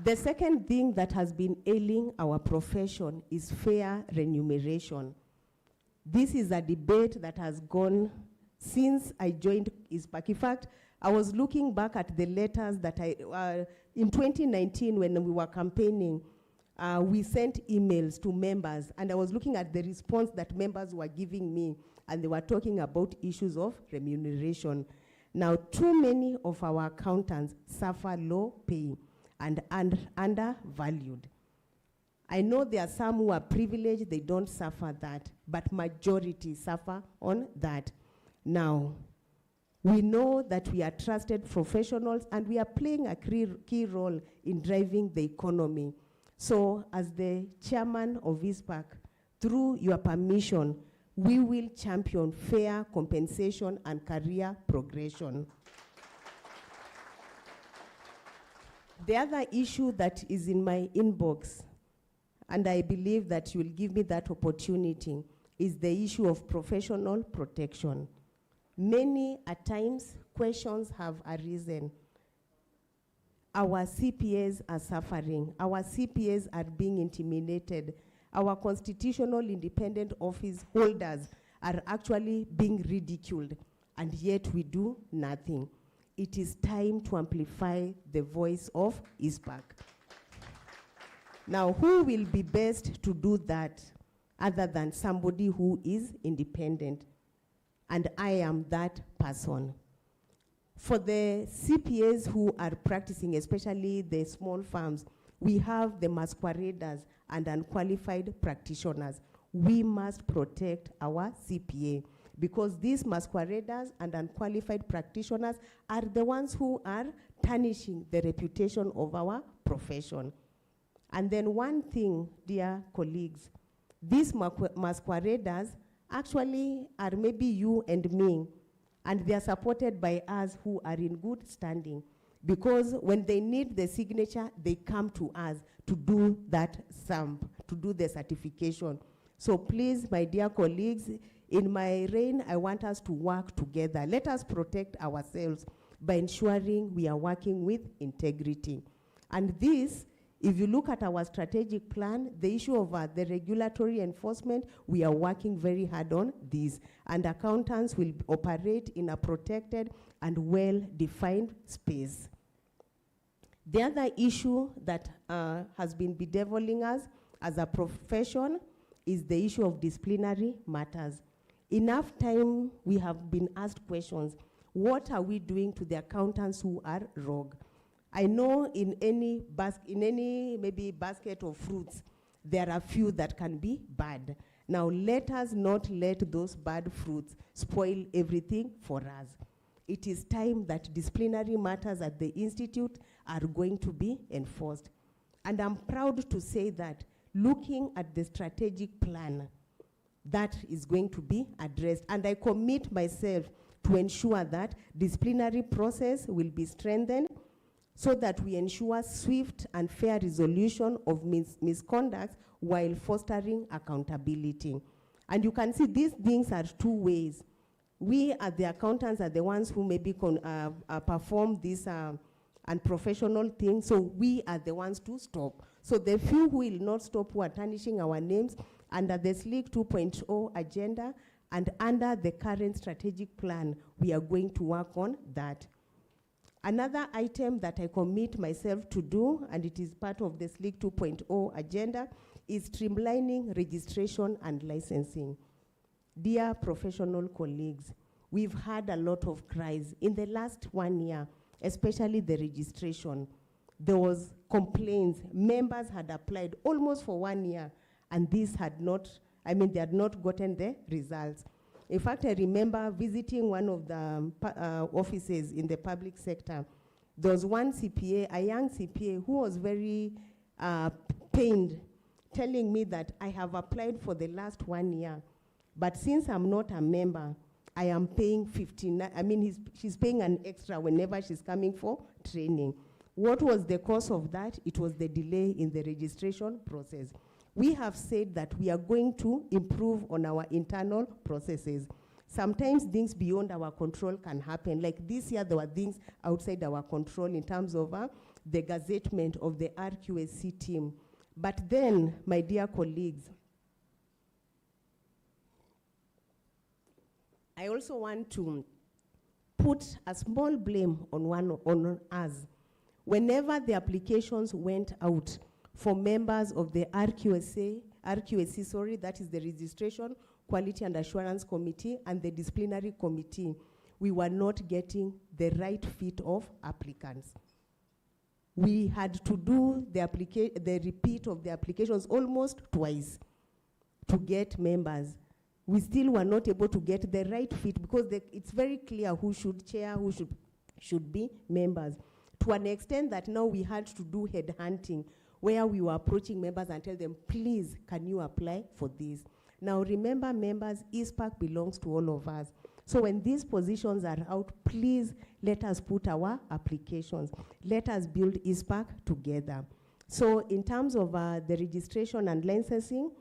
Speaker 1: The second thing that has been ailing our profession is fair remuneration. This is a debate that has gone since I joined Icpak. In fact, I was looking back at the letters that in 2019 when we were campaigning, we sent emails to members, and I was looking at the response that members were giving me, and they were talking about issues of remuneration. Now, too many of our accountants suffer low pay and undervalued. I know there are some who are privileged, they don't suffer that, but majority suffer on that. Now, we know that we are trusted professionals and we are playing a key role in driving the economy. So as the chairman of Icpak, through your permission, we will champion fair compensation and career progression. The other issue that is in my inbox, and I believe that you will give me that opportunity, is the issue of professional protection. Many at times questions have arisen. Our CPAs are suffering. Our CPAs are being intimidated. Our constitutional independent office holders are actually being ridiculed, and yet we do nothing. It is time to amplify the voice of Icpak. Now, who will be best to do that other than somebody who is independent? And I am that person. For the CPAs who are practicing, especially the small firms, we have the masqueraders and unqualified practitioners. We must protect our CPA because these masqueraders and unqualified practitioners are the ones who are tarnishing the reputation of our profession. And then one thing, dear colleagues, these masqueraders actually are maybe you and me, and they are supported by us who are in good standing. Because when they need the signature, they come to us to do that stamp, to do the certification. So please, my dear colleagues, in my reign, I want us to work together. Let us protect ourselves by ensuring we are working with integrity. And this, if you look at our strategic plan, the issue of the regulatory enforcement, we are working very hard on this. And accountants will operate in a protected and well-defined space. The other issue that has been bedeviling us as a profession is the issue of disciplinary matters. Enough time we have been asked questions. What are we doing to the accountants who are rogue? I know in any maybe basket of fruits, there are few that can be bad. Now let us not let those bad fruits spoil everything for us. It is time that disciplinary matters at the Institute are going to be enforced. And I'm proud to say that looking at the strategic plan, that is going to be addressed. And I commit myself to ensure that disciplinary process will be strengthened so that we ensure swift and fair resolution of misconduct while fostering accountability. And you can see these things are two ways. We as the accountants are the ones who maybe perform this unprofessional thing, so we are the ones to stop. So the few who will not stop, who are tarnishing our names under the SLEEK 2.0 agenda and under the current strategic plan, we are going to work on that. Another item that I commit myself to do, and it is part of the SLEEK 2.0 agenda, is streamlining registration and licensing. Dear professional colleagues, we've had a lot of cries in the last 1 year, especially the registration. There was complaints. Members had applied almost for 1 year, and this had not, they had not gotten the results. In fact, I remember visiting one of the offices in the public sector. There was one CPA, a young CPA, who was very pained, telling me that I have applied for the last 1 year, but since I'm not a member, I am paying 59, she's paying an extra whenever she's coming for training. What was the cause of that? It was the delay in the registration process. We have said that we are going to improve on our internal processes. Sometimes things beyond our control can happen. Like this year, there were things outside our control in terms of the gazettement of the RQSC team. But then, my dear colleagues, I also want to put a small blame on us. Whenever the applications went out for members of the RQSC, that is the Registration, Quality and Assurance Committee, and the Disciplinary Committee, we were not getting the right fit of applicants. We had to do the repeat of the applications almost twice to get members. We still were not able to get the right fit because it's very clear who should chair, who should be members. To an extent that now we had to do headhunting, where we were approaching members and tell them, please, can you apply for this? Now remember, members, Icpak belongs to all of us. So when these positions are out, please let us put our applications. Let us build Icpak together. So in terms of the registration and licensing,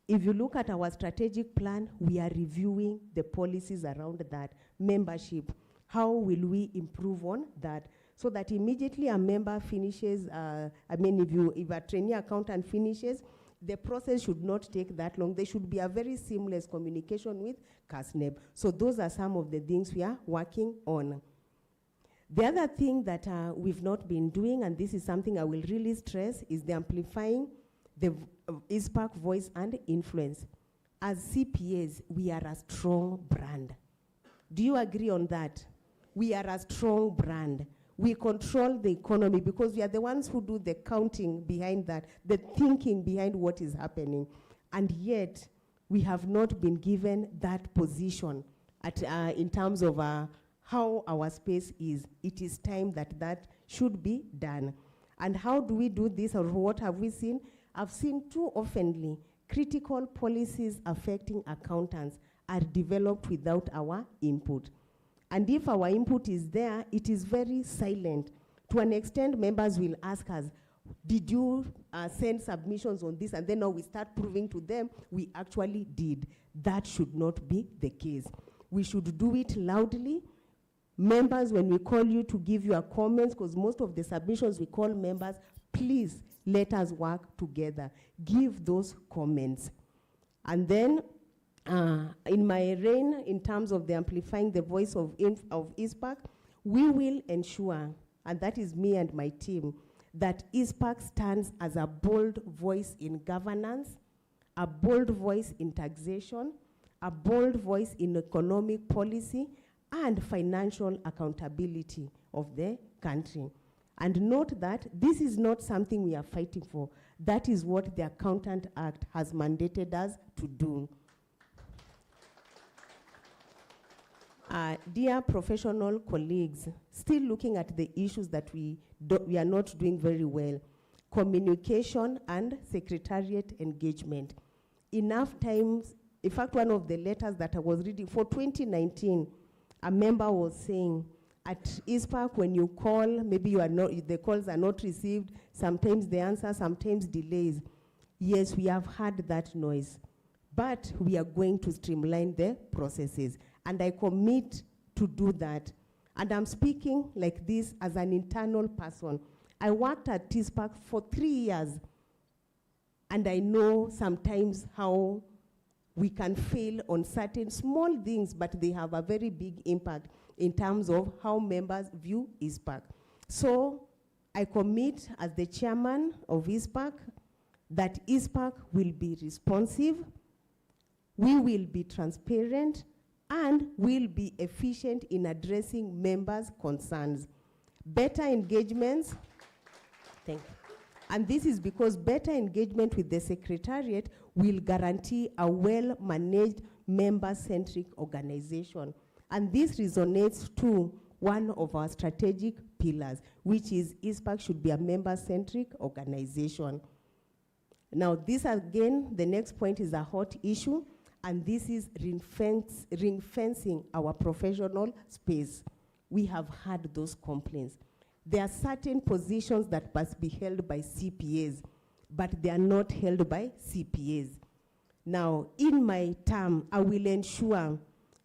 Speaker 1: if you look at our strategic plan, we are reviewing the policies around that. Membership, how will we improve on that? So that immediately a member finishes, if a trainee accountant finishes, the process should not take that long. There should be a very seamless communication with CASNEB. So those are some of the things we are working on. The other thing that we've not been doing, and this is something I will really stress, is the amplifying the Icpak voice and influence. As CPAs, we are a strong brand. Do you agree on that? We are a strong brand. We control the economy because we are the ones who do the counting behind that, the thinking behind what is happening. And yet, we have not been given that position in terms of how our space is. It is time that should be done. And how do we do this, or what have we seen? I've seen too oftenly critical policies affecting accountants are developed without our input. And if our input is there, it is very silent. To an extent, members will ask us, did you send submissions on this? And then now we start proving to them we actually did. That should not be the case. We should do it loudly. Members, when we call you to give your comments, because most of the submissions we call members, please let us work together. Give those comments. And then, in my reign, in terms of the amplifying the voice of Icpak, we will ensure, and that is me and my team, that Icpak stands as a bold voice in governance, a bold voice in taxation, a bold voice in economic policy, and financial accountability of the country. And note that this is not something we are fighting for. That is what the Accountant Act has mandated us to do. Dear professional colleagues, still looking at the issues that we are not doing very well, communication and secretariat engagement. Enough times, in fact, one of the letters that I was reading for 2019, a member was saying, at Icpak, when you call, maybe you are not, the calls are not received, sometimes the answer, sometimes delays. Yes, we have heard that noise, but we are going to streamline the processes. And I commit to do that. And I'm speaking like this as an internal person. I worked at Icpak for 3 years, and I know sometimes how we can fail on certain small things, but they have a very big impact in terms of how members view Icpak. So I commit as the chairman of Icpak that Icpak will be responsive, we will be transparent, and will be efficient in addressing members' concerns. Better engagements, thank you. And this is because better engagement with the Secretariat will guarantee a well-managed, member-centric organization. And this resonates to one of our strategic pillars, which is Icpak should be a member-centric organization. Now, this again, the next point is a hot issue, and this is ring-fencing our professional space. We have had those complaints. There are certain positions that must be held by CPAs, but they are not held by CPAs. Now, in my term, I will ensure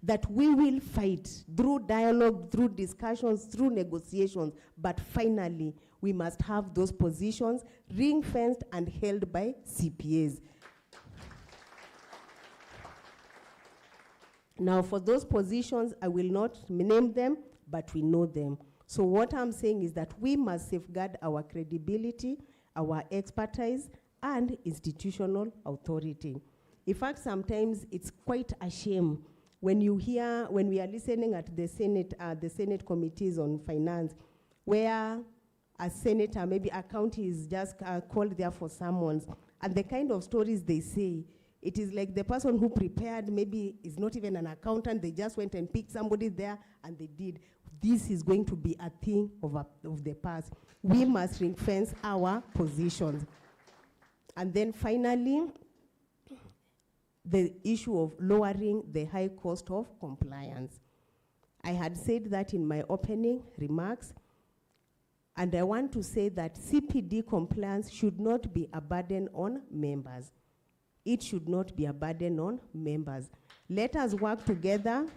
Speaker 1: that we will fight through dialogue, through discussions, through negotiations, but finally, we must have those positions ring-fenced and held by CPAs. Now, for those positions, I will not name them, but we know them. So what I'm saying is that we must safeguard our credibility, our expertise, and institutional authority. In fact, sometimes it's quite a shame when you hear, when we are listening at the Senate committees on finance, where a senator, maybe a county is just called there for summons, and the kind of stories they say, it is like the person who prepared maybe is not even an accountant, they just went and picked somebody there and they did. This is going to be a thing of the past. We must ring-fence our positions. And then finally, the issue of lowering the high cost of compliance. I had said that in my opening remarks, and I want to say that CPD compliance should not be a burden on members. It should not be a burden on members. Let us work together.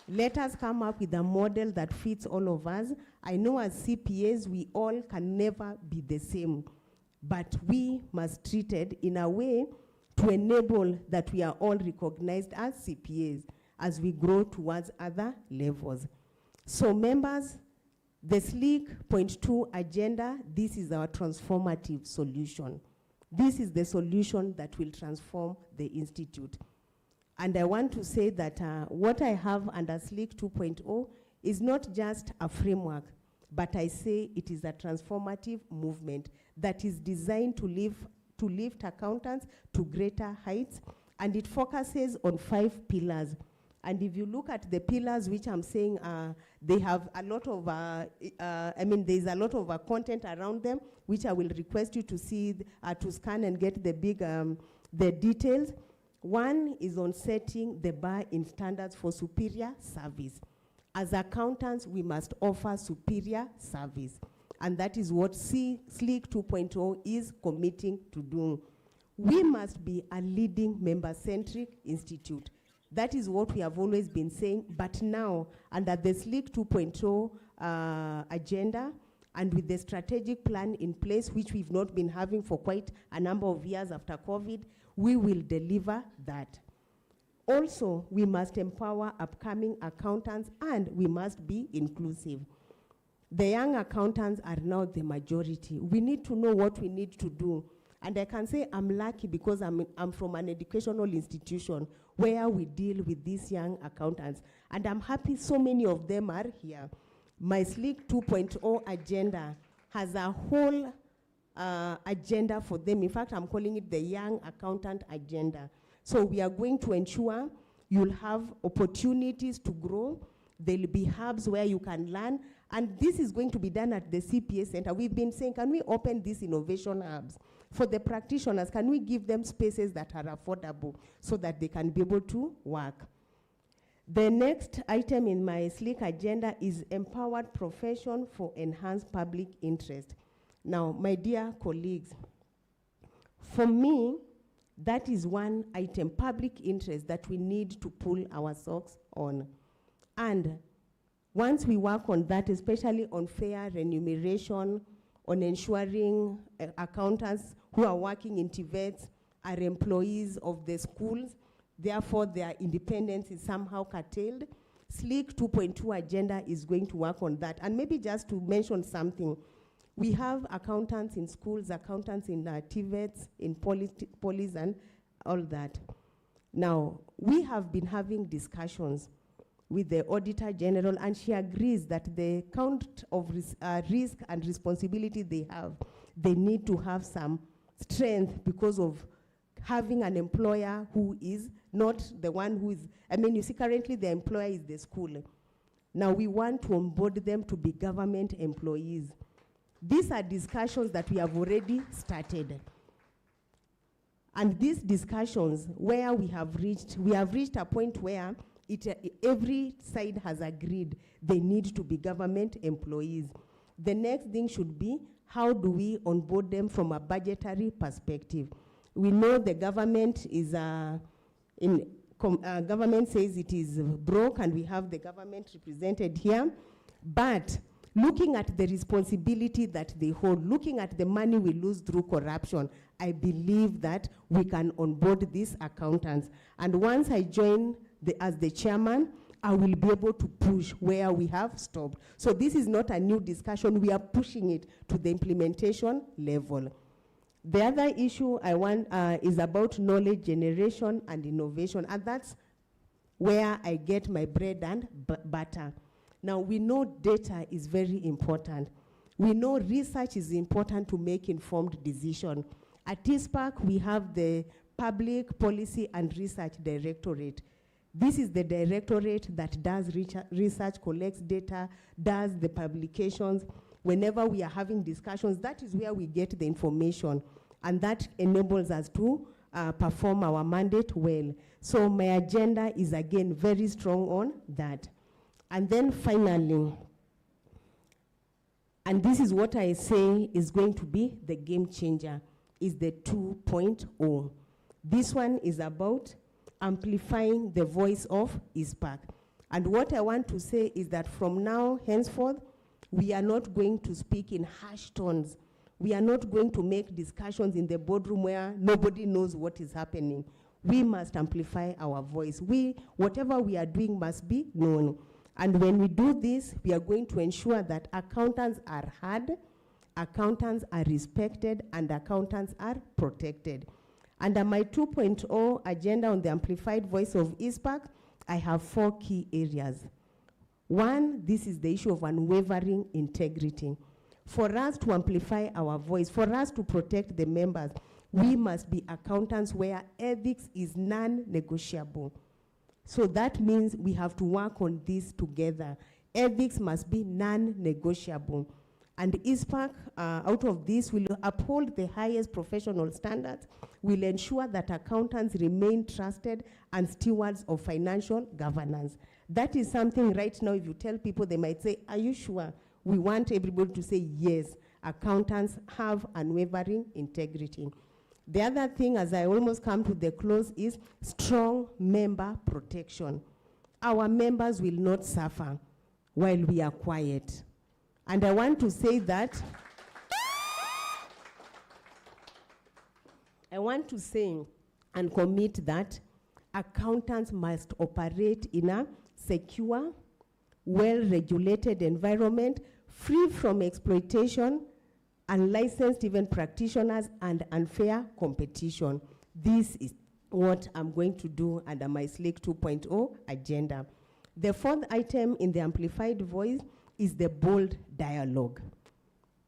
Speaker 1: Let us come up with a model that fits all of us. I know as CPAs, we all can never be the same, but we must treat it in a way to enable that we are all recognized as CPAs as we grow towards other levels. So members, the SLEEK Point 2 agenda, this is our transformative solution. This is the solution that will transform the Institute. And I want to say that what I have under SLEEK 2.0 is not just a framework, but I say it is a transformative movement that is designed to lift accountants to greater heights, and it focuses on 5 pillars. And if you look at the pillars, which I'm saying, they have a lot of, there's a lot of content around them, which I will request you to see, to scan and get the big, the details. One is on setting the bar in standards for superior service. As accountants, we must offer superior service. And that is what SLEEK 2.0 is committing to do. We must be a leading member-centric institute. That is what we have always been saying, but now, under the SLEEK 2.0 agenda, and with the strategic plan in place, which we've not been having for quite a number of years after COVID, we will deliver that. Also, we must empower upcoming accountants, and we must be inclusive. The young accountants are now the majority. We need to know what we need to do. And I can say I'm lucky because I'm from an educational institution where we deal with these young accountants. And I'm happy so many of them are here. My SLEEK 2.0 agenda has a whole agenda for them. In fact, I'm calling it the Young Accountant Agenda. So we are going to ensure you'll have opportunities to grow. There'll be hubs where you can learn. And this is going to be done at the CPA Center. We've been saying, can we open these innovation hubs? For the practitioners, can we give them spaces that are affordable so that they can be able to work? The next item in my SLEEK agenda is empowered profession for enhanced public interest. Now, my dear colleagues, for me, that is one item, public interest, that we need to pull our socks on. And once we work on that, especially on fair remuneration, on ensuring accountants who are working in TVETs are employees of the schools, therefore their independence is somehow curtailed, SLEEK 2.2 agenda is going to work on that. And maybe just to mention something, we have accountants in schools, accountants in TVETs, in police and all that. Now, we have been having discussions with the Auditor General, and she agrees that the count of risk and responsibility they have, they need to have some strength because of having an employer who is not the one who is, I mean, you see, currently the employer is the school. Now we want to onboard them to be government employees. These are discussions that we have already started. And these discussions where we have reached a point where every side has agreed they need to be government employees. The next thing should be, how do we onboard them from a budgetary perspective? We know the government is, government says it is broke, and we have the government represented here, but looking at the responsibility that they hold, looking at the money we lose through corruption, I believe that we can onboard these accountants. And once I join as the chairman, I will be able to push where we have stopped. So this is not a new discussion. We are pushing it to the implementation level. The other issue I want is about knowledge generation and innovation, and that's where I get my bread and butter. Now, we know data is very important. We know research is important to make informed decisions. At Icpak, we have the Public Policy and Research Directorate. This is the directorate that does research, collects data, does the publications. Whenever we are having discussions, that is where we get the information, and that enables us to perform our mandate well. So my agenda is, again, very strong on that. And then finally, and this is what I say is going to be the game changer, is the 2.0. This one is about amplifying the voice of Icpak. And what I want to say is that from now henceforth, we are not going to speak in harsh tones. We are not going to make discussions in the boardroom where nobody knows what is happening. We must amplify our voice. Whatever we are doing must be known. And when we do this, we are going to ensure that accountants are heard, accountants are respected, and accountants are protected. Under my 2.0 agenda on the amplified voice of Icpak, I have 4 key areas. One, this is the issue of unwavering integrity. For us to amplify our voice, for us to protect the members, we must be accountants where ethics is non-negotiable. So that means we have to work on this together. Ethics must be non-negotiable. And Icpak, out of this, will uphold the highest professional standards, will ensure that accountants remain trusted and stewards of financial governance. That is something right now, if you tell people, they might say, are you sure? We want everybody to say, yes, accountants have unwavering integrity. The other thing, as I almost come to the close, is strong member protection. Our members will not suffer while we are quiet. And I want to say that, I want to say and commit that accountants must operate in a secure, well-regulated environment, free from exploitation, unlicensed even practitioners, and unfair competition. This is what I'm going to do under my SLIC 2.0 agenda. The fourth item in the amplified voice is the bold dialogue.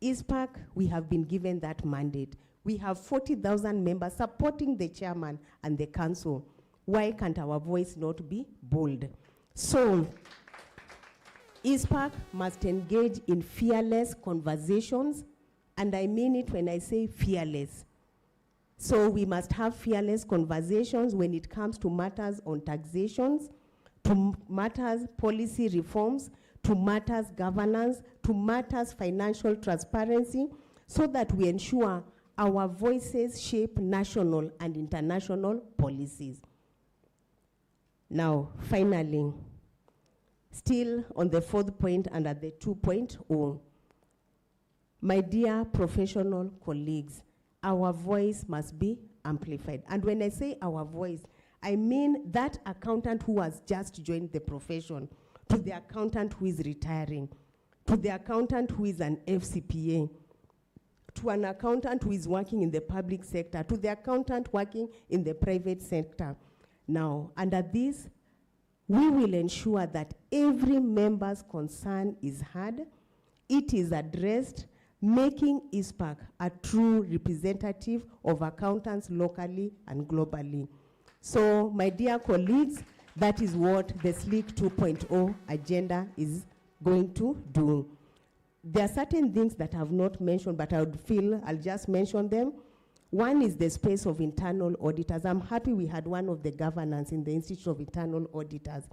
Speaker 1: Icpak, we have been given that mandate. We have 40,000 members supporting the chairman and the council. Why can't our voice not be bold? So, Icpak must engage in fearless conversations, and I mean it when I say fearless. So we must have fearless conversations when it comes to matters on taxations, to matters policy reforms, to matters governance, to matters financial transparency, so that we ensure our voices shape national and international policies. Now, finally, still on the fourth point under the 2.0, my dear professional colleagues, our voice must be amplified. And when I say our voice, I mean that accountant who has just joined the profession, to the accountant who is retiring, to the accountant who is an FCPA, to an accountant who is working in the public sector, to the accountant working in the private sector. Now, under this, we will ensure that every member's concern is heard, it is addressed, making Icpak a true representative of accountants locally and globally. So, my dear colleagues, that is what the SLIC 2.0 agenda is going to do. There are certain things that I have not mentioned, but I would feel I'll just mention them. One is the space of internal auditors. I'm happy we had one of the governance in the Institute of Internal Auditors.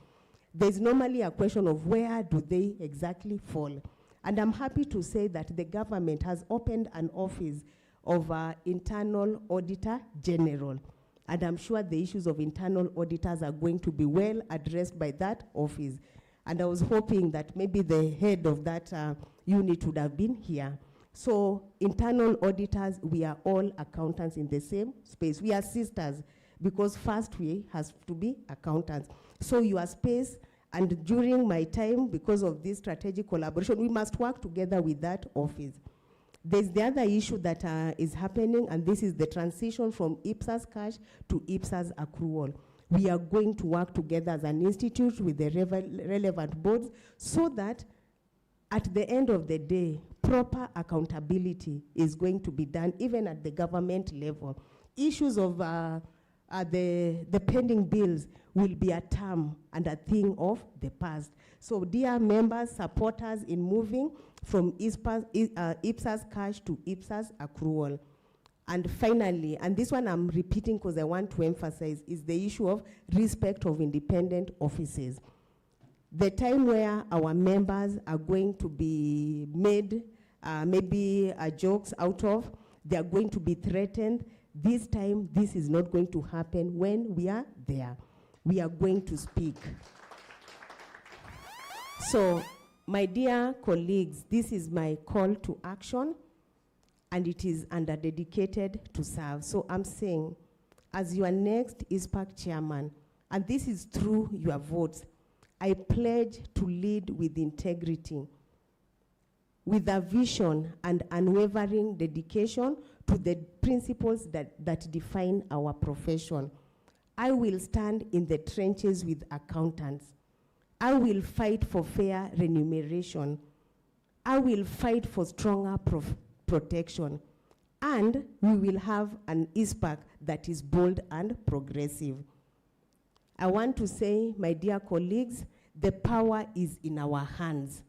Speaker 1: There's normally a question of where do they exactly fall. And I'm happy to say that the government has opened an office of Internal Auditor General. And I'm sure the issues of internal auditors are going to be well addressed by that office. And I was hoping that maybe the head of that unit would have been here. So internal auditors, we are all accountants in the same space. We are sisters, because first we has to be accountants. So your space, and during my time, because of this strategic collaboration, we must work together with that office. There's the other issue that is happening, and this is the transition from IPSAS cash to IPSAS accrual. We are going to work together as an institute with the relevant boards, so that at the end of the day, proper accountability is going to be done even at the government level. Issues of the pending bills will be a term and a thing of the past. So dear members, support us in moving from IPSAS cash to IPSAS accrual. And finally, and this one I'm repeating because I want to emphasize, is the issue of respect of independent offices. The time where our members are going to be made maybe jokes out of, they are going to be threatened. This time, this is not going to happen when we are there. We are going to speak. So, my dear colleagues, this is my call to action, and it is under dedicated to serve. So I'm saying, as your next Icpak chairman, and this is through your votes, I pledge to lead with integrity, with a vision and unwavering dedication to the principles that define our profession. I will stand in the trenches with accountants. I will fight for fair remuneration. I will fight for stronger protection. And we will have an Icpak that is bold and progressive. I want to say, my dear colleagues, the power is in our hands.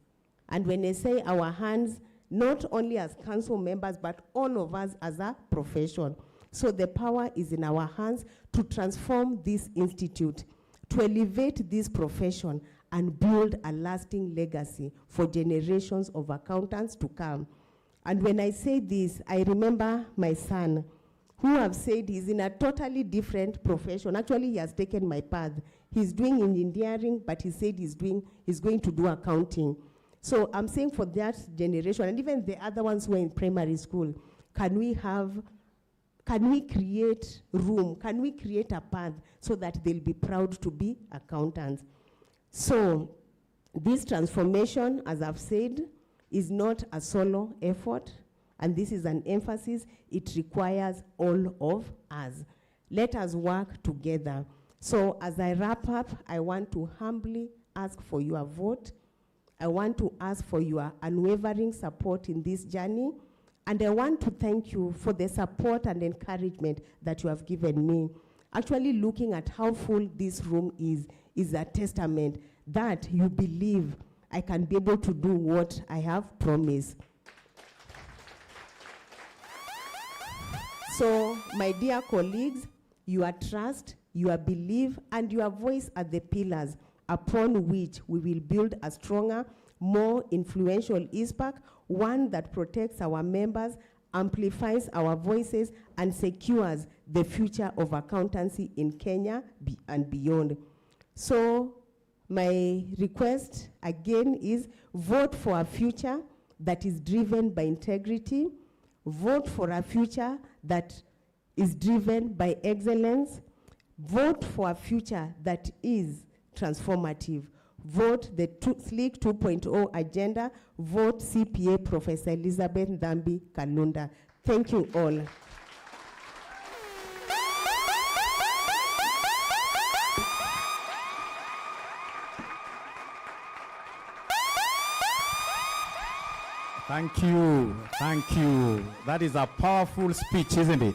Speaker 1: And when I say our hands, not only as council members, but all of us as a profession. So the power is in our hands to transform this institute, to elevate this profession and build a lasting legacy for generations of accountants to come. And when I say this, I remember my son, who have said he's in a totally different profession. Actually, he has taken my path. He's doing engineering, but he said he's going to do accounting. So I'm saying for that generation, and even the other ones who are in primary school, can we create room? Can we create a path so that they'll be proud to be accountants? So this transformation, as I've said, is not a solo effort, and this is an emphasis. It requires all of us. Let us work together. So as I wrap up, I want to humbly ask for your vote. I want to ask for your unwavering support in this journey. And I want to thank you for the support and encouragement that you have given me. Actually, looking at how full this room is a testament that you believe I can be able to do what I have promised. So, my dear colleagues, your trust, your belief, and your voice are the pillars upon which we will build a stronger, more influential Icpak, one that protects our members, amplifies our voices, and secures the future of accountancy in Kenya and beyond. So, my request again is vote for a future that is driven by integrity, vote for a future that is driven by excellence, vote for a future that is transformative. Vote the SLEEK 2.0 agenda. Vote CPA Professor Elizabeth Nthambi Kalunda. Thank you all.
Speaker 4: Thank you. Thank you. That is a powerful speech, isn't it?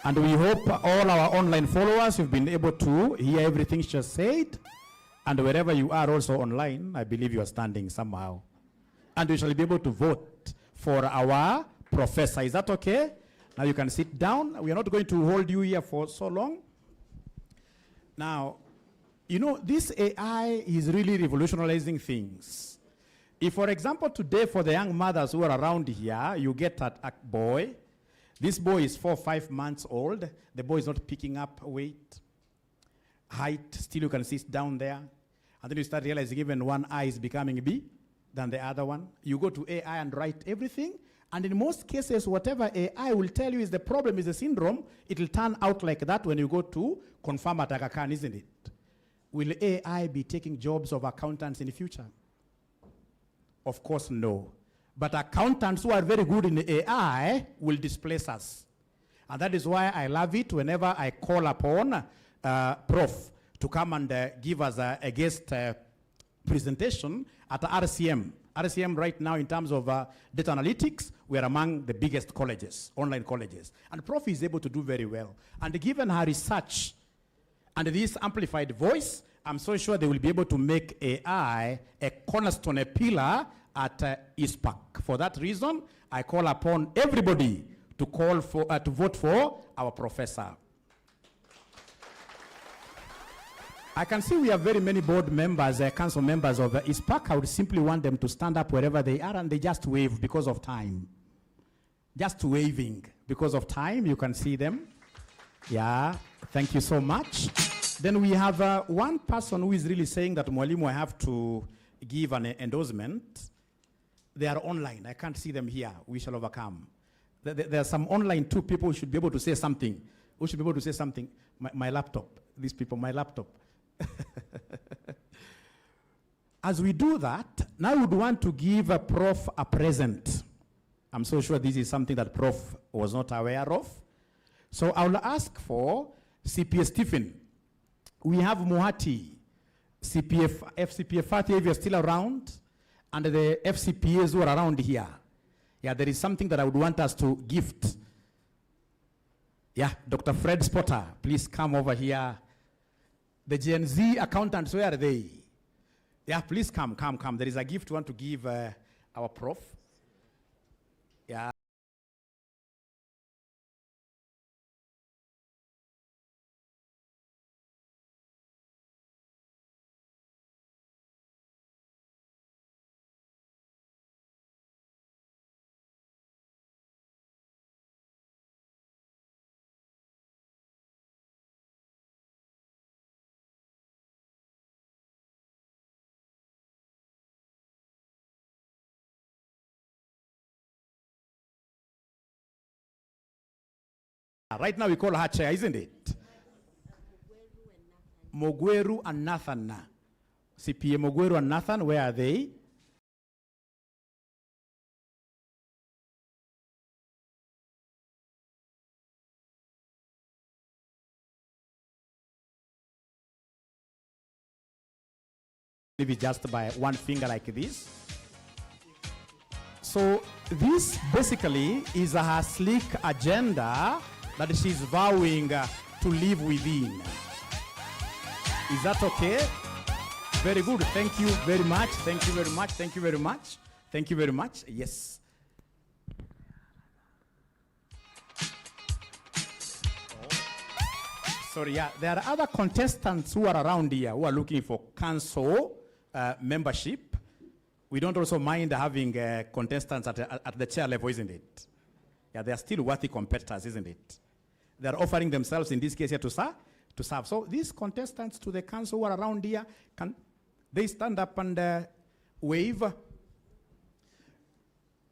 Speaker 4: And we hope all our online followers have been able to hear everything she said. And wherever you are also online, I believe you are standing somehow. And we shall be able to vote for our professor. Is that okay? Now you can sit down. We are not going to hold you here for so long. Now, you know, this AI is really revolutionizing things. If, for example, today for the young mothers who are around here, you get a boy. This boy is 4 or 5 months old. The boy is not picking up weight. Height, still you can sit down there. And then you start realizing even one eye is becoming big than the other one. You go to AI and write everything. And in most cases, whatever AI will tell you is the problem, is the syndrome, it will turn out like that when you go to confirm at Aga Khan, isn't it? Will AI be taking jobs of accountants in the future? Of course, no. But accountants who are very good in AI will displace us. And that is why I love it whenever I call upon Prof to come and give us a guest presentation at the RCM. RCM right now in terms of data analytics, we are among the biggest colleges, online colleges. And Prof is able to do very well. And given her research and this amplified voice, I'm so sure they will be able to make AI a cornerstone, a pillar at Icpak. For that reason, I call upon everybody to call for to vote for our professor. I can see we have very many board members, council members of Icpak. I would simply want them to stand up wherever they are and they just wave because of time. Just waving because of time. You can see them. Yeah, thank you so much. Then we have one person who is really saying that Mwalimu, I have to give an endorsement. They are online. I can't see them here. We shall overcome. There are some online too people who should be able to say something. Who should be able to say something. My laptop. These people, my laptop. As we do that, now we would want to give a Prof a present. I'm so sure this is something that Prof was not aware of. So I will ask for CPA Stephen. We have Muhati, FCPA Fatih, if you're still around, and the FCPAs who are around here. Yeah, there is something that I would want us to gift. Yeah, Dr. Fred Spotter, please come over here. The Gen Z accountants, where are they? Yeah, please come. There is a gift we want to give our Prof. Yeah. Right now we call her chair, isn't it? Mogweru and Nathan. CPA Mogweru and Nathan, where are they? Maybe just by one finger like this. So this basically is her sleek agenda that she's vowing to live within. Is that okay? Very good. Thank you very much. Thank you very much. Thank you very much. Thank you very much. Yes. Sorry, yeah. There are other contestants who are around here who are looking for council membership. We don't also mind having contestants at the chair level, isn't it? Yeah, they are still worthy competitors, isn't it? They are offering themselves, in this case here, to serve. So these contestants to the council who are around here, can they stand up and wave?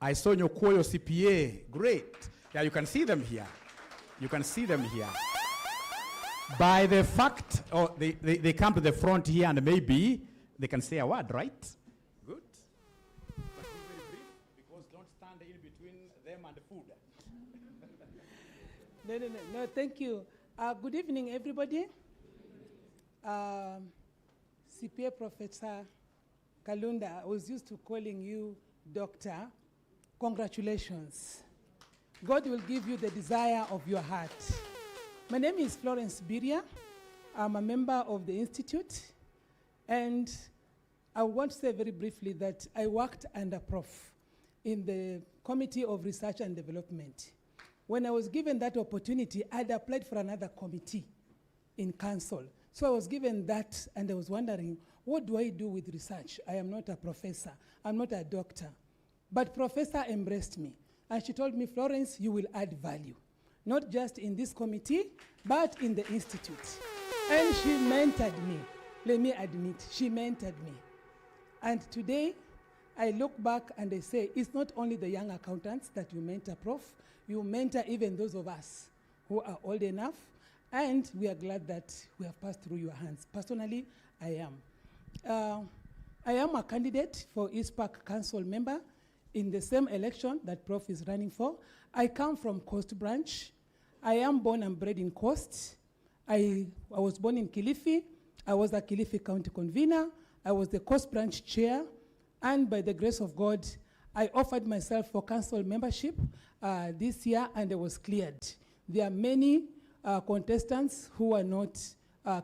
Speaker 4: I saw Nyokoyo CPA. Great. Yeah, you can see them here. You can see them here. By the fact, they come to the front here and maybe they can say a word, right? Good. But be very brief, because don't stand in between them and the food.
Speaker 8: No, thank you. Good evening, everybody. CPA Professor Kalunda, I was used to calling you Doctor. Congratulations. God will give you the desire of your heart. My name is Florence Biria. I'm a member of the Institute. And I want to say very briefly that I worked under Prof in the Committee of Research and Development. When I was given that opportunity, I'd applied for another committee in council. So I was given that, and I was wondering, what do I do with research? I am not a professor. I'm not a doctor. But Professor embraced me. And she told me, Florence, you will add value. Not just in this committee, but in the Institute. And she mentored me. Let me admit, she mentored me. And today, I look back and I say, it's not only the young accountants that you mentor, Prof. You mentor even those of us who are old enough. And we are glad that we have passed through your hands. Personally, I am. I am a candidate for Icpak Council member in the same election that Prof is running for. I come from Coast Branch. I am born and bred in Coast. I was born in Kilifi. I was a Kilifi County convener. I was the Coast Branch chair. And by the grace of God, I offered myself for council membership this year, and I was cleared. There are many contestants who are not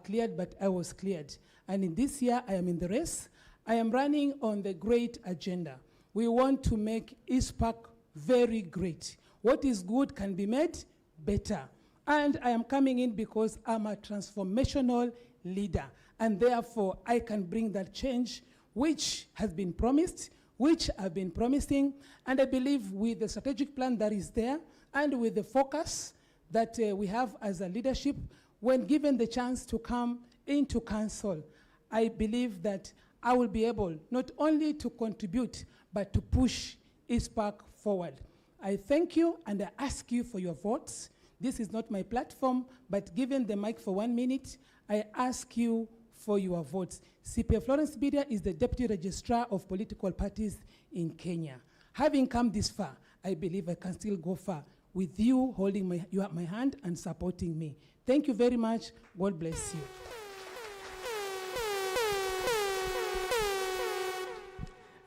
Speaker 8: cleared, but I was cleared. And in this year, I am in the race. I am running on the great agenda. We want to make Icpak very great. What is good can be made better. And I am coming in because I'm a transformational leader. And therefore, I can bring that change which has been promised, which I've been promising. And I believe with the strategic plan that is there and with the focus that we have as a leadership, when given the chance to come into council, I believe that I will be able not only to contribute, but to push Icpak forward. I thank you and I ask you for your votes. This is not my platform, but given the mic for 1 minute, I ask you for your votes. CPA Florence Biria is the Deputy Registrar of Political Parties in Kenya. Having come this far, I believe I can still go far with you holding my hand and supporting me. Thank you very much. God bless you.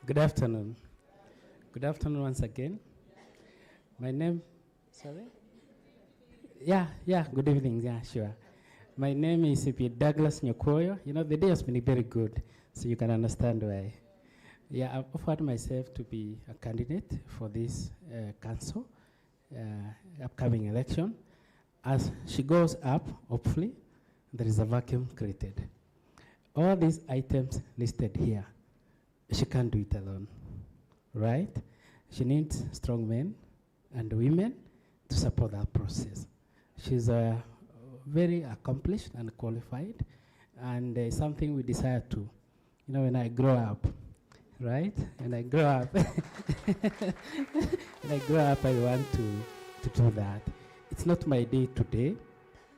Speaker 15: Good afternoon. Good afternoon once again. My name, sorry? Yeah, good evening, yeah, sure. My name is CP Douglas Nyokoyo. You know, the day has been very good, so you can understand why. Yeah, I've offered myself to be a candidate for this council upcoming election. As she goes up, hopefully, there is a vacuum created. All these items listed here, she can't do it alone, right? She needs strong men and women to support that process. She's very accomplished and qualified, and something we desire to, you know, when I grow up, right? When I grow up, when I grow up, I want to do that. It's not my day today.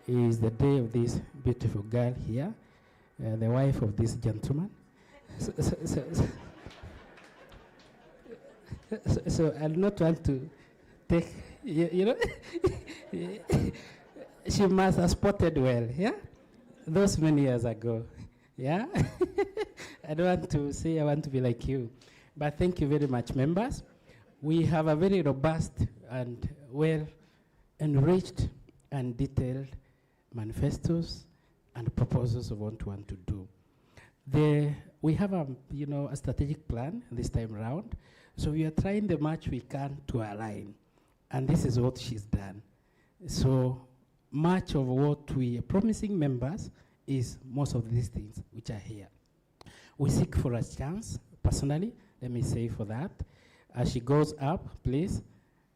Speaker 15: It is the day of this beautiful girl here, the wife of this gentleman. So I do not want to take, you know, she must have spotted well, yeah? Those many years ago, yeah? I don't want to say I want to be like you, but thank you very much, members. We have a very robust and well-enriched and detailed manifestos and proposals of what we want to do. We have a strategic plan this time around, so we are trying the much we can to align, and this is what she's done. So much of what we are promising members is most of these things which are here. We seek for a chance, personally, let me say for that. As she goes up, please,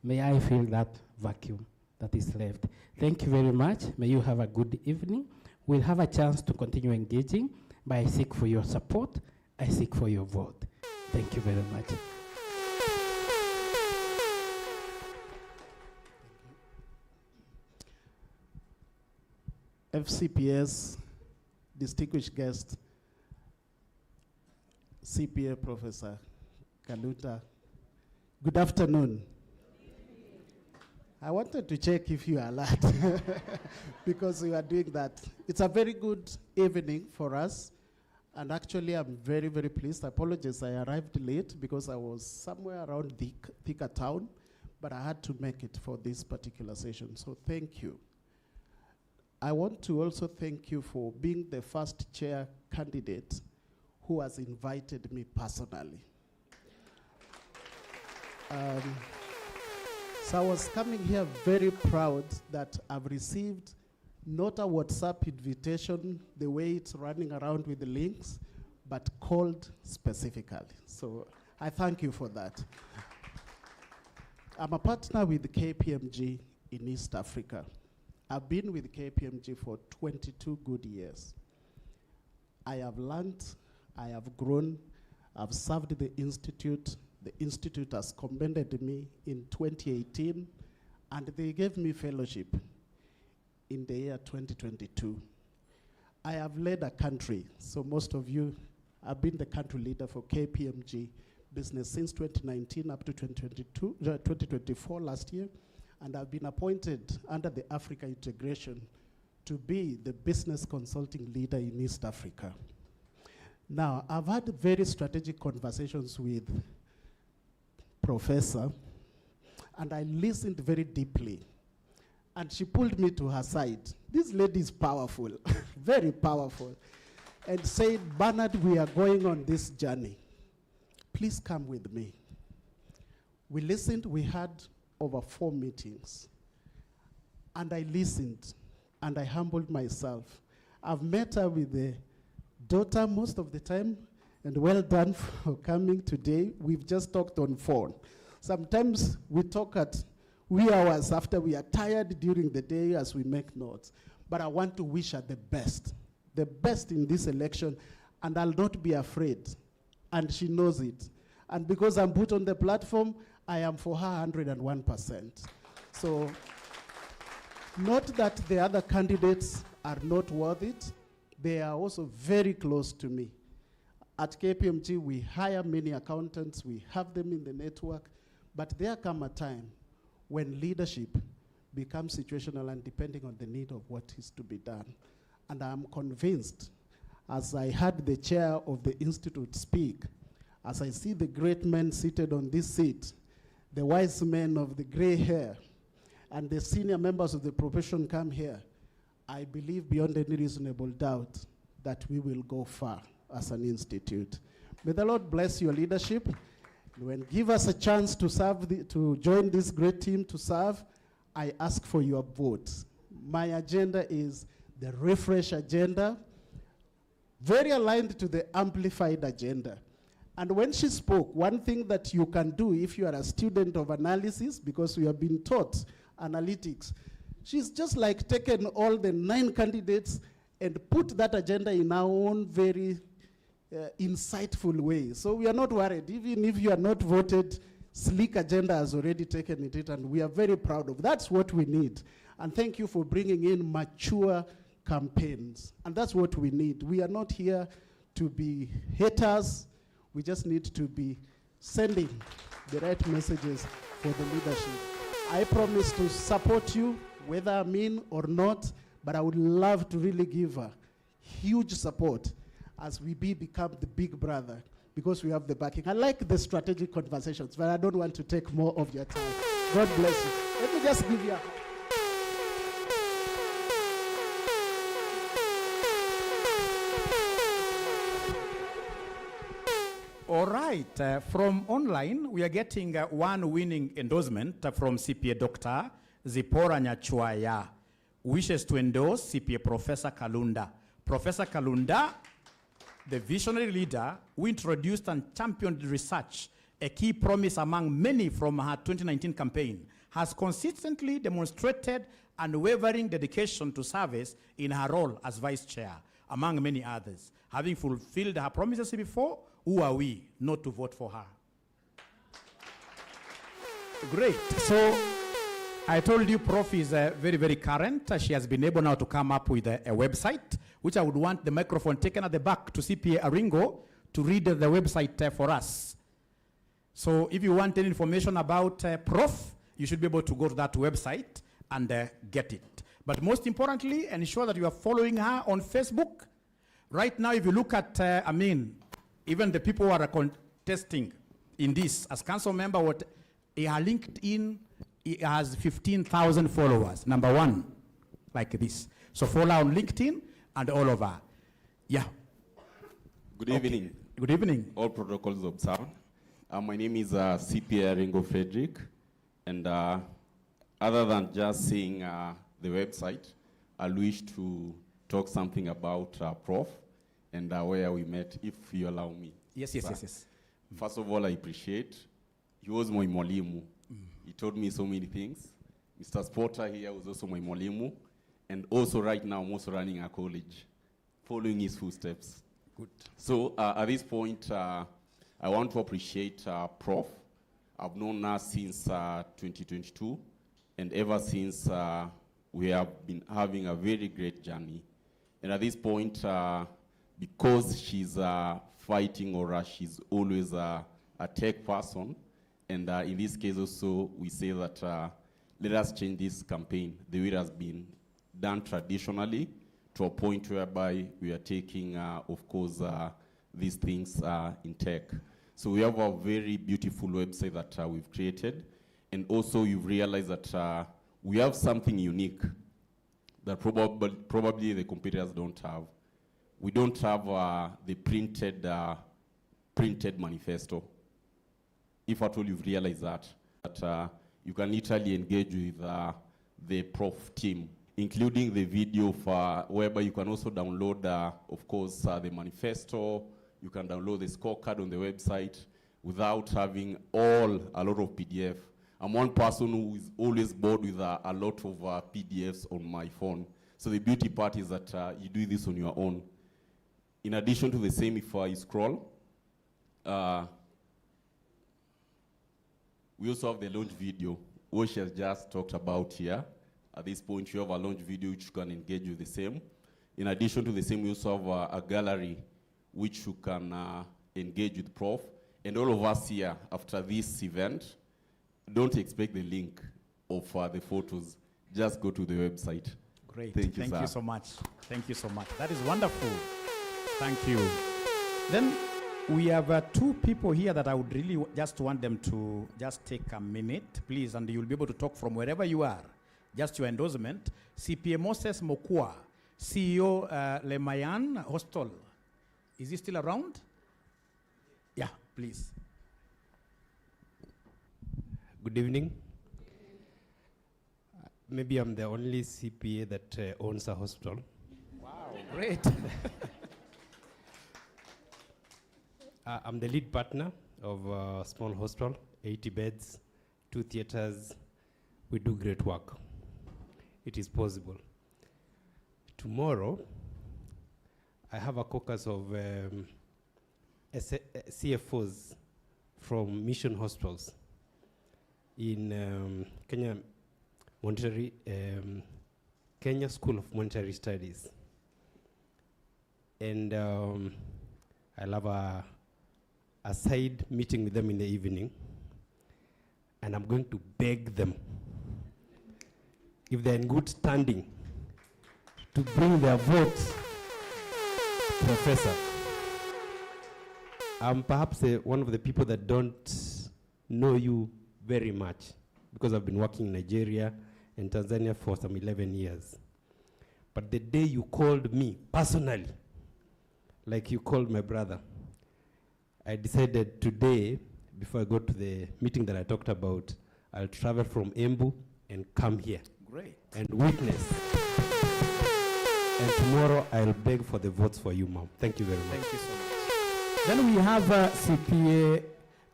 Speaker 15: may I fill that vacuum that is left. Thank you very much. May you have a good evening. We'll have a chance to continue engaging, but I seek for your support. I seek for your vote. Thank you very much.
Speaker 9: FCPS distinguished guest, CPA Professor Kalunda. Good afternoon. I wanted to check if you are alert because we are doing that. It's a very good evening for us, and actually I'm very, very pleased. I apologize, I arrived late because I was somewhere around Thika town, but I had to make it for this particular session, so thank you. I want to also thank you for being the first chair candidate who has invited me personally. So I was coming here very proud that I've received not a WhatsApp invitation the way it's running around with the links, but called specifically. So I thank you for that. I'm a partner with KPMG in East Africa. I've been with KPMG for 22 good years. I have learned, I have grown, I've served the Institute. The Institute has commended me in 2018, and they gave me fellowship in the year 2022. I have led a country, so most of you have been the country leader for KPMG business since 2019 up to 2024 last year, and I've been appointed under the Africa integration to be the business consulting leader in East Africa. Now, I've had very strategic conversations with Professor, and I listened very deeply. And she pulled me to her side. This lady is powerful, very powerful, and said, Bernard, we are going on this journey. Please come with me. We listened, we had over 4 meetings. And I listened, and I humbled myself. I've met her with the daughter most of the time, and well done for coming today. We've just talked on phone. Sometimes we talk at wee hours after we are tired during the day as we make notes. But I want to wish her the best in this election, and I'll not be afraid. And she knows it. And because I'm put on the platform, I am for her 101%. So, not that the other candidates are not worth it, they are also very close to me. At KPMG, we hire many accountants, we have them in the network, but there come a time when leadership becomes situational and depending on the need of what is to be done. And I'm convinced, as I heard the chair of the Institute speak, as I see the great men seated on this seat, the wise men of the gray hair, and the senior members of the profession come here, I believe beyond any reasonable doubt that we will go far as an institute. May the Lord bless your leadership. When give us a chance to serve, to join this great team to serve, I ask for your votes. My agenda is the refresh agenda, very aligned to the amplified agenda. And when she spoke, one thing that you can do if you are a student of analysis, because we have been taught analytics, she's just like taken all the 9 candidates and put that agenda in our own very insightful way. So we are not worried. Even if you are not voted, sleek agenda has already taken it, and we are very proud of. That's what we need. And thank you for bringing in mature campaigns. And that's what we need. We are not here to be haters. We just need to be sending the right messages for the leadership. I promise to support you, whether I'm in or not, but I would love to really give a huge support as we become the big brother, because we have the backing. I like the strategic conversations, but I don't want to take more of your time. God bless you. Let me just give you a...
Speaker 4: All right, from online, we are getting one winning endorsement from CPA Dr. Zipporah Nyachuaya, wishes to endorse CPA Professor Kalunda. Professor Kalunda, the visionary leader who introduced and championed research, a key promise among many from her 2019 campaign, has consistently demonstrated unwavering dedication to service in her role as vice chair, among many others. Having fulfilled her promises before, who are we not to vote for her? Great. So I told you Prof is very, very current. She has been able now to come up with a website, which I would want the microphone taken at the back to CPA Aringo to read the website for us. So if you want any information about Prof, you should be able to go to that website and get it. But most importantly, ensure that you are following her on Facebook. Right now, if you look at, even the people who are contesting in this, as council member, her LinkedIn, it has 15,000 followers, number 1, like this. So follow on LinkedIn and all over. Yeah.
Speaker 11: Good evening.
Speaker 4: Good evening.
Speaker 11: All protocols observed. My name is CPA Ringo Frederick, and other than just seeing the website, I wish to talk something about Prof and where we met, if you allow me.
Speaker 4: Yes, yes, yes.
Speaker 11: First of all, I appreciate. He was my mwalimu. He taught me so many things. Mr. Sporter here was also my mwalimu. And also right now, I'm also running a college, following his footsteps.
Speaker 4: Good.
Speaker 11: So at this point, I want to appreciate Prof. I've known her since 2022. And ever since, we have been having a very great journey. And at this point, because she's fighting, or she's always a tech person, and in this case also, we say that let us change this campaign the way it has been done traditionally to a point whereby we are taking, of course, these things in tech. So we have a very beautiful website that we've created, and also you've realized that we have something unique that probably the competitors don't have. We don't have the printed manifesto. If at all you've realized that you can literally engage with the Prof team, including the video whereby you can also download, of course, the manifesto. You can download the scorecard on the website without having a lot of PDF. I'm one person who is always bored with a lot of PDFs on my phone. So the beauty part is that you do this on your own. In addition to the same, if I scroll, we also have the launch video, which she has just talked about here. At this point, you have a launch video which you can engage with the same. In addition to the same, we also have a gallery which you can engage with Prof. And all of us here, after this event, don't expect the link of the photos. Just go to the website.
Speaker 4: Great.
Speaker 11: Thank you,
Speaker 4: Thank
Speaker 11: sir.
Speaker 4: you so much. Thank you so much. That is wonderful. Thank you. Then we have 2 people here that I would really just want them to just take a minute, please, and you'll be able to talk from wherever you are. Just your endorsement. CPA Moses Mokua, CEO Lemayan Hostel. Is he still around?
Speaker 12: Yeah, please.
Speaker 13: Good evening. Maybe I'm the only CPA that owns a hospital.
Speaker 12: Wow, great.
Speaker 13: I'm the lead partner of a small hospital, 80 beds, 2 theaters. We do great work. It is possible. Tomorrow, I have a caucus of CFOs from mission hospitals in Kenya Kenya School of Monetary Studies. And I'll have a side meeting with them in the evening. And I'm going to beg them, if they're in good standing, to bring their votes, Professor. I'm perhaps one of the people that don't know you very much, because I've been working in Nigeria and Tanzania for some 11 years. But the day you called me personally, like you called my brother, I decided today, before I go to the meeting that I talked about, I'll travel from Embu and come here.
Speaker 12: Great.
Speaker 13: And witness. And tomorrow I'll beg for the votes for you, Mom. Thank you very much.
Speaker 12: Thank you so much. Then we have CPA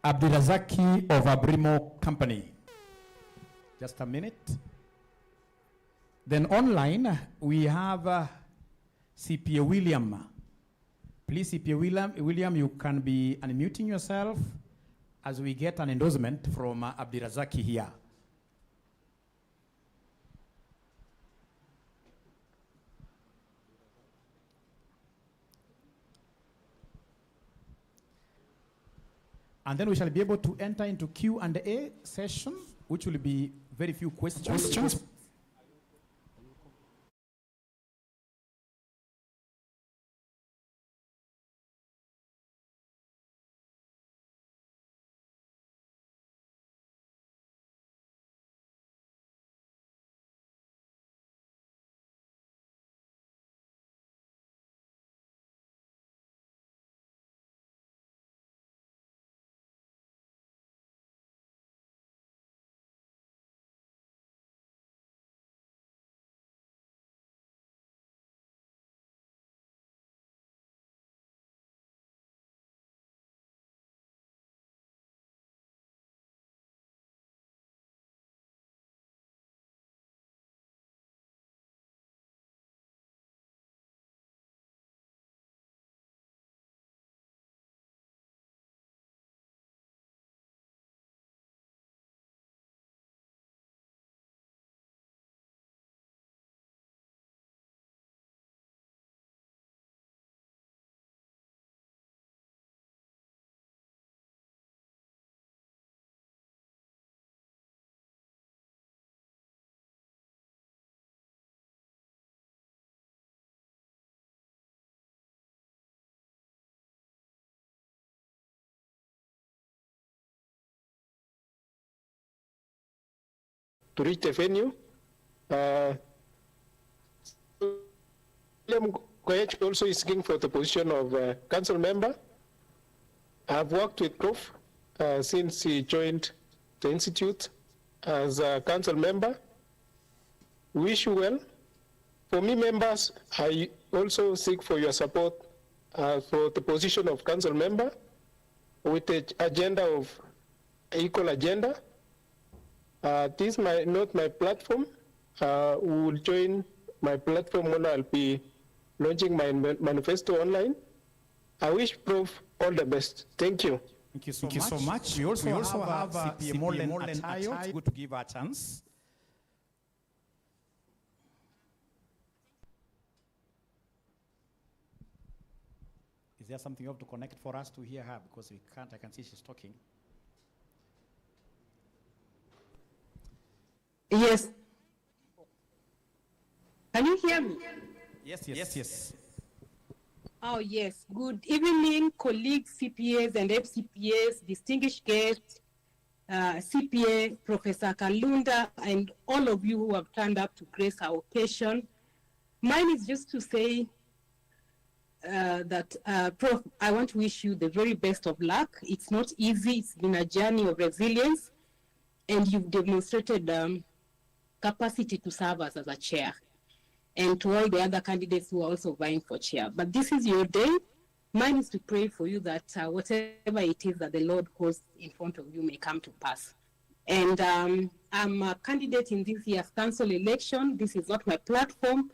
Speaker 12: Abdirazaki of Abrimo Company. Just a minute. Then online, we have CPA William. Please, CPA William, you can be unmuting yourself as we get an endorsement from Abdirazaki here. And then we shall be able to enter into Q&A session, which will be very few questions.
Speaker 20: To reach the venue, William Koech also is seeking for the position of council member. I've worked with Prof since he joined the institute as a council member. Wish you well. For me, members, I also seek for your support for the position of council member with the agenda of equal agenda. This is not my platform. We will join my platform when I'll be launching my manifesto online. I wish Prof all the best. Thank you.
Speaker 12: Thank you so much. We also have CPA Morlen Atayo. It's good to give her a chance. Is there something you have to connect for us to hear her? Because we can't, I can see she's talking.
Speaker 16: Yes. Can you hear me?
Speaker 12: Yes.
Speaker 16: Oh, yes. Good evening, colleagues, CPAs and FCPAs, distinguished guests, CPA, Professor Kalunda, and all of you who have turned up to grace our occasion. Mine is just to say Prof, I want to wish you the very best of luck. It's not easy. It's been a journey of resilience, and you've demonstrated capacity to serve us as a chair, and to all the other candidates who are also vying for chair. But this is your day. Mine is to pray for you that whatever it is that the Lord holds in front of you may come to pass. And I'm a candidate in this year's council election. This is not my platform,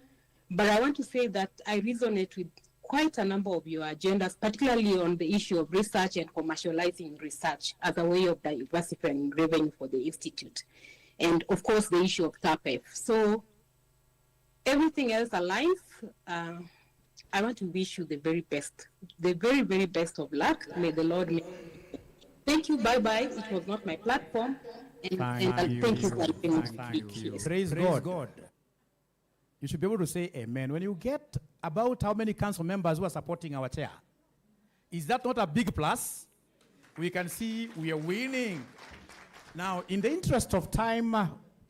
Speaker 16: but I want to say that I resonate with quite a number of your agendas, particularly on the issue of research and commercializing research as a way of diversifying revenue for the Institute. And of course, the issue of TAPEF. So everything else aligns. I want to wish you the very best, the very, very best of luck. May the Lord make you. Thank you. Bye-bye. It was not my platform. And thank you for being here.
Speaker 4: Praise God. You should be able to say amen. When you get about how many council members who are supporting our chair, is that not a big plus? We can see we are winning. Now, in the interest of time,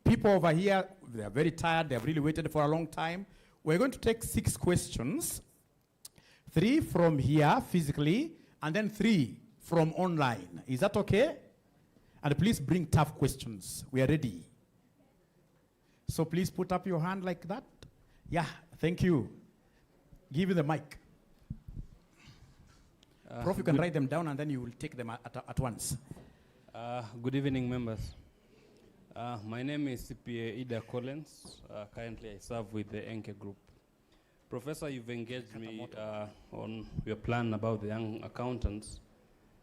Speaker 4: people over here, they are very tired. They have really waited for a long time. We're going to take 6 questions, 3 from here physically, and then 3 from online. Is that okay? And please bring tough questions. We are ready. So please put up your hand like that. Yeah, thank you. Give you the mic. Prof, you can write them down and then you will take them at once.
Speaker 14: Good evening, members. My name is CPA Ida Collins. Currently, I serve with the Enke Group. Professor, you've engaged me on your plan about the young accountants,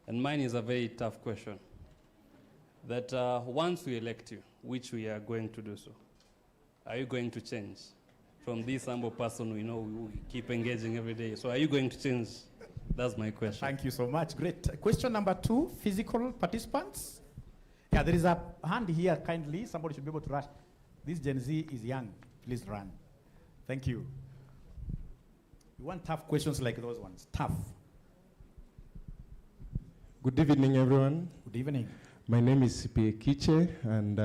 Speaker 14: and mine is a very tough question. That once we elect you, which we are going to do so, are you going to change from this humble person we know we keep engaging every day? So are you going to change? That's my question.
Speaker 4: Thank you so much. Great. Question number 2, physical participants. Yeah, there is a hand here, kindly. Somebody should be able to rush. This Gen Z is young. Please run. Thank you. You want tough questions like those ones. Tough.
Speaker 17: Good evening, everyone.
Speaker 4: Good evening.
Speaker 17: My name is CPA KICC, and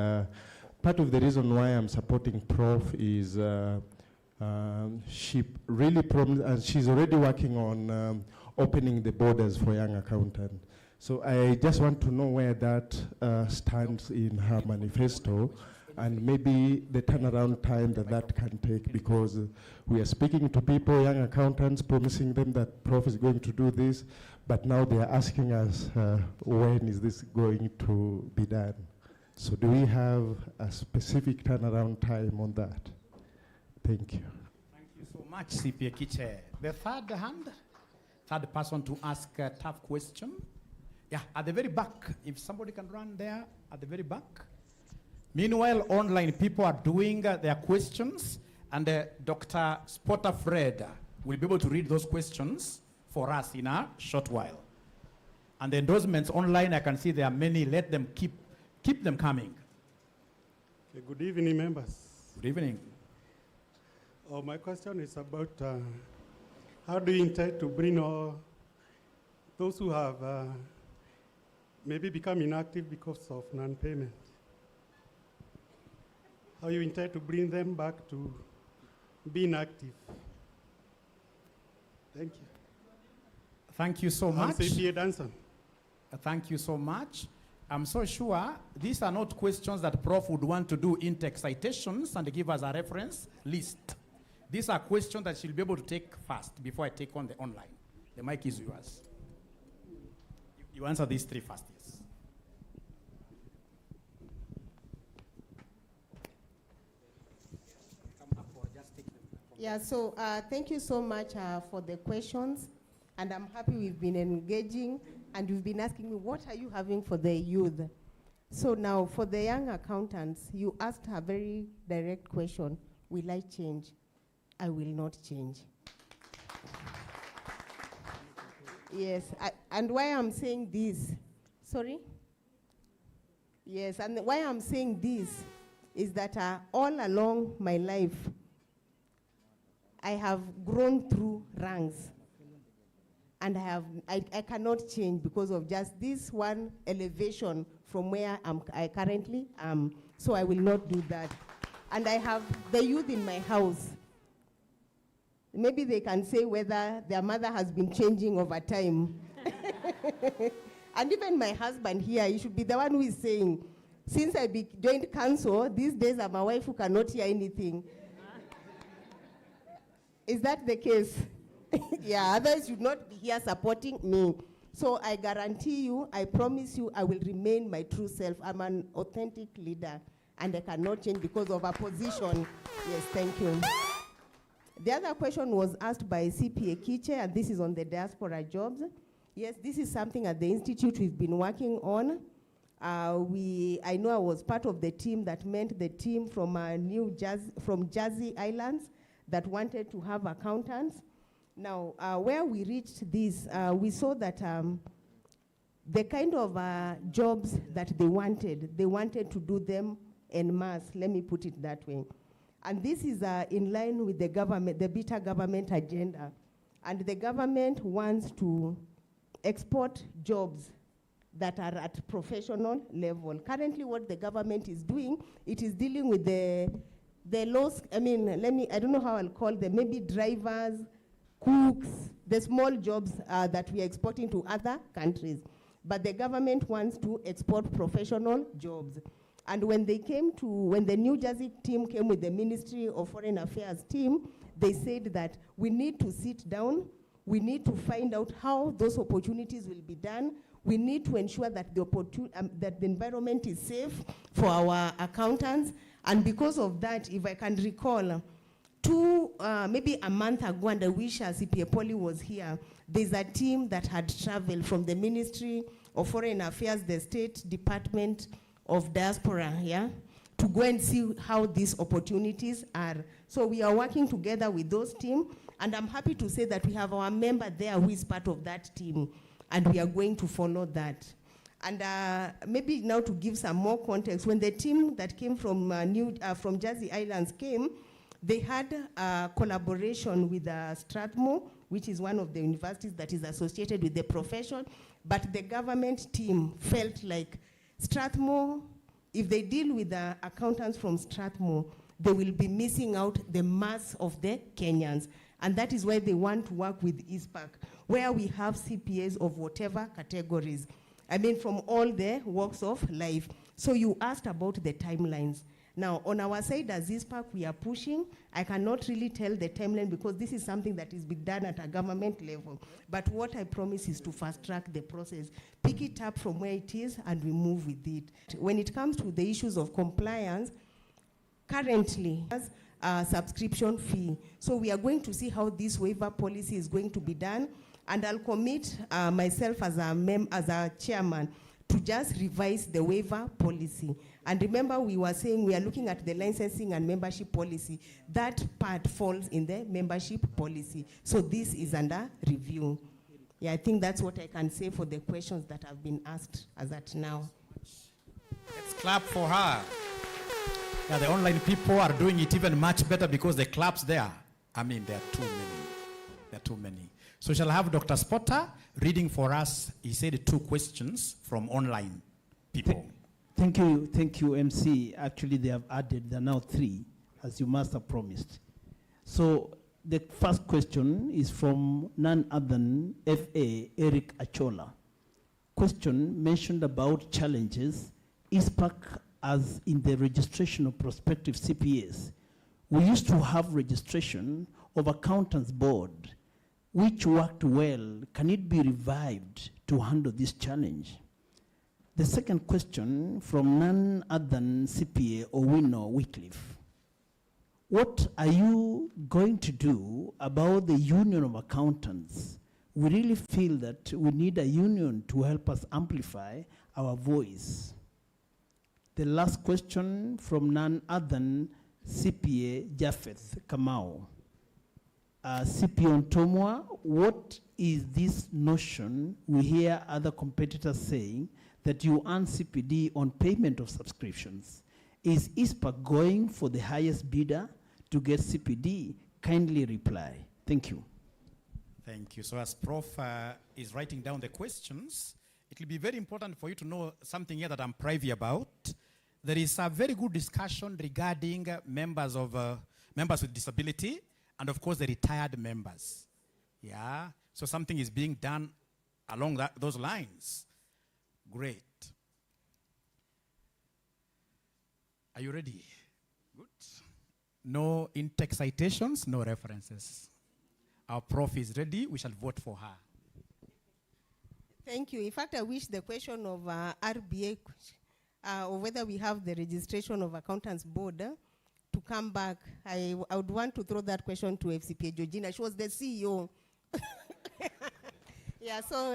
Speaker 17: part of the reason why I'm supporting Prof is she really promised, and she's already working on opening the borders for young accountants. So I just want to know where that stands in her manifesto, and maybe the turnaround time that can take, because we are speaking to people, young accountants, promising them that Prof is going to do this, but now they are asking us, when is this going to be done? So do we have a specific turnaround time on that? Thank you.
Speaker 4: Thank you so much, CPA KICC. The third hand, third person to ask a tough question. Yeah, at the very back. If somebody can run there at the very back. Meanwhile, online people are doing their questions, and Dr. Spotter Fred will be able to read those questions for us in a short while. And the endorsements online, I can see there are many. Let them keep them coming.
Speaker 18: Okay, good evening, members.
Speaker 4: Good evening.
Speaker 18: My question is about how do you intend to bring all those who have maybe become inactive because of non-payment? How you intend to bring them back to being active? Thank you.
Speaker 4: Thank you so much.
Speaker 18: CPA Danson.
Speaker 4: Thank you so much. I'm so sure these are not questions that Prof would want to do intake citations and give us a reference list. These are questions that she'll be able to take first before I take on the online. The mic is yours. You answer these 3 first, yes.
Speaker 1: Yeah, so thank you so much for the questions, and I'm happy we've been engaging, and you've been asking me, what are you having for the youth? So now, for the young accountants, you asked a very direct question, will I change? I will not change. Yes, and why I'm saying this, sorry? Yes, and why I'm saying this is that all along my life, I have grown through ranks, and I cannot change because of just this one elevation from where I currently am. So I will not do that. And I have the youth in my house. maybe they can say whether their mother has been changing over time. And even my husband here, he should be the one who is saying, since I joined council, these days I'm a wife who cannot hear anything. Is that the case? Yeah, others should not be here supporting me. So I guarantee you, I promise you, I will remain my true self. I'm an authentic leader, and I cannot change because of a position. Yes, thank you. The other question was asked by CPA KICC, and this is on the diaspora jobs. Yes, this is something at the Institute we've been working on. I know I was part of the team that meant the team from from Jersey Islands that wanted to have accountants. Now, where we reached this, we saw that the kind of jobs that they wanted to do them en masse, let me put it that way. And this is in line with the government, the beta government agenda. And the government wants to export jobs that are at professional level. Currently, what the government is doing, it is dealing with the lows, I don't know how I'll call them, maybe drivers, cooks, the small jobs that we are exporting to other countries. But the government wants to export professional jobs. And when the New Jersey team came with the Ministry of Foreign Affairs team, they said that we need to sit down, we need to find out how those opportunities will be done. We need to ensure that that the environment is safe for our accountants. And because of that, if I can recall, maybe a month ago, and I wish CPA Poly was here, there's a team that had traveled from the Ministry of Foreign Affairs, the State Department of Diaspora, to go and see how these opportunities are. So we are working together with those teams, and I'm happy to say that we have our member there who is part of that team, and we are going to follow that. And maybe now to give some more context, when the team that came from Jersey Islands came, they had a collaboration with Strathmore, which is one of the universities that is associated with the profession, but the government team felt like Strathmore, if they deal with the accountants from Strathmore, they will be missing out the mass of the Kenyans. And that is why they want to work with Icpak, where we have CPAs of whatever categories. From all the walks of life. So you asked about the timelines. Now, on our side as Icpak, we are pushing. I cannot really tell the timeline because this is something that is being done at a government level. But what I promise is to fast track the process, pick it up from where it is, and we move with it. When it comes to the issues of compliance, currently, as a subscription fee. So we are going to see how this waiver policy is going to be done. And I'll commit myself as a chairman to just revise the waiver policy. And remember, we were saying we are looking at the licensing and membership policy. That part falls in the membership policy. So this is under review. Yeah, I think that's what I can say for the questions that have been asked as at now.
Speaker 4: Let's clap for her. Yeah, the online people are doing it even much better because the claps there, there are too many. There are too many. So shall I have Dr. Spotter reading for us, he said 2 questions from online people.
Speaker 19: Thank you, MC. Actually, they have added, there are now 3, as you must have promised. So the first question is from none other than FA Eric Achola. Question mentioned about challenges, Icpak as in the registration of prospective CPAs. We used to have registration of accountants board, which worked well. Can it be revived to handle this challenge? The second question from none other than CPA Owino Wycliffe. What are you going to do about the Union of Accountants? We really feel that we need a union to help us amplify our voice. The last question from none other than CPA Japheth Kamau. CPA Ntomwa, what is this notion we hear other competitors saying that you earn CPD on payment of subscriptions? Is Icpak going for the highest bidder to get CPD? Kindly reply. Thank you.
Speaker 4: Thank you. So as Prof is writing down the questions, it will be very important for you to know something here that I'm privy about. There is a very good discussion regarding members with disability and of course the retired members. Yeah, so something is being done along those lines. Great. Are you ready? Good. No in-text citations, no references. Our prof is ready. We shall vote for her.
Speaker 1: Thank you. In fact, I wish the question of RBA, or whether we have the registration of Accountants Board to come back. I would want to throw that question to FCPA Georgina. She was the CEO. Yeah, so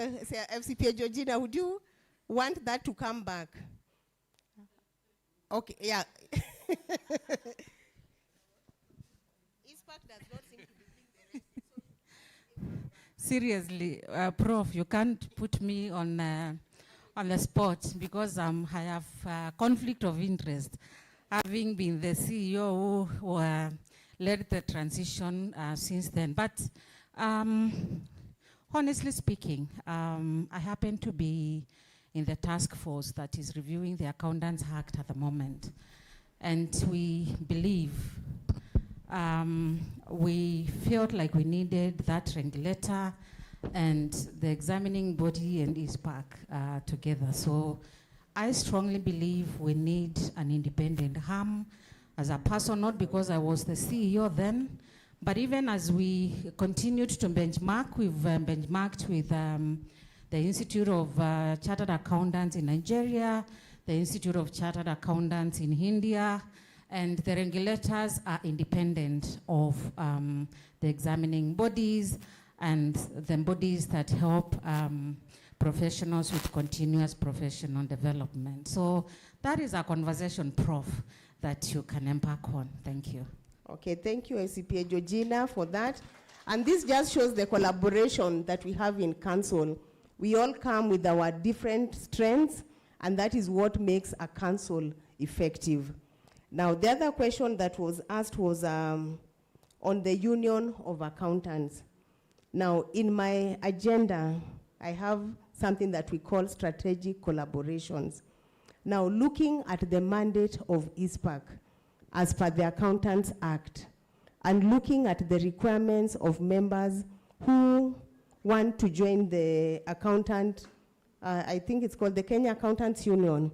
Speaker 1: FCPA Georgina, would you want that to come back? Okay, yeah. Icpak does not seem to be
Speaker 21: Seriously, Prof, you can't put me on the spot because I have conflict of interest, having been the CEO who led the transition since then. But honestly speaking, I happen to be in the task force that is reviewing the Accountants Act at the moment. And we believe, we felt like we needed that regulator and the examining body and Icpak together. So I strongly believe we need an independent arm. As a person, not because I was the CEO then, but even as we continued to benchmark, we've benchmarked with the Institute of Chartered Accountants in Nigeria, the Institute of Chartered Accountants in India, and the regulators are independent of the examining bodies and the bodies that help professionals with continuous professional development. So that is a conversation, Prof, that you can embark on. Thank you.
Speaker 1: Okay, thank you, SCPA Georgina, for that. And this just shows the collaboration that we have in council. We all come with our different strengths, and that is what makes a council effective. Now, the other question that was asked was on the Union of Accountants. Now, in my agenda, I have something that we call strategic collaborations. Now, looking at the mandate of Icpak as per the Accountants Act, and looking at the requirements of members who want to join the accountant, I think it's called the Kenya Accountants Union,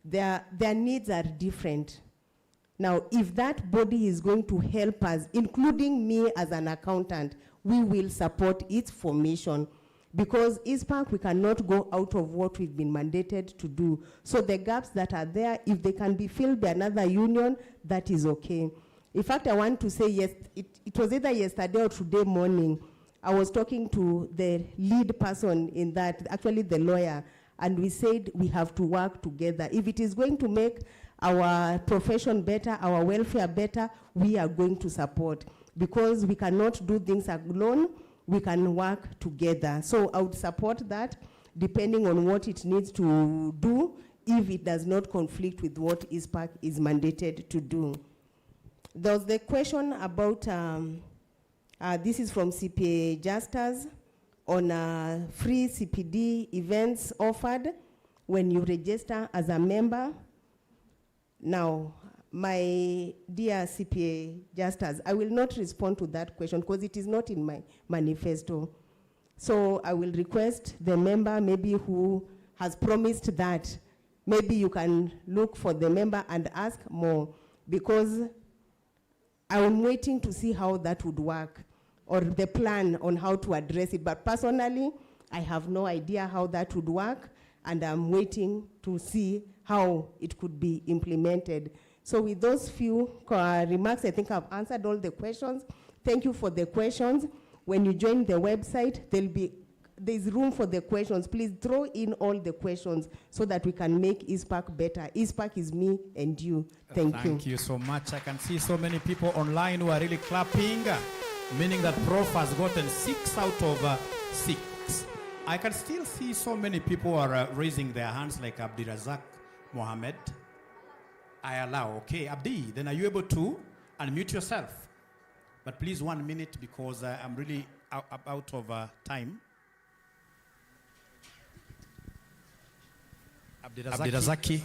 Speaker 1: their needs are different. Now, if that body is going to help us, including me as an accountant, we will support its formation, because Icpak, we cannot go out of what we've been mandated to do. So the gaps that are there, if they can be filled by another union, that is okay. In fact, I want to say, yes, it was either yesterday or today morning, I was talking to the lead person in that, actually the lawyer, and we said we have to work together. If it is going to make our profession better, our welfare better, we are going to support, because we cannot do things alone, we can work together. So I would support that, depending on what it needs to do, if it does not conflict with what Icpak is mandated to do. There was the question about, this is from CPA Justas, on free CPD events offered when you register as a member. Now, my dear CPA Justas, I will not respond to that question because it is not in my manifesto. So I will request the member maybe who has promised that, maybe you can look for the member and ask more, because I'm waiting to see how that would work, or the plan on how to address it. But personally, I have no idea how that would work, and I'm waiting to see how it could be implemented. So with those few remarks, I think I've answered all the questions. Thank you for the questions. When you join the website, there's room for the questions. Please throw in all the questions so that we can make Icpak better. Icpak is me and you. Thank you.
Speaker 4: Thank you so much. I can see so many people online who are really clapping, meaning that Prof has gotten 6 out of 6. I can still see so many people are raising their hands, like Abdirazak Mohammed. I allow. Okay, Abdi, then are you able to unmute yourself? But please 1 minute, because I'm really out of time. Abdirazaki.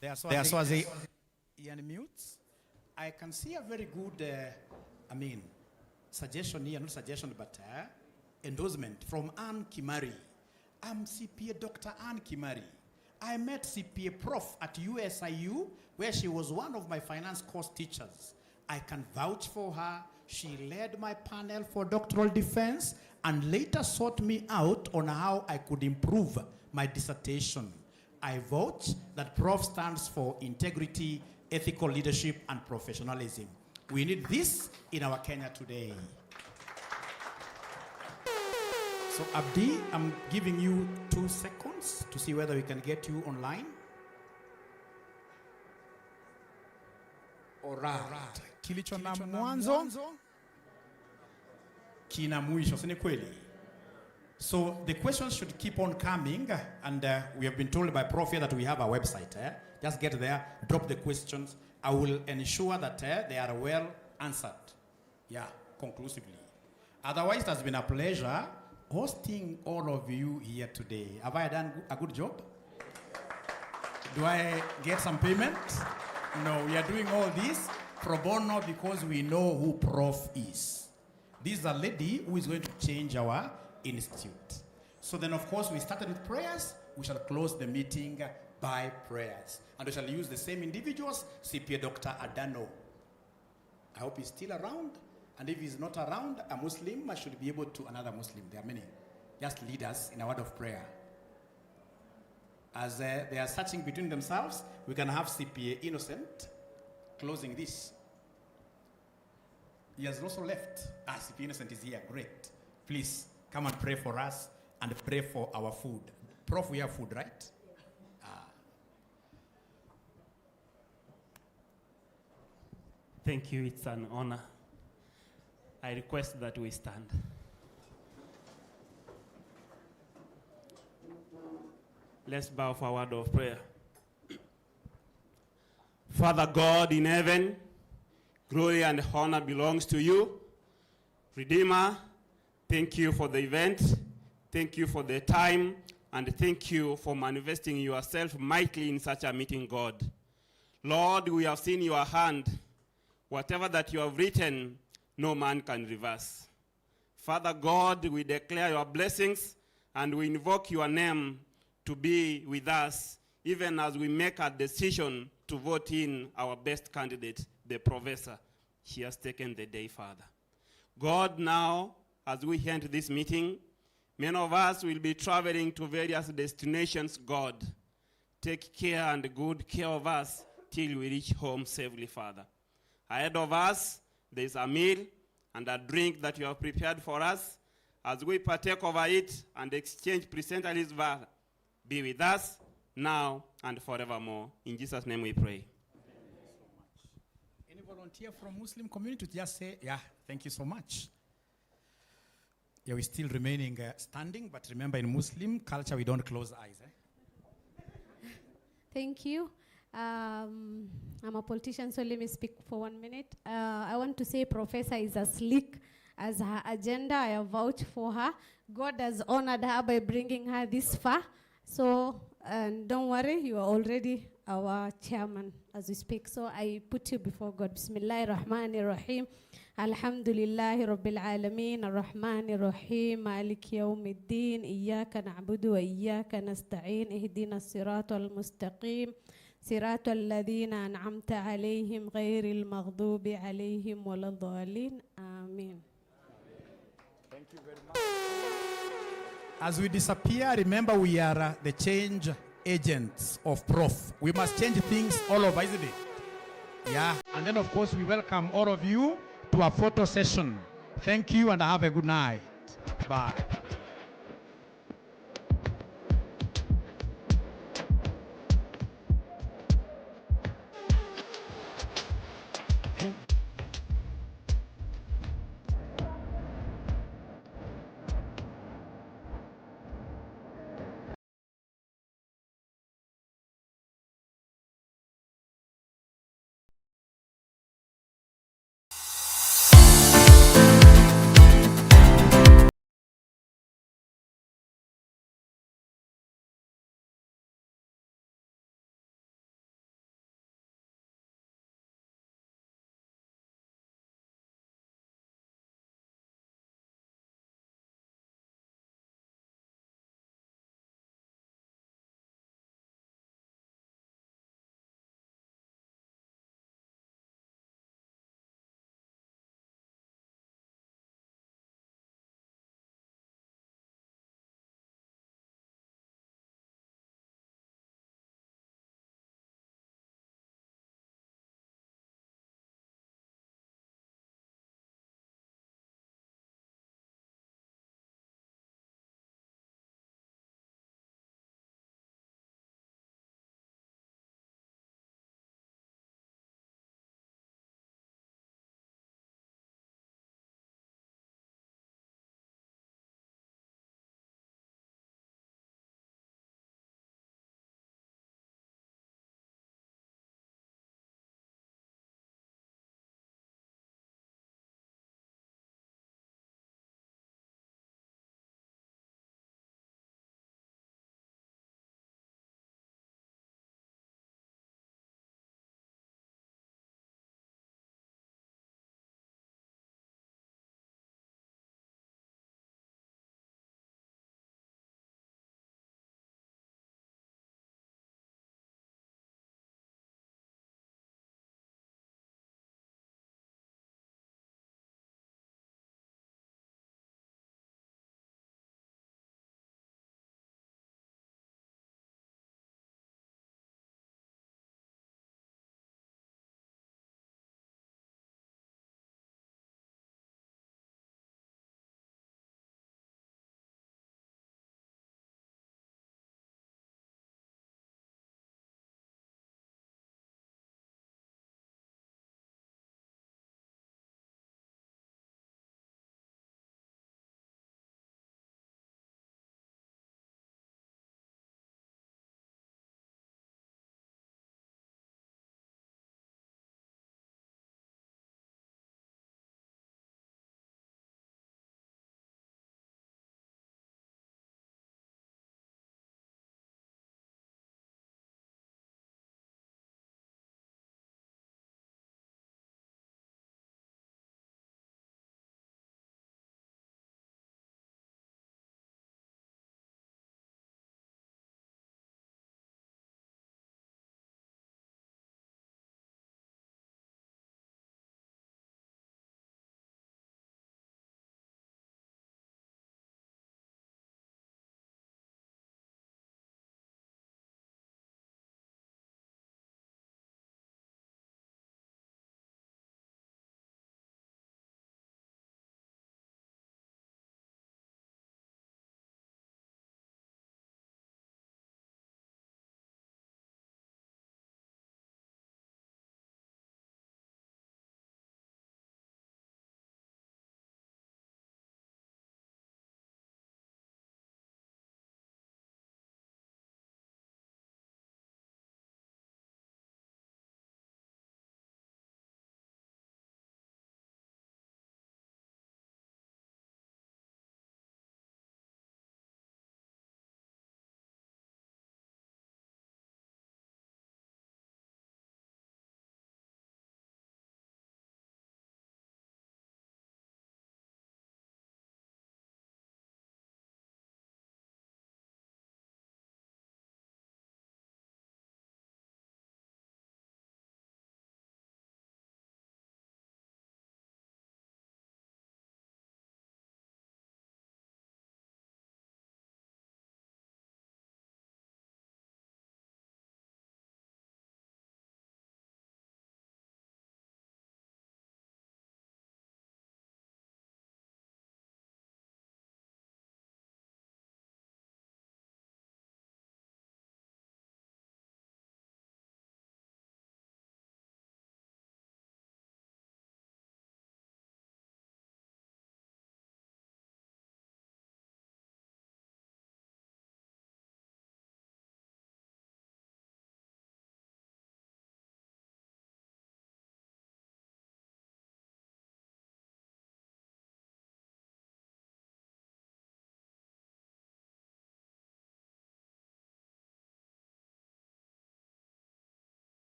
Speaker 4: There's was a mute. I can see a very good, suggestion here, not suggestion, but endorsement from Ann Kimari. I'm CPA Dr. Ann Kimari. I met CPA Prof at USIU, where she was one of my finance course teachers. I can vouch for her. She led my panel for doctoral defense and later sought me out on how I could improve my dissertation. I vouch that Prof stands for integrity, ethical leadership, and professionalism. We need this in our Kenya today. So Abdi, I'm giving you 2 seconds to see whether we can get you online. Alright. Kilicho na mwanzo kina mwisho, si ni kweli? So the questions should keep on coming, and we have been told by Prof here that we have a website. Just get there, drop the questions. I will ensure that they are well answered. Yeah, conclusively. Otherwise, it has been a pleasure hosting all of you here today. Have I done a good job? Do I get some payment? No, we are doing all this pro bono because we know who Prof is. This is a lady who is going to change our institute. So then, of course, we started with prayers. We shall close the meeting by prayers. And we shall use the same individuals, CPA Dr. Adano. I hope he's still around. And if he's not around, a Muslim, I should be able to, another Muslim. There are many. Just lead us in a word of prayer. As they are searching between themselves, we can have CPA Innocent closing this. He has also left. CPA Innocent is here. Great. Please come and pray for us and pray for our food. Prof, we have food, right?
Speaker 3: Thank you. It's an honor. I request that we stand. Let's bow for a word of prayer. Father God in heaven, glory and honor belongs to you. Redeemer, thank you for the event. Thank you for the time. And thank you for manifesting yourself mightily in such a meeting, God. Lord, we have seen your hand. Whatever that you have written, no man can reverse. Father God, we declare your blessings and we invoke your name to be with us, even as we make a decision to vote in our best candidate, the professor. She has taken the day, Father. God, now, as we end this meeting, many of us will be traveling to various destinations, God. Take care and good care of us till we reach home safely, Father. Ahead of us, there is a meal and a drink that you have prepared for us. As we partake over it and exchange presenters, Father, be with us now and forevermore. In Jesus' name we pray.
Speaker 4: Any volunteer from Muslim community to just say, yeah, thank you so much. Yeah, we're still remaining standing, but remember in Muslim culture, we don't close eyes.
Speaker 7: Thank you. I'm a politician, so let me speak for 1 minute. I want to say Professor is as slick as her agenda. I have vouched for her. God has honored her by bringing her this far. So don't worry, you are already our chairman as we speak. So I put you before God. Bismillahirrahmanirrahim. Alhamdulillahi Rabbil Alameen. Ar-Rahmanirrahim. Malik Yawmiddin. Iyaka na'budu wa iyaka nasta'in. Ihdina as-sirata al-mustaqim. صراط الذين أنعمت عليهم غير المغضوب عليهم ولا الضالين آمين.
Speaker 4: Thank you very much. As we disappear, remember we are the change agents of Prof. We must change things all over, isn't it? Yeah. And then, of course, we welcome all of you to a photo session. Thank you and have a good night. Bye.